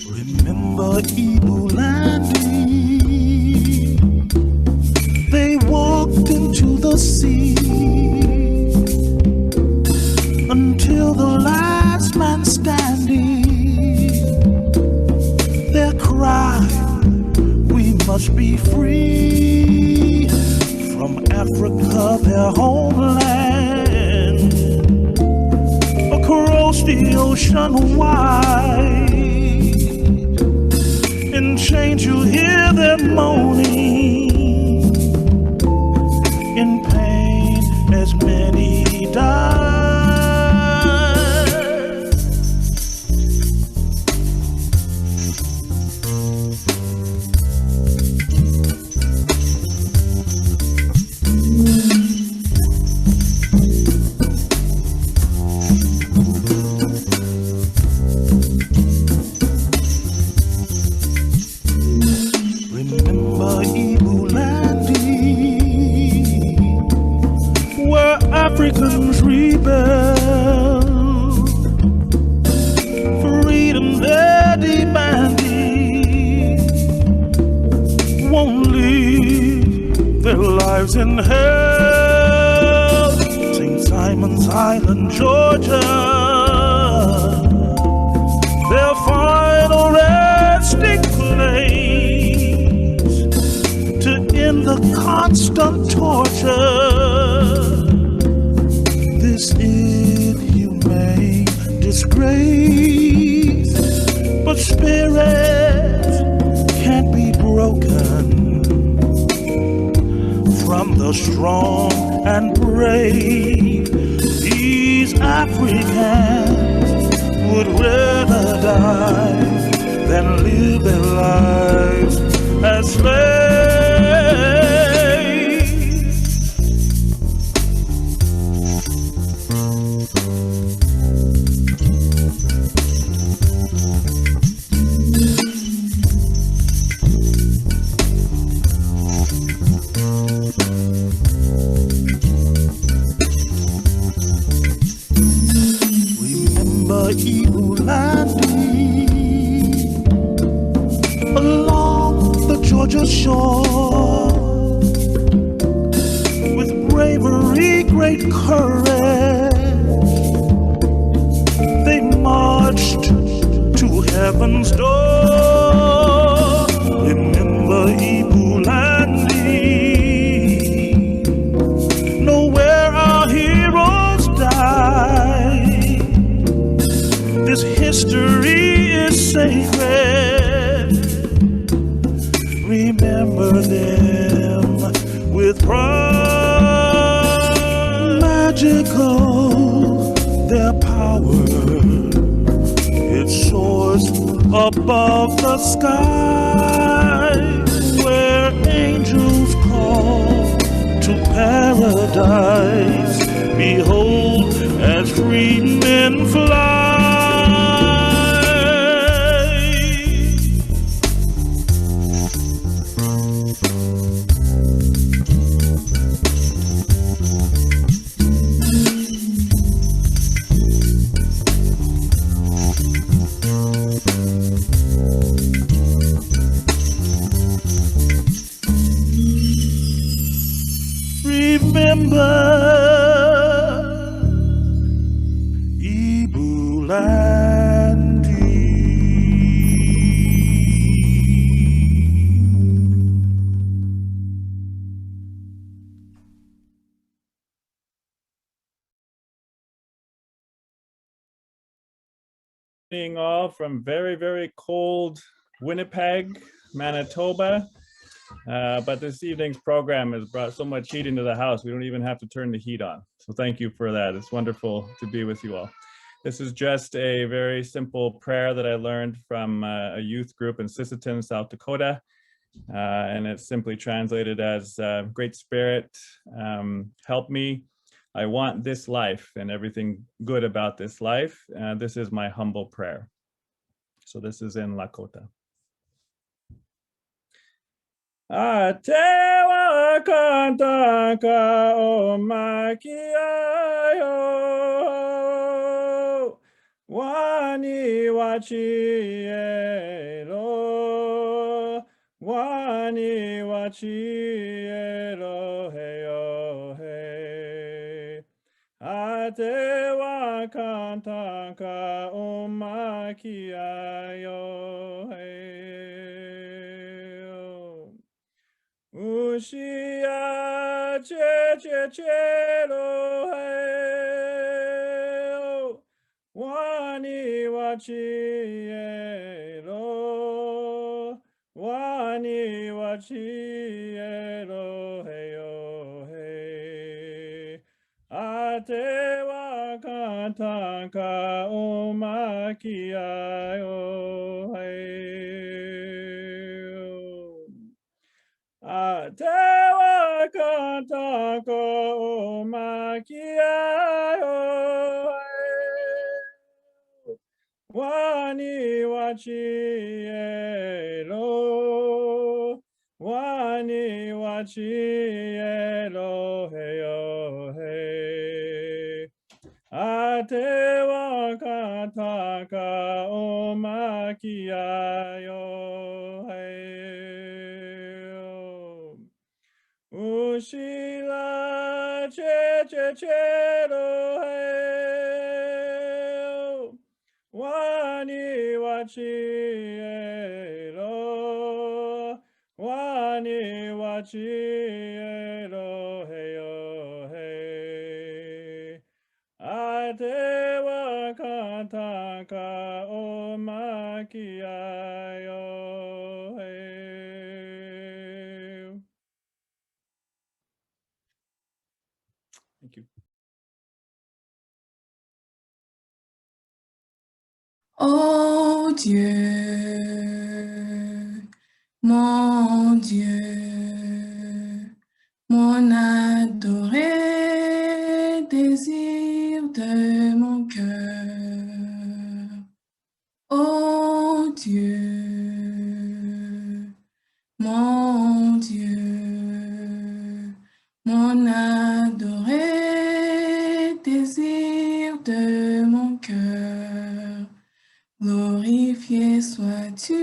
Remember Ibulandi, they walked into the sea until the last man standing. Their cry, we must be free from Africa, their homeland, across the ocean wide. In chains you hear them moaning, in pain as many die. Africans rebel, freedom they're demanding, won't live their lives in hell. St. Simon's Island, Georgia, their final resting place, to end the constant torture. This inhumane disgrace, but spirits can't be broken from the strong and brave. These Africans would rather die than live their lives as slaves. Remember Iulandi along the Georgia shore, with bravery, great courage, they marched to heaven's door. Remember Iulandi, know where our heroes died. This history is sacred. Remember them with pride. Magical, their power, it soars above the sky, where angels call to paradise. Behold, as free men fly. Remember Iulandi. Being all from very, very cold Winnipeg, Manitoba. But this evening's program has brought so much heat into the house, we don't even have to turn the heat on. So thank you for that. It's wonderful to be with you all. This is just a very simple prayer that I learned from a youth group in Sisseton, South Dakota. And it's simply translated as, Great Spirit, help me. I want this life and everything good about this life. This is my humble prayer. So this is in Lakota. Atewa kantaka o makiayo wani wachielo heyo he. Atewa kantaka o makiayo he. Ushia chelo he wani wachielo heyo he. Atewa kantanka umakiayo he. Atewa kantako umakiayo wani wachielo heyo he. Atewa kantaka umakiayo he. Ushila chelo he wani wachielo heyo he. Atewa kantaka umakiayo he. Thank you. Ô Dieu, mon adoré désir de mon cœur. Ô Dieu, mon adoré désir de mon cœur. Glorifié sois-tu,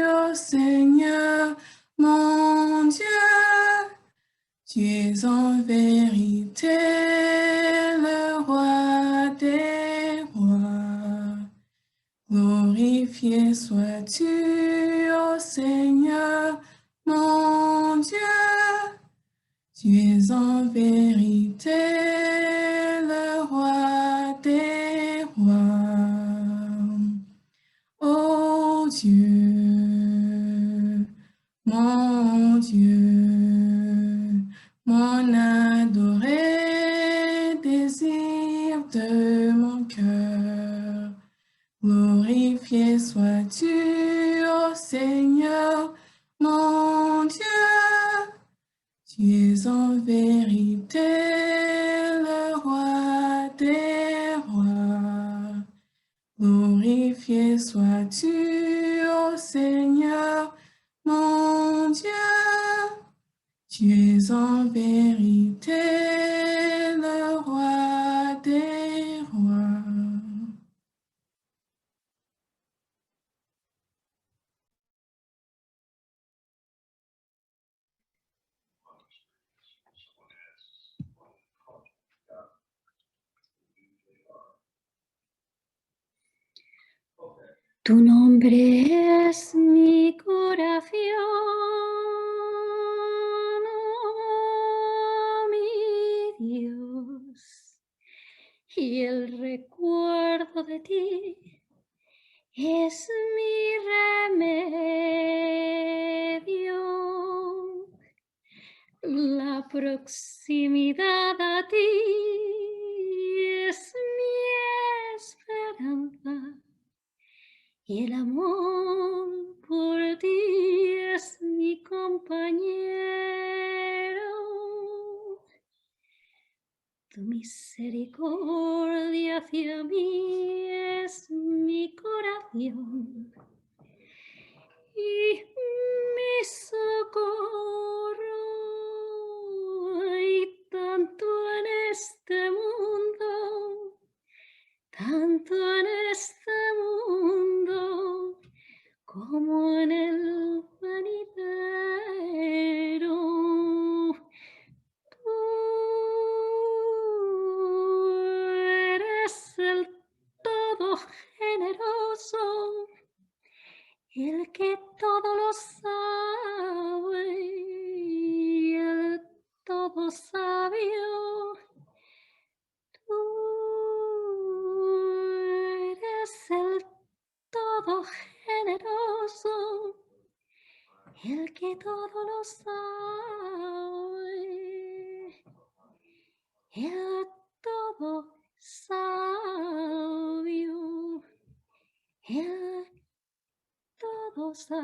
ô Seigneur, mon Dieu. Tu es en vérité le roi des rois. Glorifié sois-tu, ô Seigneur, mon Dieu. Tu es en vérité le roi des rois. Ô Dieu, mon adoré désir de mon cœur. Glorifié sois-tu, ô Seigneur, mon Dieu. Tu es en vérité le roi des rois. Glorifié sois-tu, ô Seigneur, mon Dieu. Tu es en vérité le roi des rois. Tu nombre es mi oración, oh mi Dios, y el recuerdo de ti es mi remedio. La proximidad a ti es mi esperanza. Y el amor por ti es mi compañero. Tu misericordia hacia mí es mi corazón y mi socorro. Y tanto en este mundo, tanto en este mundo, como en el venidero. Tú eres el todo generoso, el que todo lo sabe, y el todo sabio. Tú eres el todo generoso, el que todo lo sabe, el todo sabio, el todo sabio.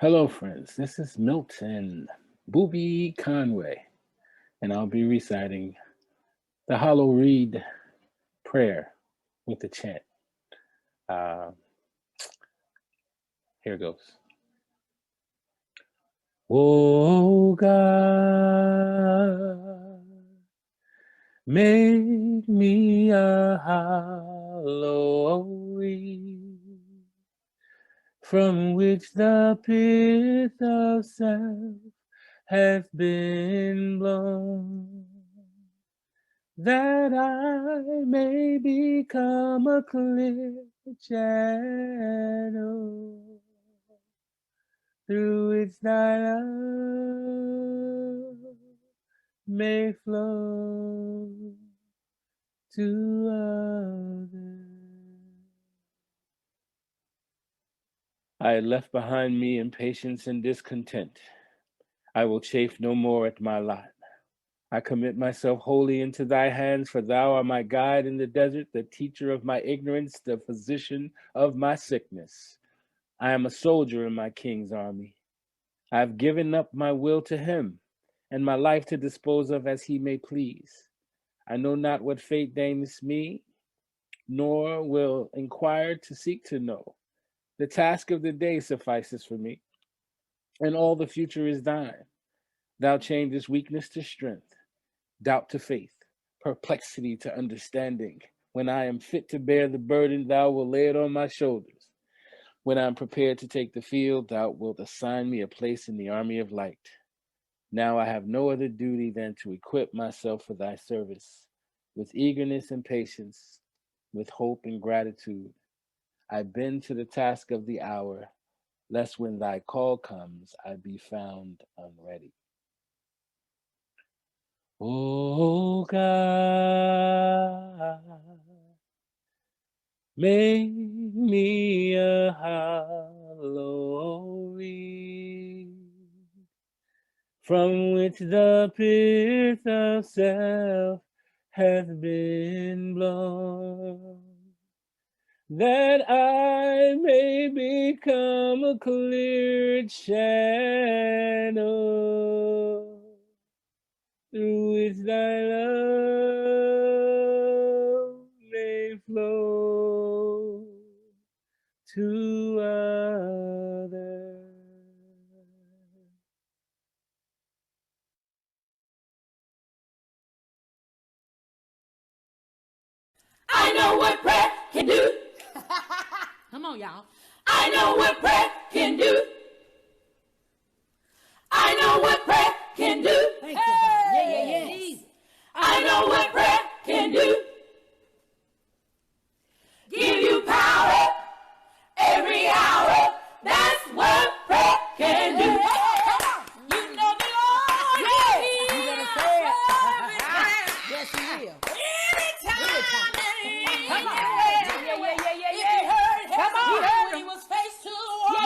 Hello, friends. This is Milton Booby Conway, and I'll be reciting the Hollow Reed prayer with the chant. Here goes. Oh God, make me a hollow reed, from which the pith of self hath been blown, that I may become a clear channel through which thy love may flow to others. I had left behind me impatience and discontent. I will chafe no more at my lot. I commit myself wholly into thy hands, for thou art my guide in the desert, the teacher of my ignorance, the physician of my sickness. I am a soldier in my king's army. I have given up my will to him, and my life to dispose of as he may please. I know not what fate deigns me, nor will inquire to seek to know. The task of the day suffices for me, and all the future is thine. Thou changest weakness to strength, doubt to faith, perplexity to understanding. When I am fit to bear the burden, thou wilt lay it on my shoulders. When I am prepared to take the field, thou wilt assign me a place in the army of light. Now I have no other duty than to equip myself for thy service, with eagerness and patience, with hope and gratitude. I bend to the task of the hour, lest when thy call comes, I be found unready. O God, make me a hollow reed, from which the pith of self hath been blown, that I may become a clear channel through which thy love may flow to others. I know what prayer can do. Come on, y'all. I know what prayer can do. I know what prayer can do. Thank you, God. Yes. I know what prayer can do. Give you power every hour. That's what prayer can do. You know the Lord. Yeah. You better say it. Yes, He will. Anytime. Come on. Come on. He was faced to the wall.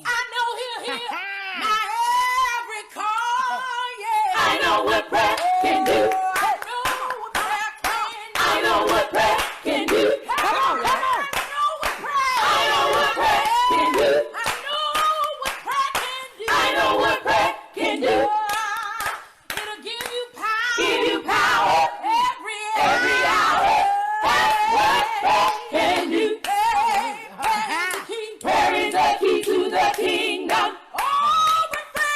I know He'll hear my every call. I know what prayer can do. I know what prayer can do. Come on, come on. I know what prayer can do. I know what prayer can do. It'll give you power. Give you power every hour. That's what prayer can do. Prayer is the key to the kingdom.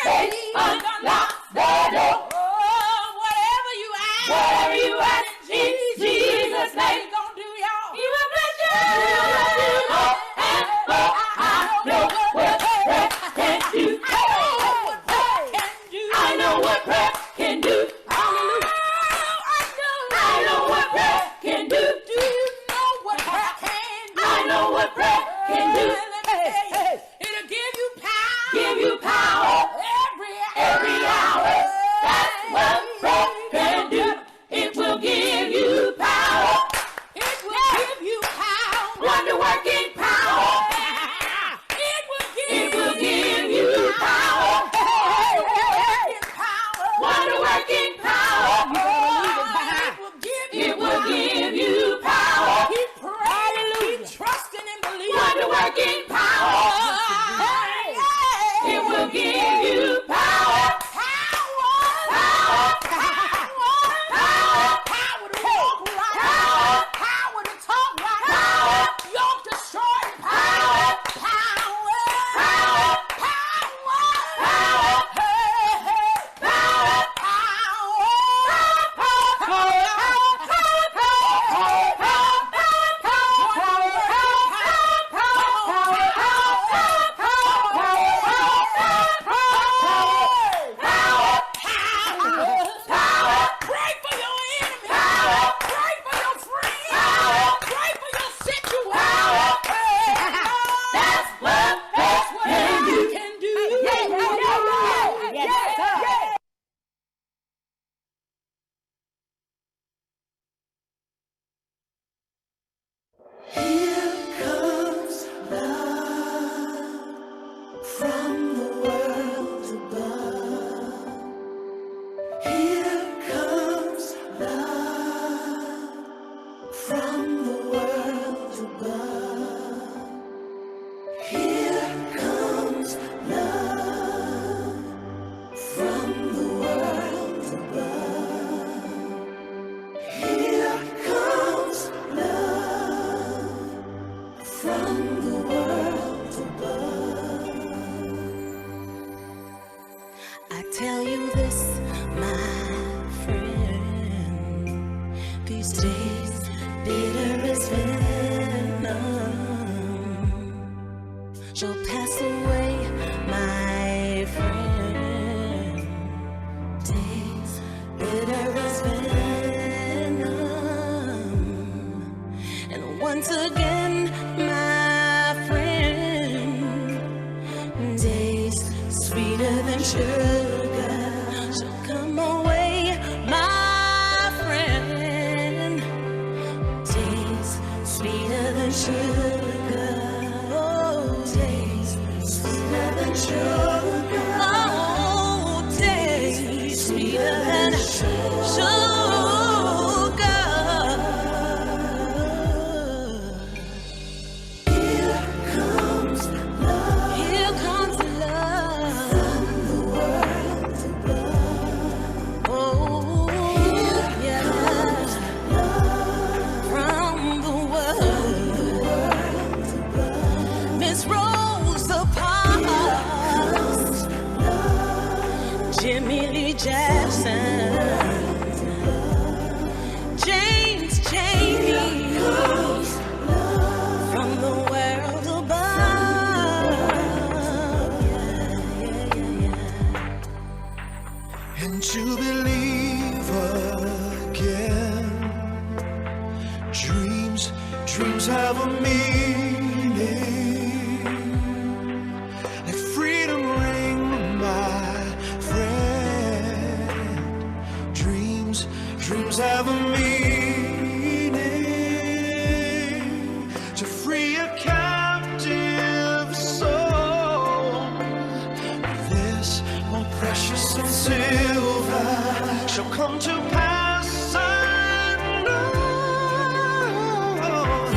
Faith unlocks the door. Whatever you ask in Jesus' name, He will bless you. And more. I know what prayer can do. I know what prayer can do. I know what prayer can do. Do you know what prayer can do? I know what prayer can do. It'll give you power. Give you power every hour. I tell you this, my friend, these days bitter as venom shall pass away, my friend. Days bitter as venom, and once again, my friend, days sweeter than sugar shall come away, my friend. Days sweeter than sugar. Oh, days sweeter than sugar. Oh, days sweeter than sugar. Here comes love. Here comes love. From the world above. Oh, yeah. From the world above. Miss Rosa Parks, Jimmy Lee Jackson, James James, from the world above. And to believe again, dreams have a meaning. Let freedom ring, my friend. Dreams have a meaning. To free a captive soul, this more precious than silver shall come to pass. I know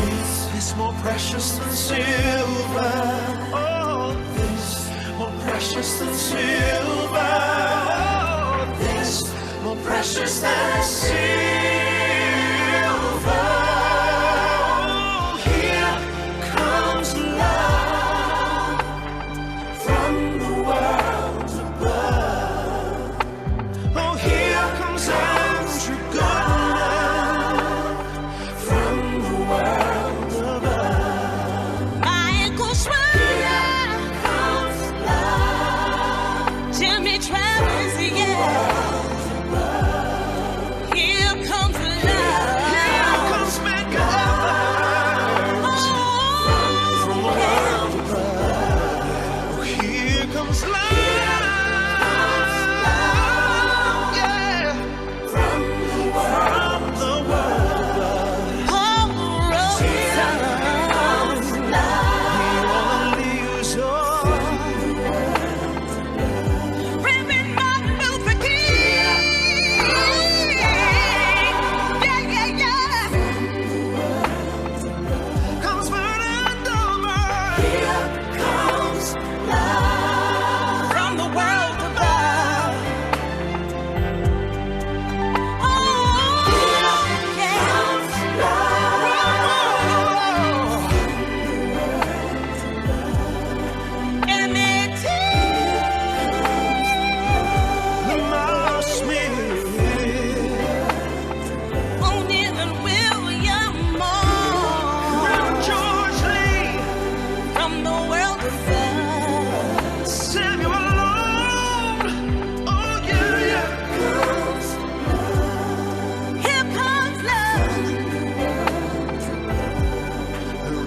this more precious than silver. Oh, this more precious than silver. Oh, this more precious than silver. Oh, here comes love from the world above. Oh, here comes Andrew Goodman from the world above. Michael Schreier, Comes love. Jimmy Travis, yeah. Here comes love. Here comes Medgar Evers from the world above. Oh, here comes love. Yeah. From the world above. Oh, Rosa. Here comes love. Here on the leaves of Reverend Martin Luther King. Yeah, yeah, yeah. comes Fernando Mar. Here comes love. From the world above. Oh, yeah. Comes love. M.A.T. Lamar Smith. O'Neill and William Moore. George Lee. From the world above. Samuel Long. Oh, yeah, yeah. Here comes love.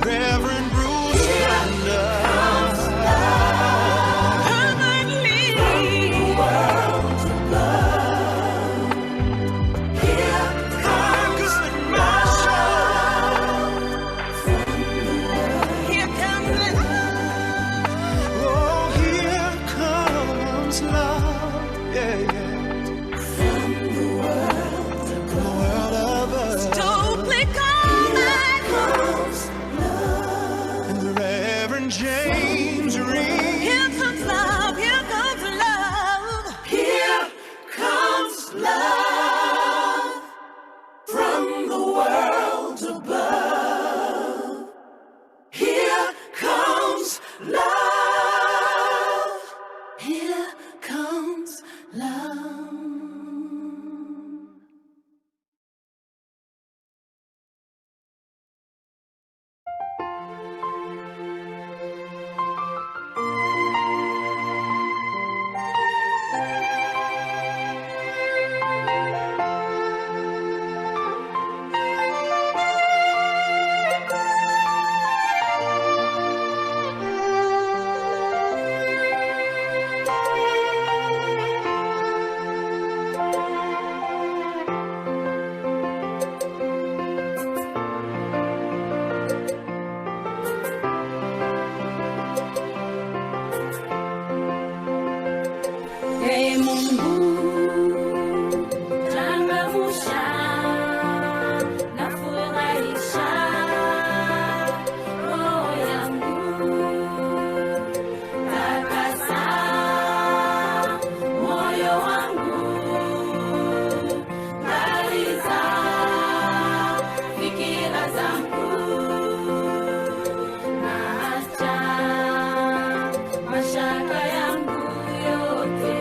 Reverend Bruce Banner. Herbert Lee. Here comes Marshall. Here comes love. Oh, here comes love. Yeah, yeah. From the world above. Duplicate. And the Reverend James Reed. Here comes love. Here comes love. Here comes love from the world above. Here comes love. Here comes Ee Mungu, changamsha na furahisha roho yangu, takasa moyo wangu, ngaliza fikira zangu, naacha mashaka yangu yote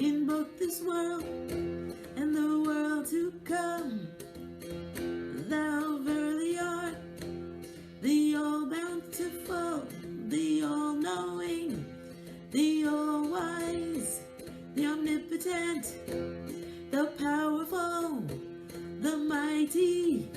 in both this world and the world to come. Thou verily art the all-bountiful, the all-knowing, the all-wise, the omnipotent, the powerful, the mighty,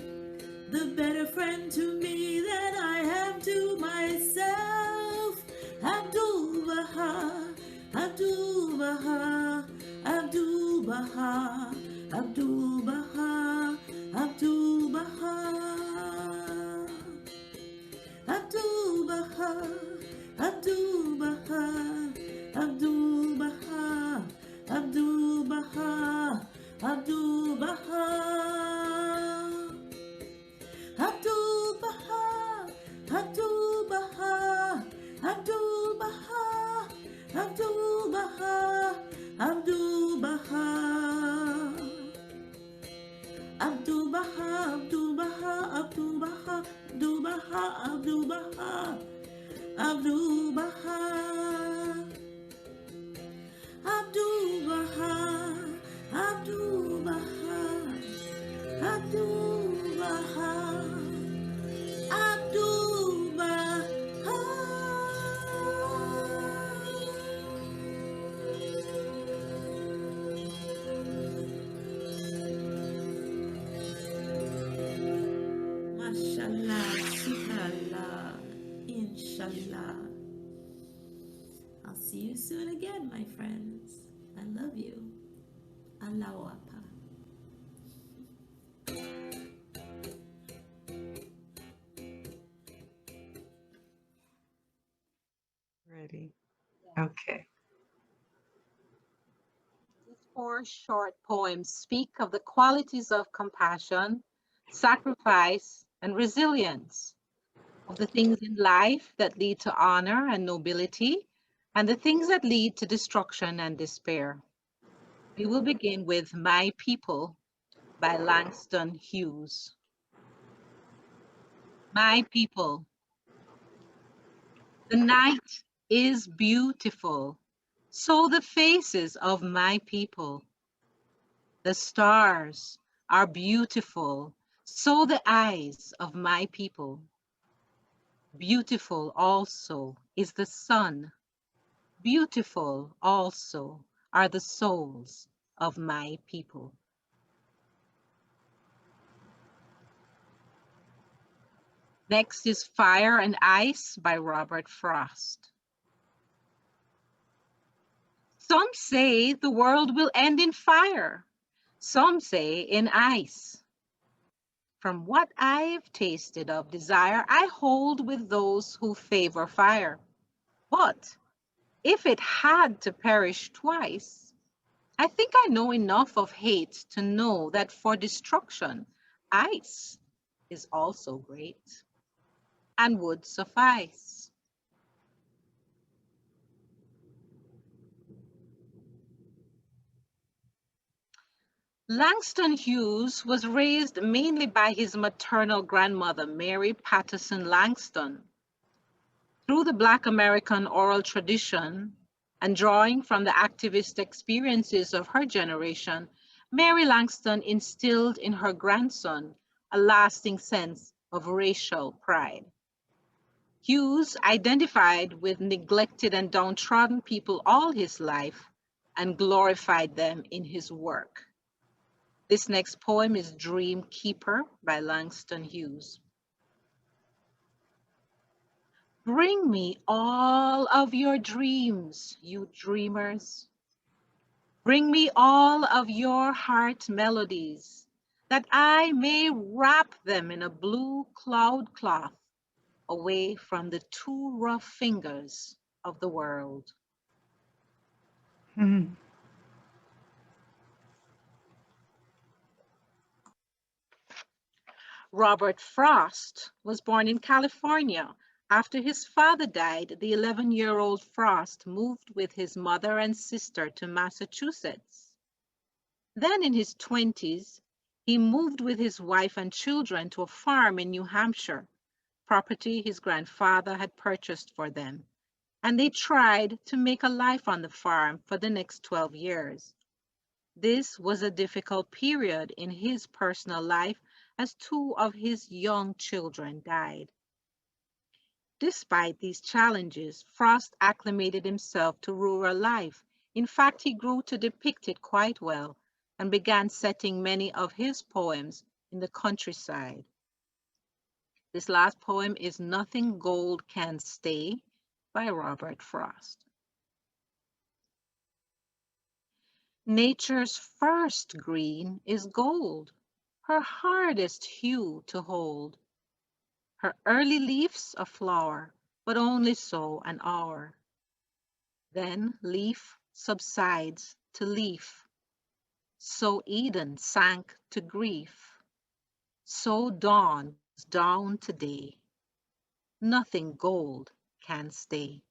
the better friend to me than I am to myself. Abdul-Baha, Abdul-Baha, Abdul-Baha, Abdul-Baha, Abdul-Baha. Abdul-Baha, Abdul-Baha, Abdul-Baha, Abdul-Baha, Abdul-Baha, Abdul-Baha, Abdul-Baha, Abdul-Baha, Abdul-Baha, Abdul-Baha, Abdul-Baha, Abdul-Baha, Abdul-Baha, Abdul-Baha, Abdul-Baha, Abdul-Baha, Abdul-Baha, Abdul-Baha, Abdul-Baha, Mashallah, subhanallah, inshallah. I'll see you soon again, my friends. I love you. Allahu Akbar. Ready? Okay. These 4 short poems speak of the qualities of compassion, sacrifice, and resilience, of the things in life that lead to honor and nobility, and the things that lead to destruction and despair. We will begin with My People by Langston Hughes. My people. The night is beautiful, so the faces of my people. The stars are beautiful, so the eyes of my people. Beautiful also is the sun. Beautiful also are the souls of my people. Next is Fire and Ice by Robert Frost. Some say the world will end in fire. Some say in ice. From what I've tasted of desire, I hold with those who favor fire. But if it had to perish twice, I think I know enough of hate to know that for destruction, ice is also great and would suffice. Langston Hughes was raised mainly by his maternal grandmother, Mary Patterson Langston. Through the Black American oral tradition and drawing from the activist experiences of her generation, Mary Langston instilled in her grandson a lasting sense of racial pride. Hughes identified with neglected and downtrodden people all his life and glorified them in his work. This next poem is Dream Keeper by Langston Hughes. Bring me all of your dreams, you dreamers. Bring me all of your heart melodies, that I may wrap them in a blue cloud cloth away from the too rough fingers of the world. Robert Frost was born in California. After his father died, the 11-year-old Frost moved with his mother and sister to Massachusetts. Then in his 20s, he moved with his wife and children to a farm in New Hampshire, property his grandfather had purchased for them. and they tried to make a life on the farm for the next 12 years. This was a difficult period in his personal life as 2 of his young children died. Despite these challenges, Frost acclimated himself to rural life. In fact, he grew to depict it quite well and began setting many of his poems in the countryside. This last poem is Nothing Gold Can Stay by Robert Frost. Nature's first green is gold, her hardest hue to hold. Her early leaves a flower, but only so an hour. Then leaf subsides to leaf. So Eden sank to grief. So dawn goes down to day. Nothing gold can stay.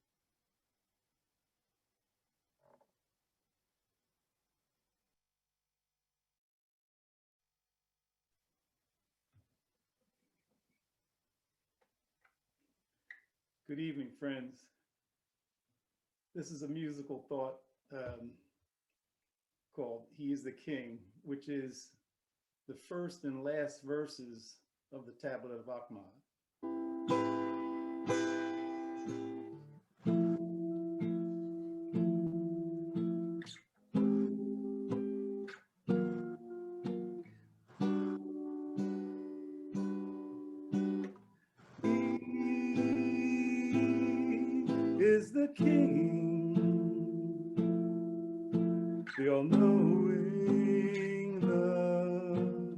Good evening, friends. This is a musical thought called He is the King, which is the first and last verses of the Tablet of Akhmat. Is the King, the all-knowing, the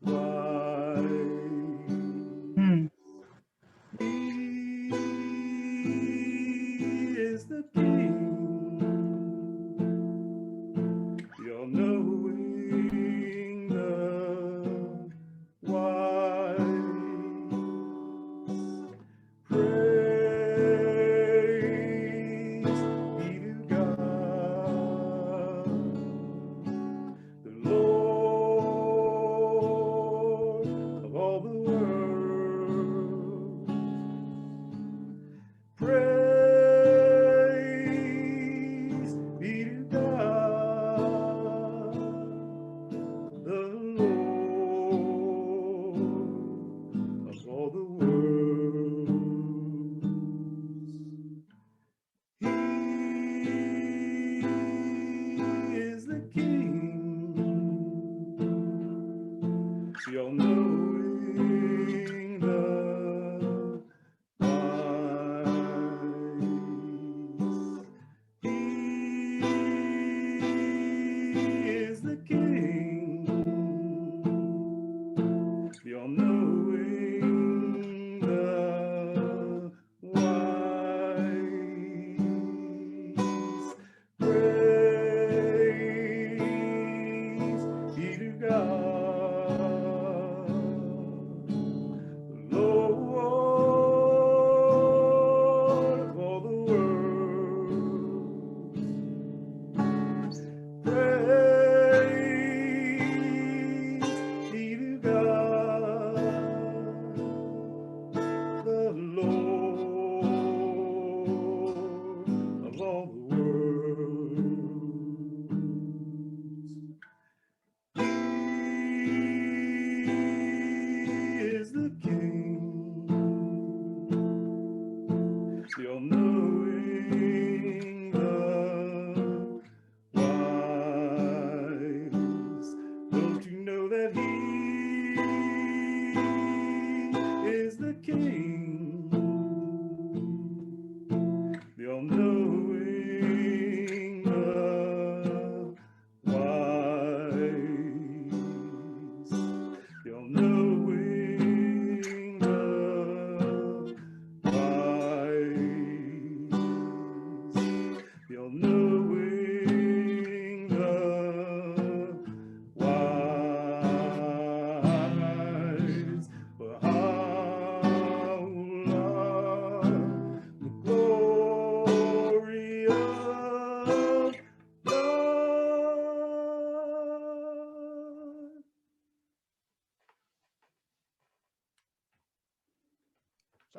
wise. He is the King, the all-knowing, the wise. Praise be to God.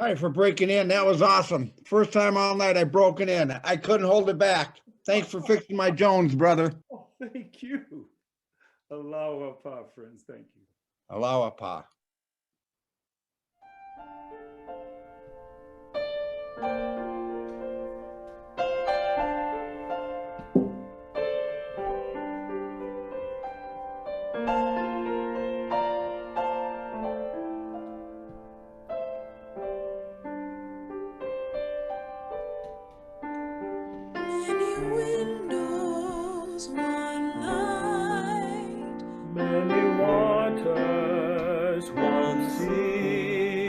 Hi, for breaking in. That was awesome. First time all night I broke it in. I couldn't hold it back. Thanks for fixing my Jones, brother. Oh, thank you. Allow Pa, friends. Thank you. Allow Pa. Many waters, one sea,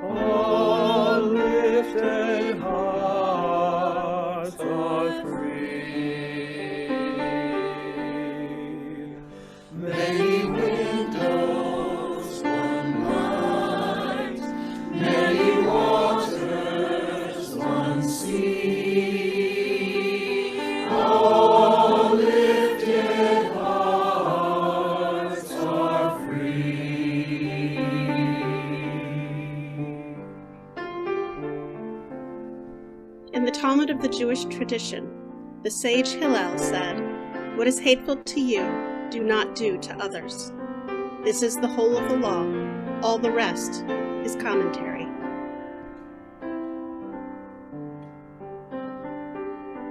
all lifted hearts are free. Many windows, one light, many waters, one sea, all lifted hearts are free. In the Talmud of the Jewish tradition, the sage Hillel said, "What is hateful to you, do not do to others." This is the whole of the law. All the rest is commentary.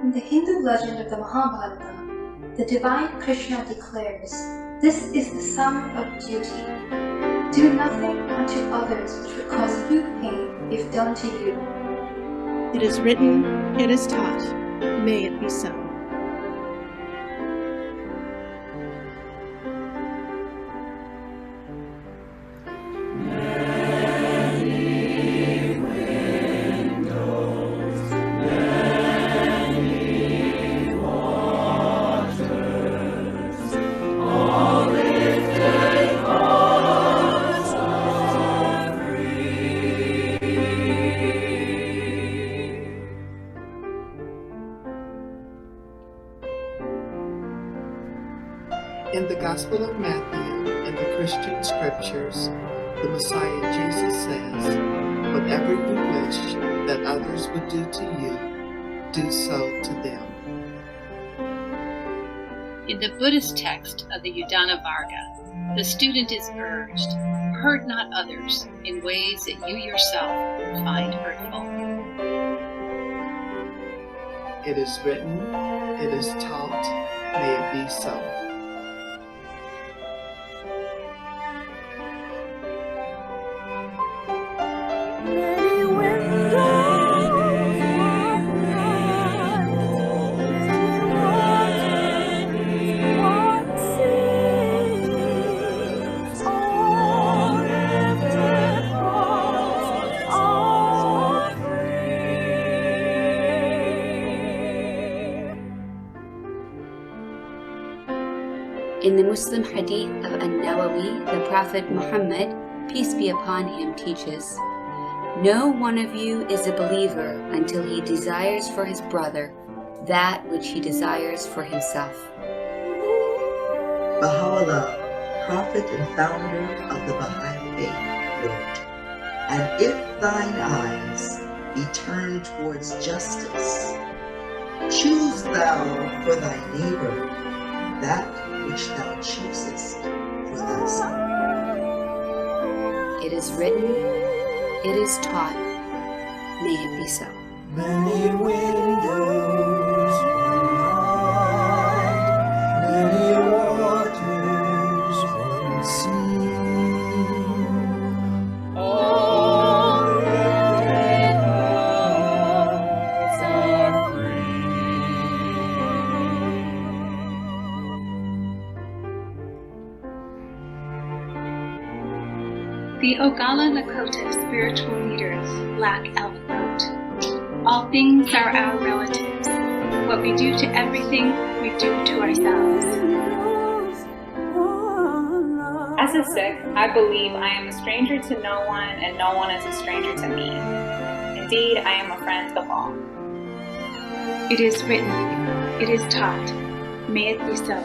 In the Hindu legend of the Mahabharata, the divine Krishna declares, "This is the sum of duty. Do nothing unto others which would cause you pain if done to you." It is written, it is taught, may it be so. In the Gospel of Matthew and the Christian scriptures, the Messiah Jesus says, "Whatever you wish that others would do to you, do so to them." In the Buddhist text of the Udana Varga, the student is urged, "Hurt not others in ways that you yourself find hurtful." It is written, it is taught, may it be so. In the Muslim hadith of An-Nawawi, the Prophet Muhammad, peace be upon him, teaches, "No one of you is a believer until he desires for his brother that which he desires for himself." Baha'u'llah, prophet and founder of the Bahá'í faith, wrote, "And if thine eyes be turned towards justice, choose thou for thy neighbor that which thou choosest for thyself." It is written, it is taught, may it be so. Many windows, one light, many waters, one sea, all lifted hearts are free. The Oghala Lakota spiritual leaders, Black Elf, wrote, "All things are our relatives. What we do to everything, we do to ourselves." As a Sikh, I believe I am a stranger to no one and no one is a stranger to me. Indeed, I am a friend of all. It is written, it is taught, may it be so.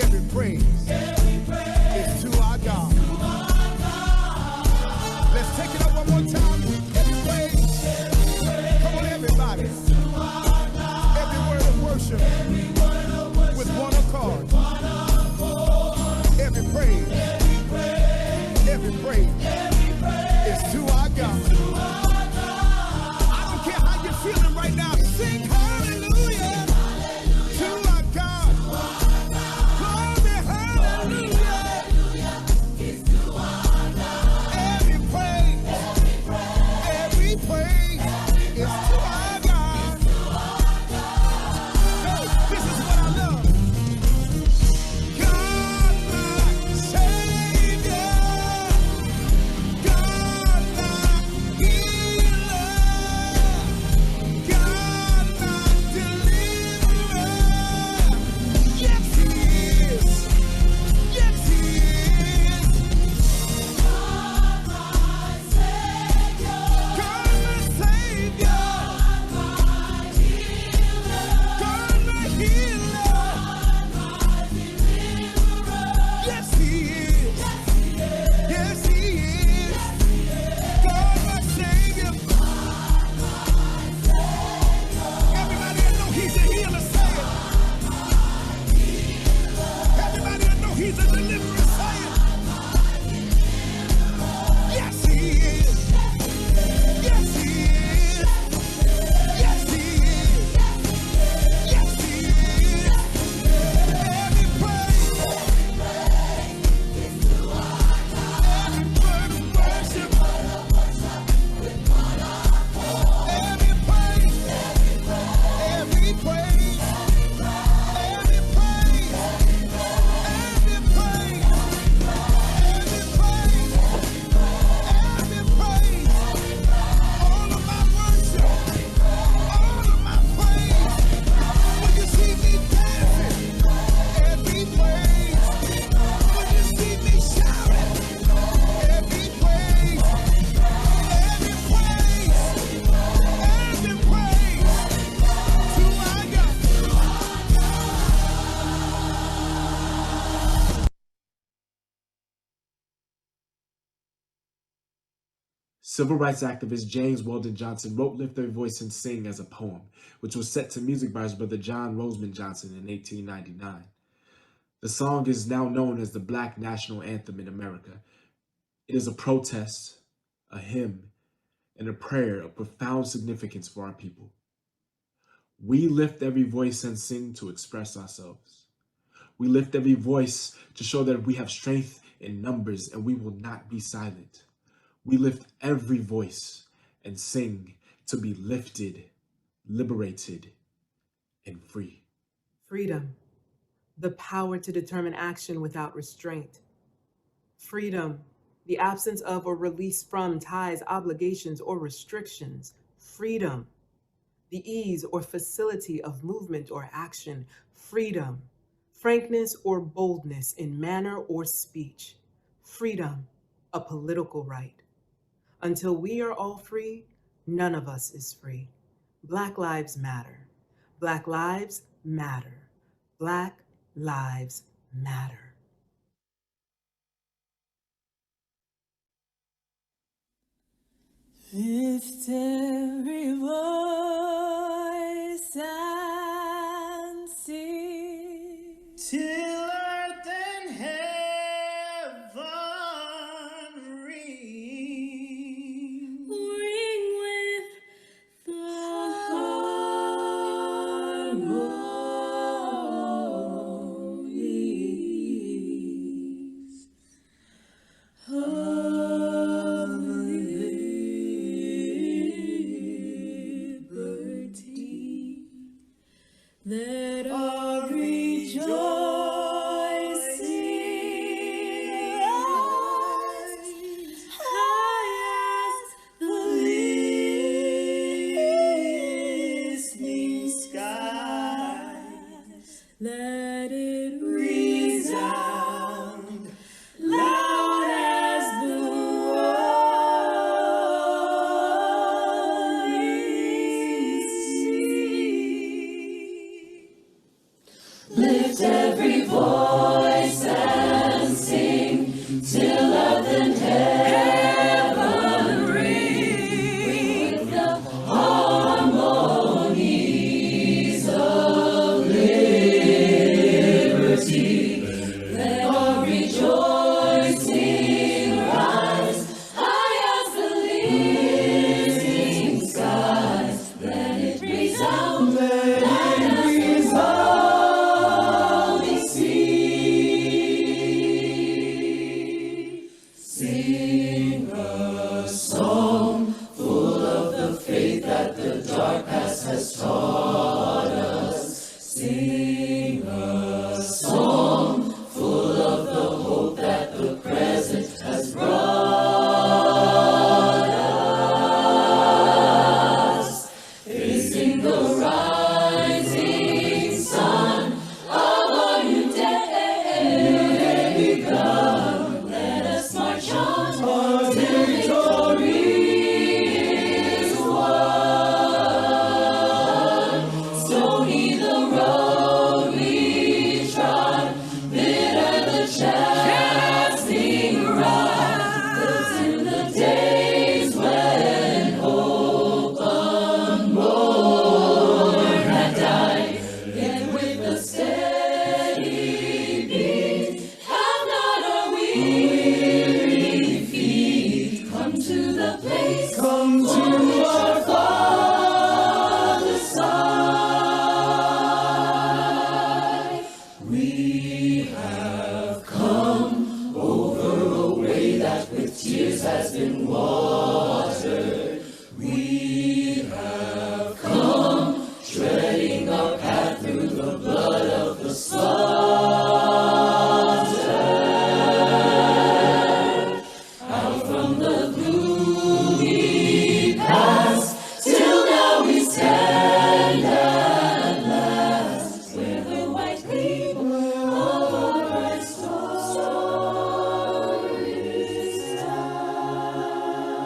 Every praise is to our God. Civil rights activist James Weldon Johnson wrote Lift Every Voice and Sing as a poem, which was set to music by his brother John Roseman Johnson in 1899. The song is now known as the Black National Anthem in America. It is a protest, a hymn, and a prayer of profound significance for our people. We lift every voice and sing to express ourselves. We lift every voice to show that we have strength in numbers and we will not be silent. We lift every voice and sing to be lifted, liberated, and free. Freedom, the power to determine action without restraint. Freedom, the absence of or release from ties, obligations, or restrictions. Freedom, the ease or facility of movement or action. Freedom, frankness or boldness in manner or speech. Freedom, a political right. Until we are all free, none of us is free. Black lives matter. Black lives matter. Black lives matter. Lift every voice and sing till earth and heaven ring. Ring with the harmonies of liberty. Let our rejoicing rise high as the listening skies. Let it resound loud as the roaring sea. Lift every voice and sing till earth and heaven ring with the harmonies of liberty. Let our rejoicing rise high as the listening skies. Let it resound loud as the roaring sea. Sing a song full of the faith that the dark past has taught us. Sing a song full of the hope that the present has brought us. Facing the rising sun of our new day begun. Let us march on till victory is won. Stony the road we trod, bitter the chasing rod. Lives in the days when hope unborn had died. Yet with a steady beat, have not our weary feet come to the place, come to our Father's side. We have come over a way that with tears has been watered. We have come treading our path through the blood of the slaughtered. Out from the gloomy past, till now we stand at last, where the white gleam of our bright star is down.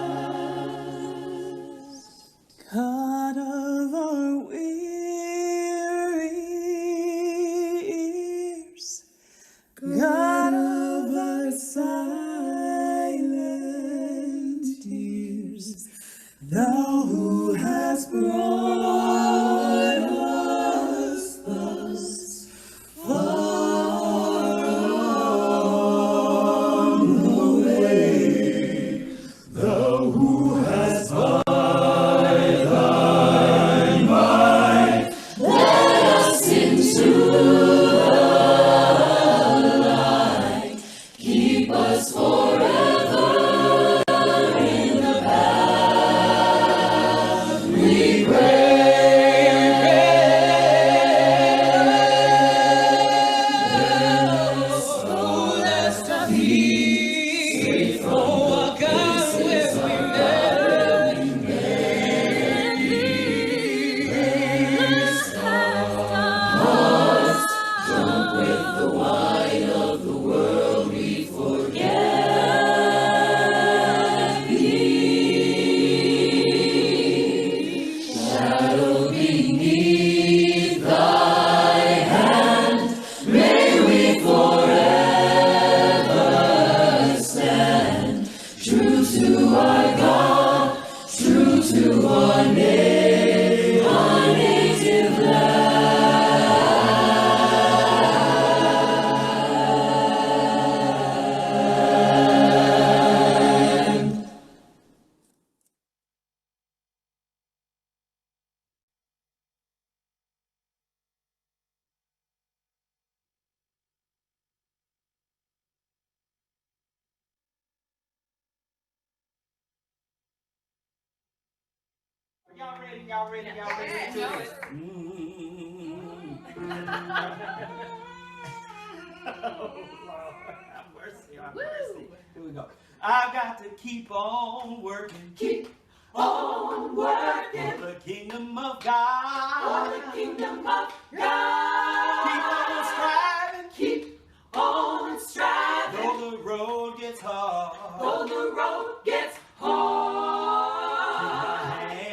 Y'all ready? Y'all ready? Y'all ready? Yeah, know it. Oh, Lord, have mercy, have mercy. Here we go. I've got to keep on working. Keep on working. For the kingdom of God. For the kingdom of God. Keep on striving. Keep on striving. Though the road gets hard. Though the road gets hard.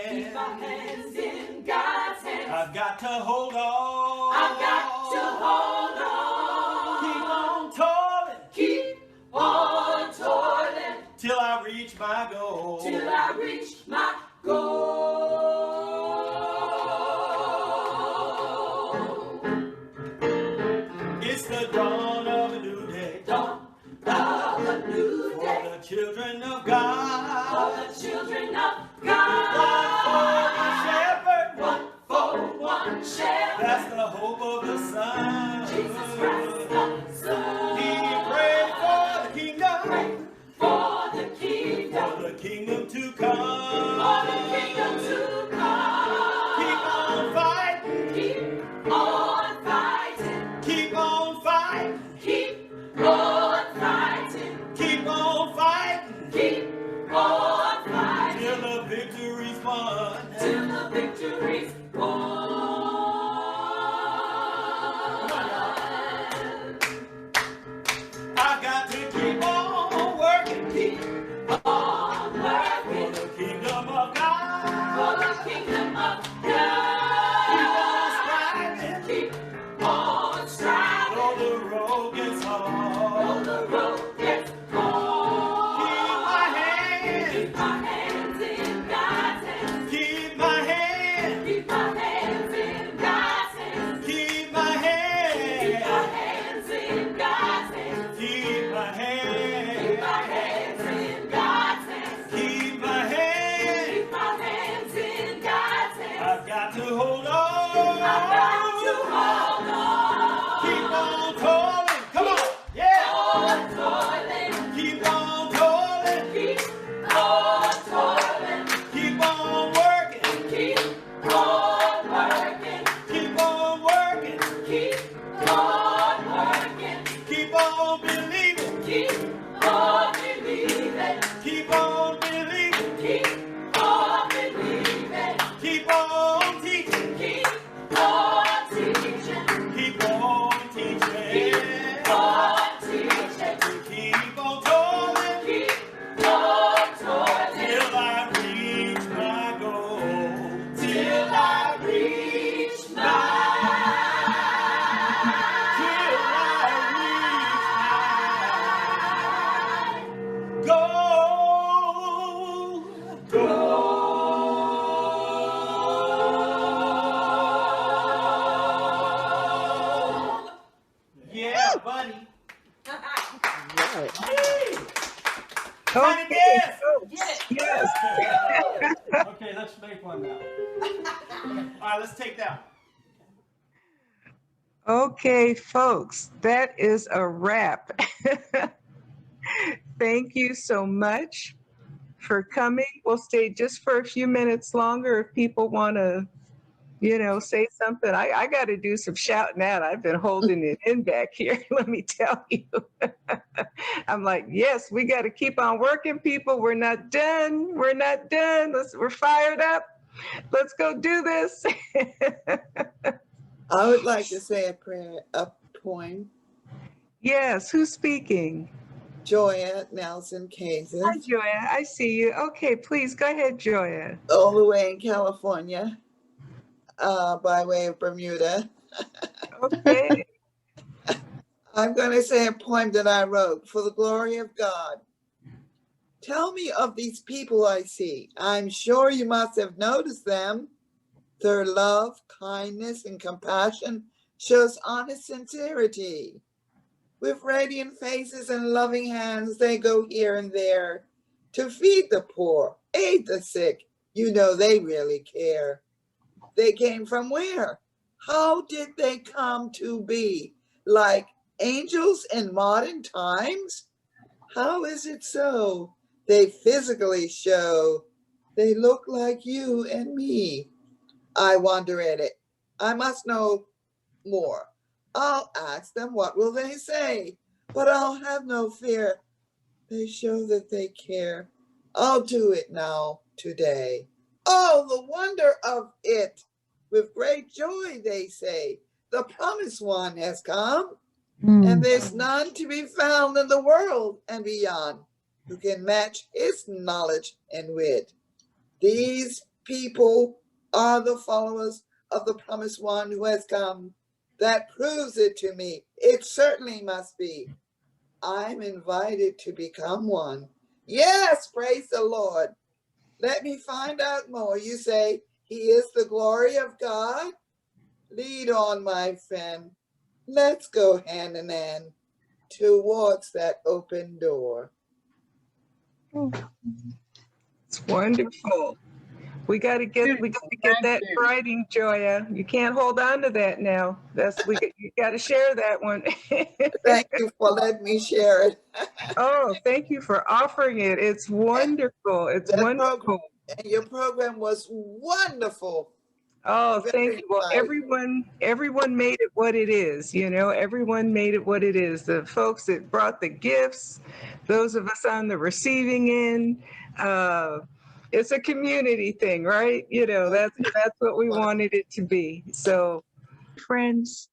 Keep my hands in God's hands. I've got to hold on. I've got to hold on. Keep on toiling. Keep on toiling. Till I reach my goal. Till I reach my goal. It's the dawn of a new day. Dawn of a new day. For the children of God. For the children of God. One for one shepherd. One for one shepherd. That's the hope of the Son. Jesus Christ the Son. He prayed for the kingdom. Prayed for the kingdom. For the kingdom to come. For the kingdom to come. Keep on fighting. Keep on fighting. Keep on fighting. Keep on fighting. Keep on fighting. Keep on fighting. Till the victory's won. Till the victory's won. I've got to keep on working. Keep on working. For the kingdom of God. For the kingdom of God. Keep on striving. Keep on striving. Though the road gets hard. Though the road gets hard. Keep my hands in God's hands. Keep my hands. Keep my hands in God's hands. Keep my hands. Keep my hands in God's hands. Keep my hands. Keep my hands in God's hands. Keep my hands. Keep my hands in God's hands. I've got to hold on. I've got to hold on. Keep on toiling. Come on. Yeah. Keep on toiling. Keep on toiling. Keep on toiling. Keep on working. Keep on working. Keep on working. Keep on working. Keep on believing. Keep on believing. Keep on believing. Keep on believing. Keep on teaching. Keep on teaching. Keep on teaching. Keep on teaching. Keep on toiling. Keep on toiling. Till I reach my goal. Till I reach my goal. Yeah, buddy. Okay, yes. Okay, let's make one now. All right, let's take that. Okay, folks, that is a wrap. Thank you so much for coming. We'll stay just for a few minutes longer if people want to, say something. I got to do some shouting out. I've been holding it in back here, let me tell you. I'm like, yes, we got to keep on working, people. We're not done. We're not done. We're fired up. Let's go do this. I would like to say a poem. Yes, who's speaking? Joya Nelson Kaiser. Hi, Joya. I see you. Okay, please go ahead, Joya. All the way in California, by way of Bermuda. Okay. I'm going to say a poem that I wrote. For the glory of God. Tell me of these people I see. I'm sure you must have noticed them. Their love, kindness, and compassion shows honest sincerity. With radiant faces and loving hands, they go here and there to feed the poor, aid the sick. You know they really care. They came from where? How did they come to be? Like angels in modern times? How is it so? They physically show They look like you and me. I wonder at it. I must know more. I'll ask them, what will they say? But I'll have no fear. They show that they care. I'll do it now, today. Oh, the wonder of it! With great joy, they say, the promised one has come, and there's none to be found in the world and beyond who can match his knowledge and wit. These people are the followers of the promised one who has come. That proves it to me. It certainly must be. I'm invited to become one. Yes, praise the Lord. Let me find out more. You say he is the glory of God? Lead on, my friend. Let's go hand in hand towards that open door. It's wonderful. We got to get that in writing, Joya. You can't hold on to that now. You got to share that one. Thank you for letting me share it. Oh, thank you for offering it. It's wonderful. It's wonderful. And your program was wonderful. Oh, thank you. Well, everyone made it what it is, everyone made it what it is. The folks that brought the gifts, those of us on the receiving end, it's a community thing, right? That's what we wanted it to be. So, friends,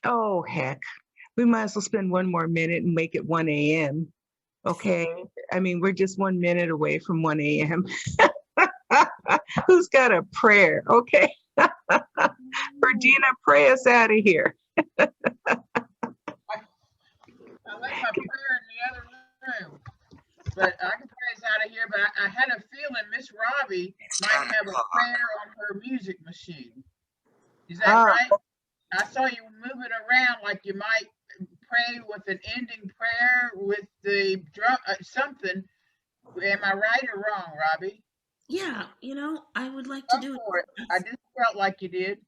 oh, heck, we might as well spend one more minute and make it 1 a.m. Okay. I mean, we're just 1 minute away from 1 a.m. Who's got a prayer? Okay. Regina, pray us out of here. I left my prayer in the other room, but I can pray us out of here. But I had a feeling Miss Robbie might have a prayer on her music machine. Is that right? I saw you moving around like you might pray with an ending prayer with the drum, something. Am I right or wrong, Robbie? Yeah, I would like to do it. I just felt like you did.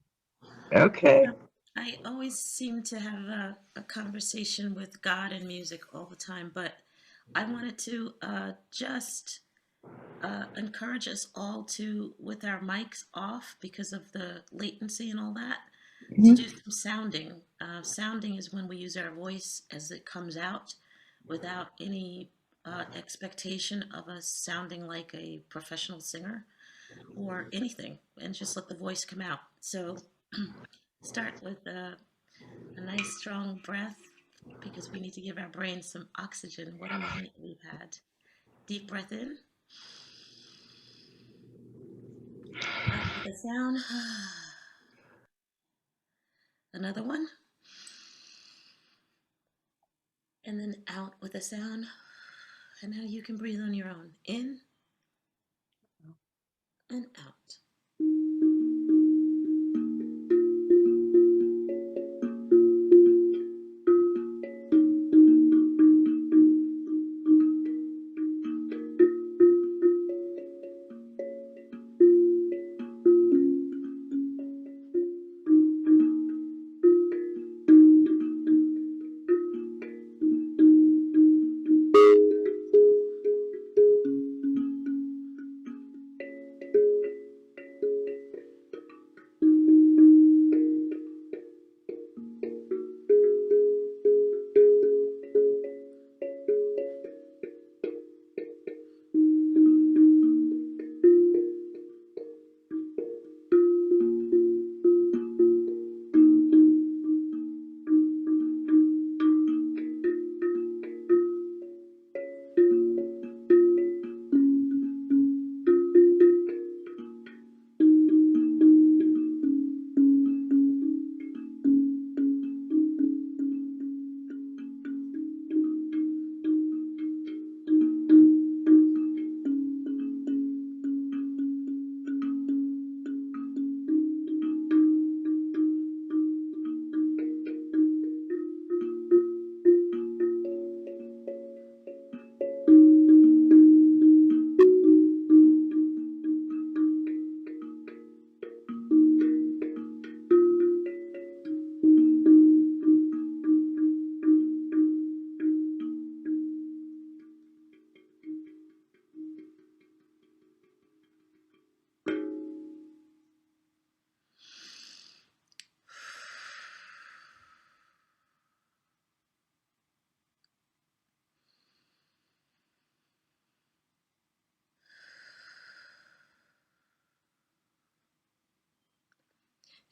Okay. I always seem to have a conversation with God and music all the time, but I wanted to just encourage us all to, with our mics off because of the latency and all that, to do some sounding. Sounding is when we use our voice as it comes out without any expectation of us sounding like a professional singer or anything, and just let the voice come out. So start with a nice strong breath because we need to give our brain some oxygen. What a night we've had. Deep breath in. Out with a sound. Another one. And then out with a sound. And now you can breathe on your own. In and out.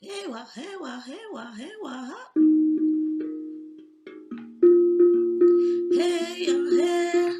Hewa, hewa, hewa, hewa. Hey, hey, hey,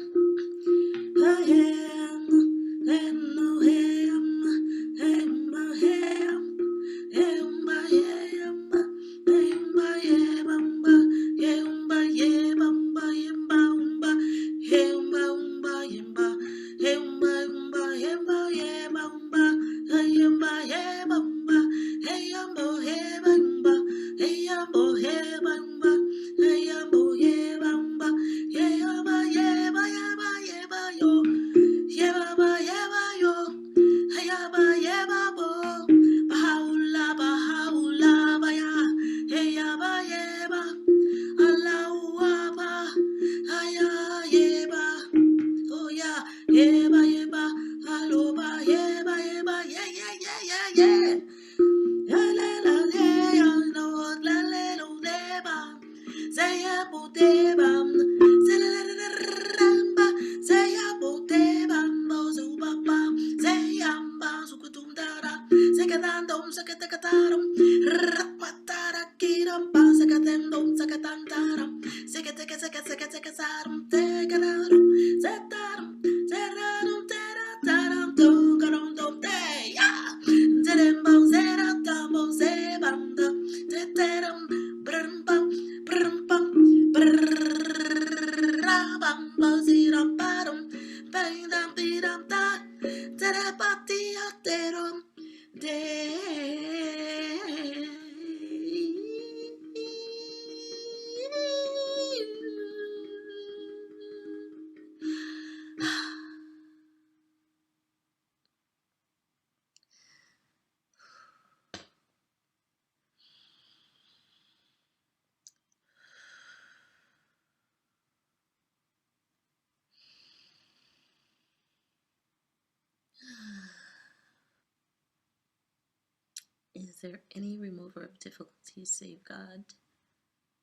Is there any remover of difficulties save God?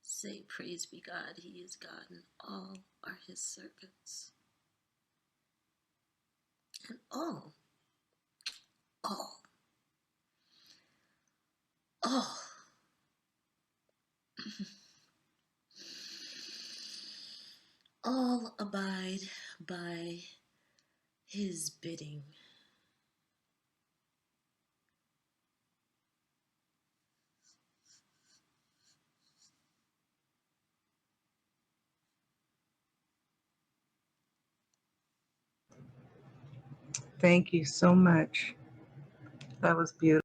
Say, praise be God, he is God, and all are his servants. And all, all abide by his bidding. Thank you so much. That was beautiful.